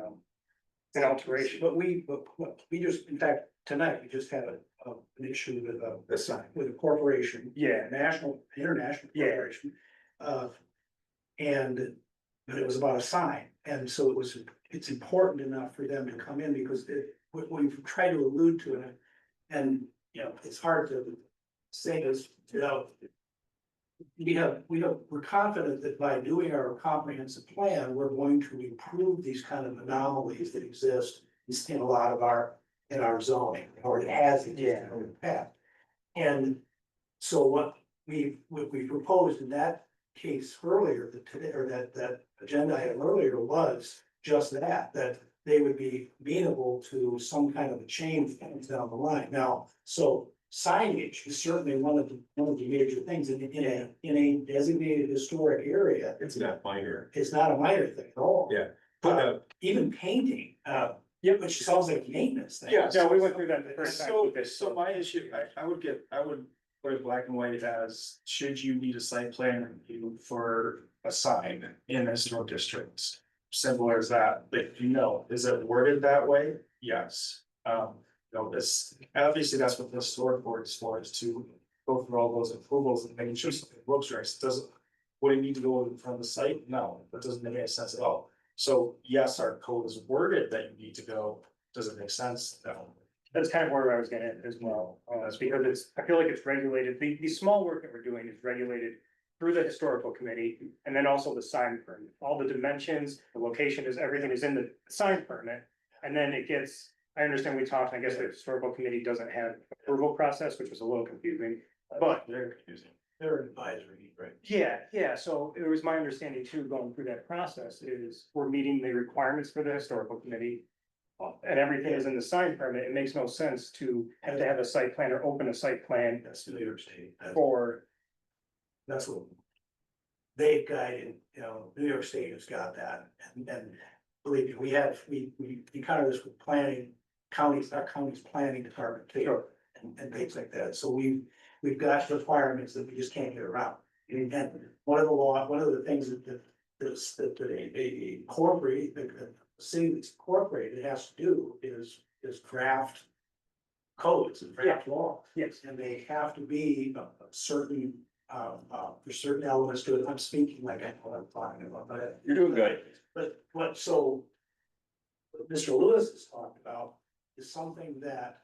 alteration. But we just, in fact, tonight, we just had an issue with a sign, with a corporation. Yeah. International corporation. But it was about a sign, and so it's important enough for them to come in, because what we've tried to allude to it, and, you know, it's hard to say this, you know. We're confident that by doing our comprehensive plan, we're going to improve these kind of anomalies that exist in a lot of our zoning, or it has in the past. And so what we proposed in that case earlier, that agenda item earlier, was just that they would be amenable to some kind of a change down the line. Now, so signage is certainly one of the major things in a designated historic area. It's not minor. It's not a minor thing at all. Yeah. Even painting, which sounds like a maintenance thing. Yeah, we went through that the first time with this. So my issue, I would put it black and white as, should you need a site plan review for a sign in a historic district? Simple as that, but is it worded that way? Yes. This, obviously, that's what the historic board is for, is to go through all those approvals and making sure something looks right. Would it need to go in front of the site? No, that doesn't make any sense at all. So yes, our code is worded that you need to go. Does it make sense? No. That's kind of where I was getting at as well, because I feel like it's regulated, the small work that we're doing is regulated through the historical committee, and then also the sign permit. All the dimensions, the location everything is in the sign permit, and then it gets, I understand we talked, I guess the historical committee doesn't have approval process, which was a little confusing, but. They're confusing. They're an advisory, right? Yeah, so it was my understanding too, going through that process, is we're meeting the requirements for the historical committee. And everything is in the sign permit. It makes no sense to have a site plan or open a site plan. That's New York State. That's what they've guided, New York State has got that. And believe me, we encounter this with planning, our county's planning department too, and things like that. So we've got requirements that we just can't get around. And one of the things that a corporate, the city that's incorporated has to do is draft codes and draft law. Yes. And they have to be a certain, there's certain elements to it. I'm speaking like I know what I'm talking about, but. You're doing good. But what Mr. Lewis has talked about is something that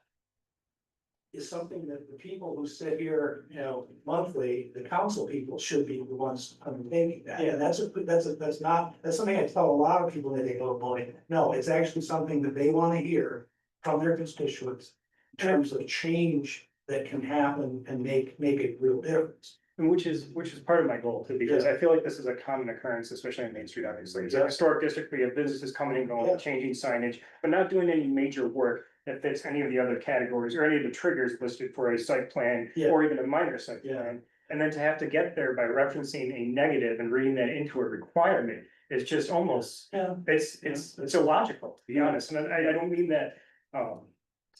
the people who sit here, you know, monthly, the council people should be the ones undertaking that. And that's something I tell a lot of people that they go, boy, no, it's actually something that they want to hear from their constituents in terms of change that can happen and make a real difference. And which is part of my goal too, because I feel like this is a common occurrence, especially in Main Street, obviously. It's a historic district, we have businesses coming and going, changing signage, but not doing any major work that fits any of the other categories or any of the triggers listed for a site plan or even a minor site plan. And then to have to get there by referencing a negative and reading that into a requirement is just almost, it's illogical, to be honest. And I don't mean that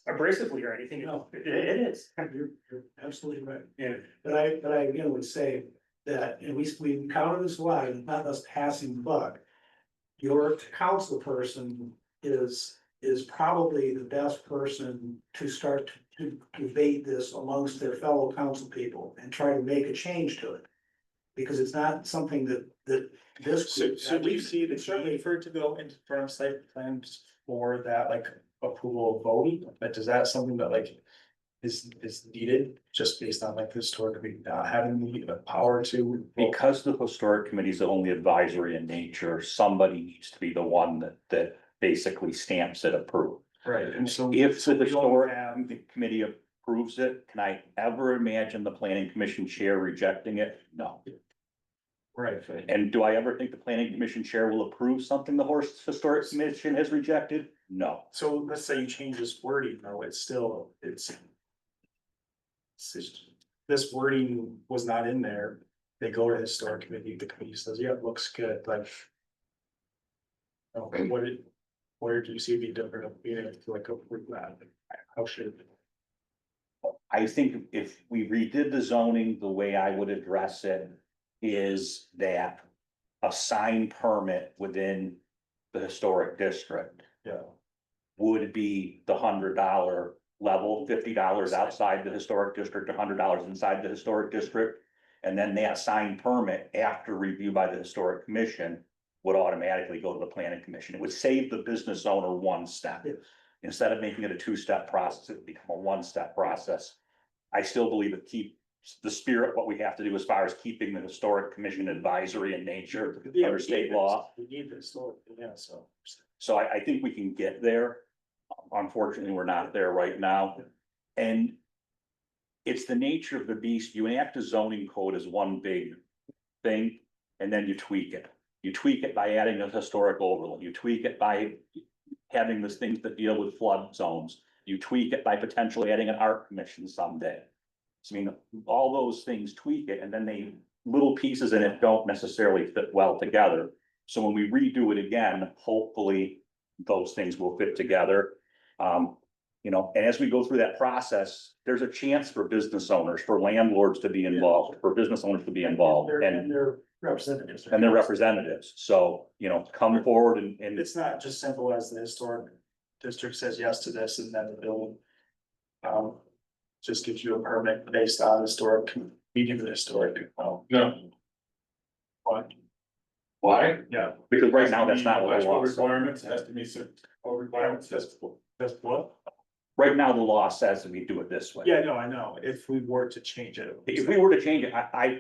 abrasively or anything. No. It is. You're absolutely right. Yeah. But I again would say that, and we counted this line, not us passing the buck. Your council person is probably the best person to start to debate this amongst their fellow council people and try to make a change to it. Because it's not something that this. So do you see the need for it to go into front of site plans for that, like, approval of voting? But is that something that like is needed just based on like historically not having the power to? Because the historic committee is only advisory in nature, somebody needs to be the one that basically stamps it approved. Right, and so. If the we don't historic have- committee approves it, can I ever imagine the planning commission chair rejecting it? No. Right. And do I ever think the planning commission chair will approve something the historic commission has rejected? No. So let's say you change this wording, though, it's still, this wording was not in there. They go to the historic committee, the committee says, yeah, it looks good, like. Okay, where do you see it be different of being able to like approve that? How should it? I think if we redid the zoning, the way I would address it is that a sign permit within the historic district would be the $100 level, $50 outside the historic district, $100 inside the historic district. And then that sign permit, after review by the historic commission, would automatically go to the planning commission. It would save the business owner one step. Instead of making it a two-step process, it would become a one-step process. I still believe it keeps the spirit, what we have to do as far as keeping the historic commission advisory in nature under state law. We need this, yeah, so. So I think we can get there. Unfortunately, we're not there right now. And it's the nature of the beast. You enact a zoning code as one big thing, and then you tweak it. You tweak it by adding a historic overlay. You tweak it by having these things that deal with flood zones. You tweak it by potentially adding an art commission someday. So, I mean, all those things tweak it, and then little pieces in it don't necessarily fit well together. So when we redo it again, hopefully those things will fit together. You know, and as we go through that process, there's a chance for business owners, for landlords to be involved, for business owners to be involved, And their representatives. and their representatives. So, you know, come forward and It's not just simple as the historic district says yes to this and then the building. Just gives you a permit based on historic, meeting the historic. No. Why? Why? Yeah. because right now that's not what the Electrical law says. requirements, has to meet certain requirements, that's What? Right now, the law says that we do it this way. Yeah, no, I know. If we were to change it. If we were to change it, I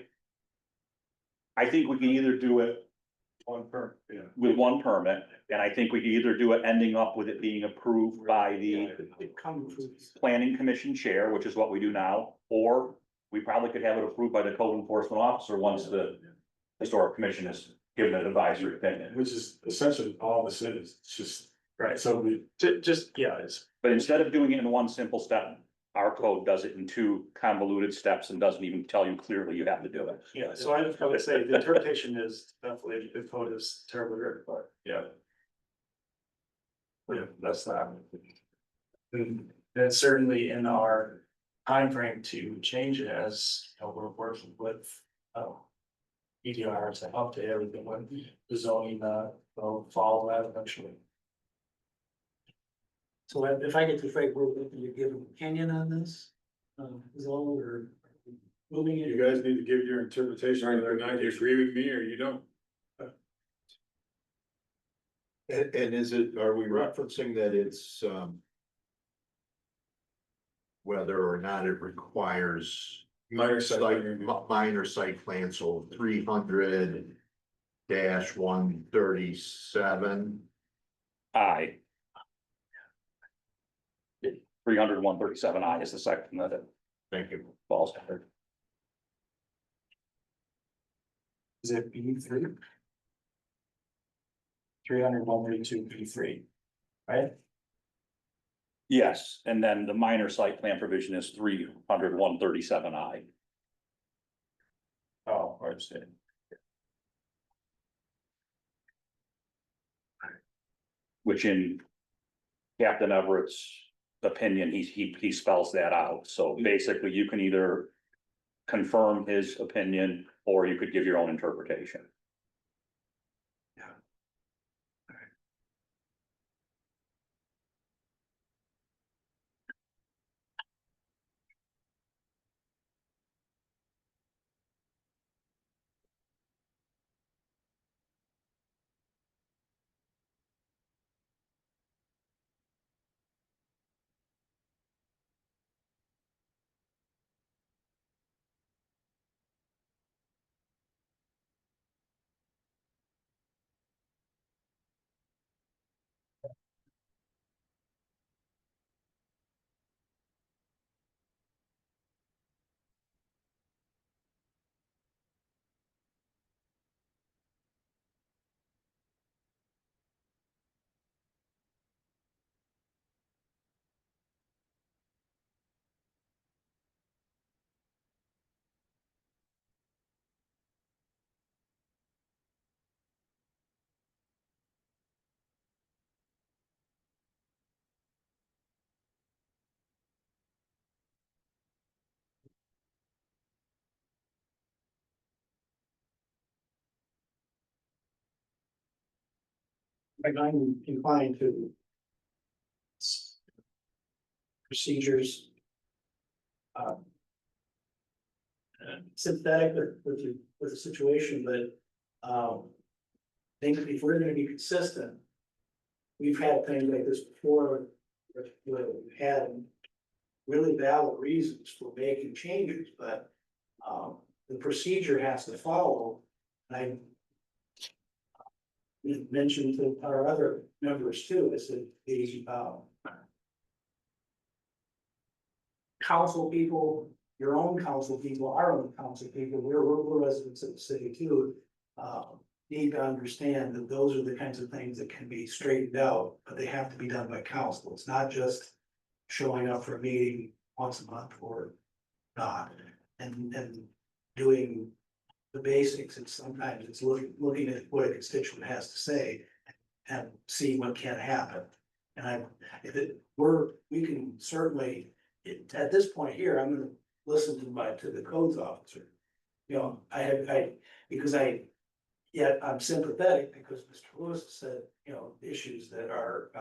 think we can either do it one per, yeah. with one permit, and I think we can either do it ending up with it being approved by the planning commission chair, which is what we do now, or we probably could have it approved by the code enforcement officer once the historic commission has given an advisory opinion. Which is essentially all this is, it's just, Right, so we, But instead of doing it in one simple step, our code does it in two convoluted steps and doesn't even tell you clearly you have to do it. yeah, so I would say the interpretation is definitely the code is terribly written, but yeah. Yeah, that's not. and certainly in our timeframe to change it as, you know, we're working with, EDR to update everything when the zoning, will follow that eventually. So if I get to Frank, we're looking to give an opinion on this, zone or moving it. You guys need to give your interpretation, whether or not you agree with me or you don't. And is it, are we referencing that it's, whether or not it requires Minor site site, review. minor site plan, so 300-137? I. 300-137I is the section that it Thank you. falls under. Is it B3? 300-132 B3, right? Yes, and then the minor site plan provision is 300-137I. Oh, I understand. Which in Captain Everett's opinion, he spells that out. So basically, you can either confirm his opinion, or you could give your own interpretation. I'm inclined to procedures. Sympathetic with the situation, but, I think if we're gonna be consistent. We've had things like this before, where we've had really valid reasons for making changes, but, the procedure has to follow. I mentioned to our other members too, is that the, council people, your own council people, our own council people, we're residents of the city too. Need to understand that those are the kinds of things that can be straightened out, but they have to be done by council. It's not just showing up for a meeting once a month or not, and doing the basics. And sometimes it's looking at what a constituent has to say and see what can happen. And we can certainly, at this point here, I'm gonna listen to the codes officer. You know, yet I'm sympathetic because Mr. Lewis said, you know, issues that are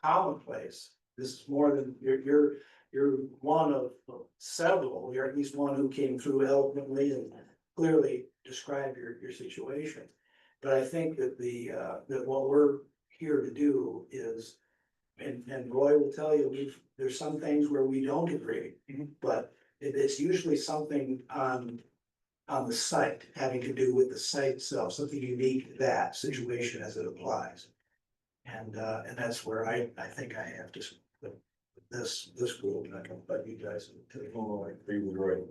commonplace. This is more than, you're one of several, you're at least one who came through eloquently and clearly described your situation. But I think that that what we're here to do is, and Roy will tell you, there's some things where we don't agree, but it's usually something on the site, having to do with the site itself, something unique to that situation as it applies. And that's where I think I have to, this group, and I don't, but you guys. Oh, I agree with Roy.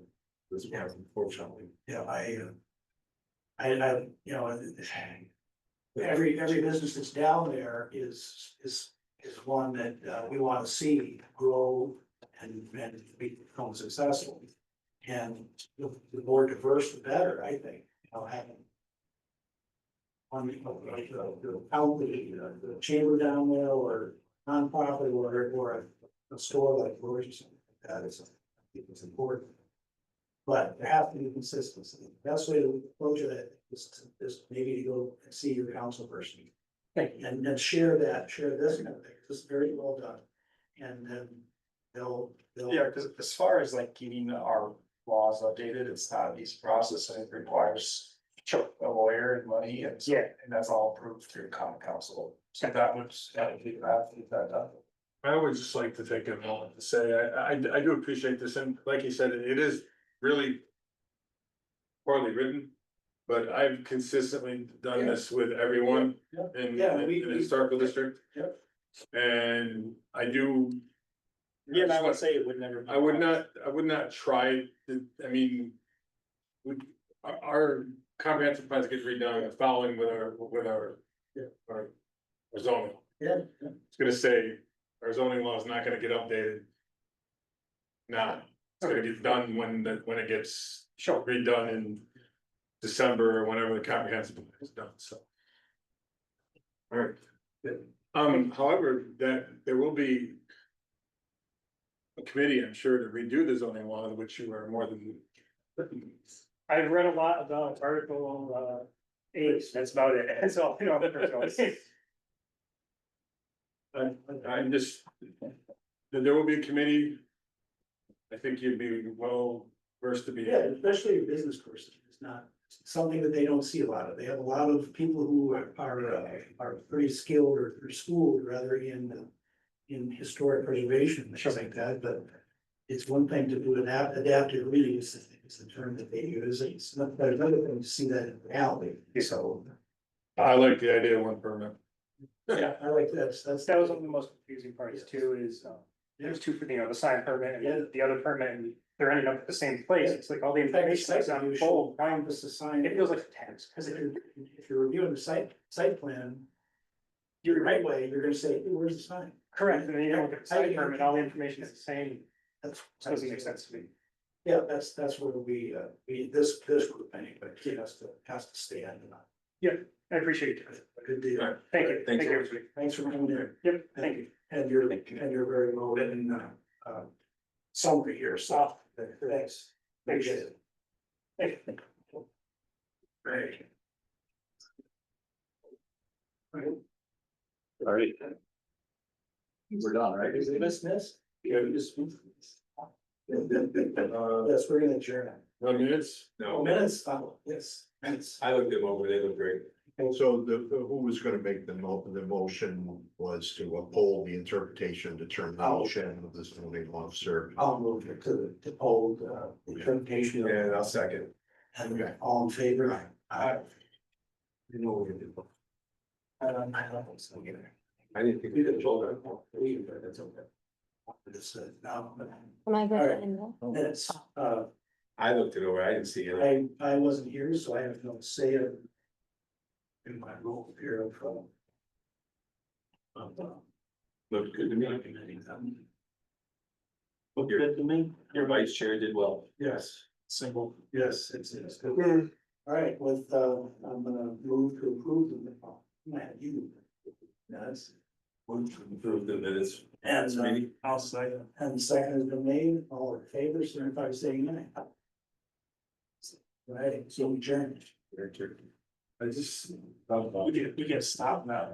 This one, unfortunately. Yeah, you know, every business that's down there is one that we want to see grow and become successful. And the more diverse, the better, I think, you know, having on the chamber down there, or nonprofit, or a store like yours or something like that, is it's important. But there has to be consistency. The best way to approach it is maybe to go and see your council person. And share this kind of thing. This is very well done. And then they'll. Yeah, because as far as like getting our laws updated, it's not an easy process, and it requires a lawyer and money, and so, and that's all approved through common council. So that would get that done. I would just like to take a moment to say, I do appreciate this, and like you said, it is really poorly written. But I've consistently done this with everyone in the historical district. Yep. And I do. Yeah, and I would say it would never. I would not try to, I mean. Our comprehensive plans get redone following with our zoning. Yeah. It's gonna say, our zoning law is not gonna get updated. Now, it's gonna get done when it gets redone in December or whenever the comprehensive plan is done, so. All right. However, that there will be a committee, I'm sure, to redo the zoning law, which you are more than. I've read a lot about Article 8, that's about it, that's all, you know. I'm just, there will be a committee. I think you'd be well versed to be. Yeah, especially a business person. It's not something that they don't see a lot of. They have a lot of people who are pretty skilled or schooled rather in historic preservation, things like that, but it's one thing to do adaptive reading is the term that they use. It's not, there's another thing to see that in reality, so. I like the idea of one permit. Yeah, I like that. That was one of the most confusing parts too, is, there's two for, the sign permit and the other permit, and they're ending up at the same place, it's like all the information is on bold. Find this sign. It feels like a tax. Because if you're reviewing the site plan, you're the right way, you're gonna say, hey, where's the sign? Correct, and then you look at the sign permit, all the information is the same, That's. doesn't make sense to me. Yeah, that's where we this group anyway, has to stay on. I appreciate it. Good deal. Thank you, thank you, everybody. Thanks for coming there. Yep, thank you. And you're very well written, summary here, so, thanks. Appreciate it. Thank you. Great. All right. We're done, right? Is it dismissed? Yeah. Yes, we're gonna adjourn. 1 minute? Minutes, yes, minutes. I looked them over, they look great. So who was gonna make the motion was to uphold the interpretation determination of the zoning officer. I'll move it to hold the interpretation. And I'll second. And all in favor? You know what we're gonna do. I don't so either. I didn't think we could hold it. That's okay. It's, no, Am I All good right. in there? minutes, I looked it over, I didn't see it. I wasn't here, so I have no say in my role here of. Looked good to me. Look good to me. Your vice chair did well. Yes, simple, yes, it's good. All right, I'm gonna move to approve the, you. Yes. Move to approve the minutes. And, I'll say, and the second has been made, all in favor, signify by saying aye. Right, so we adjourned. I just. We can stop now.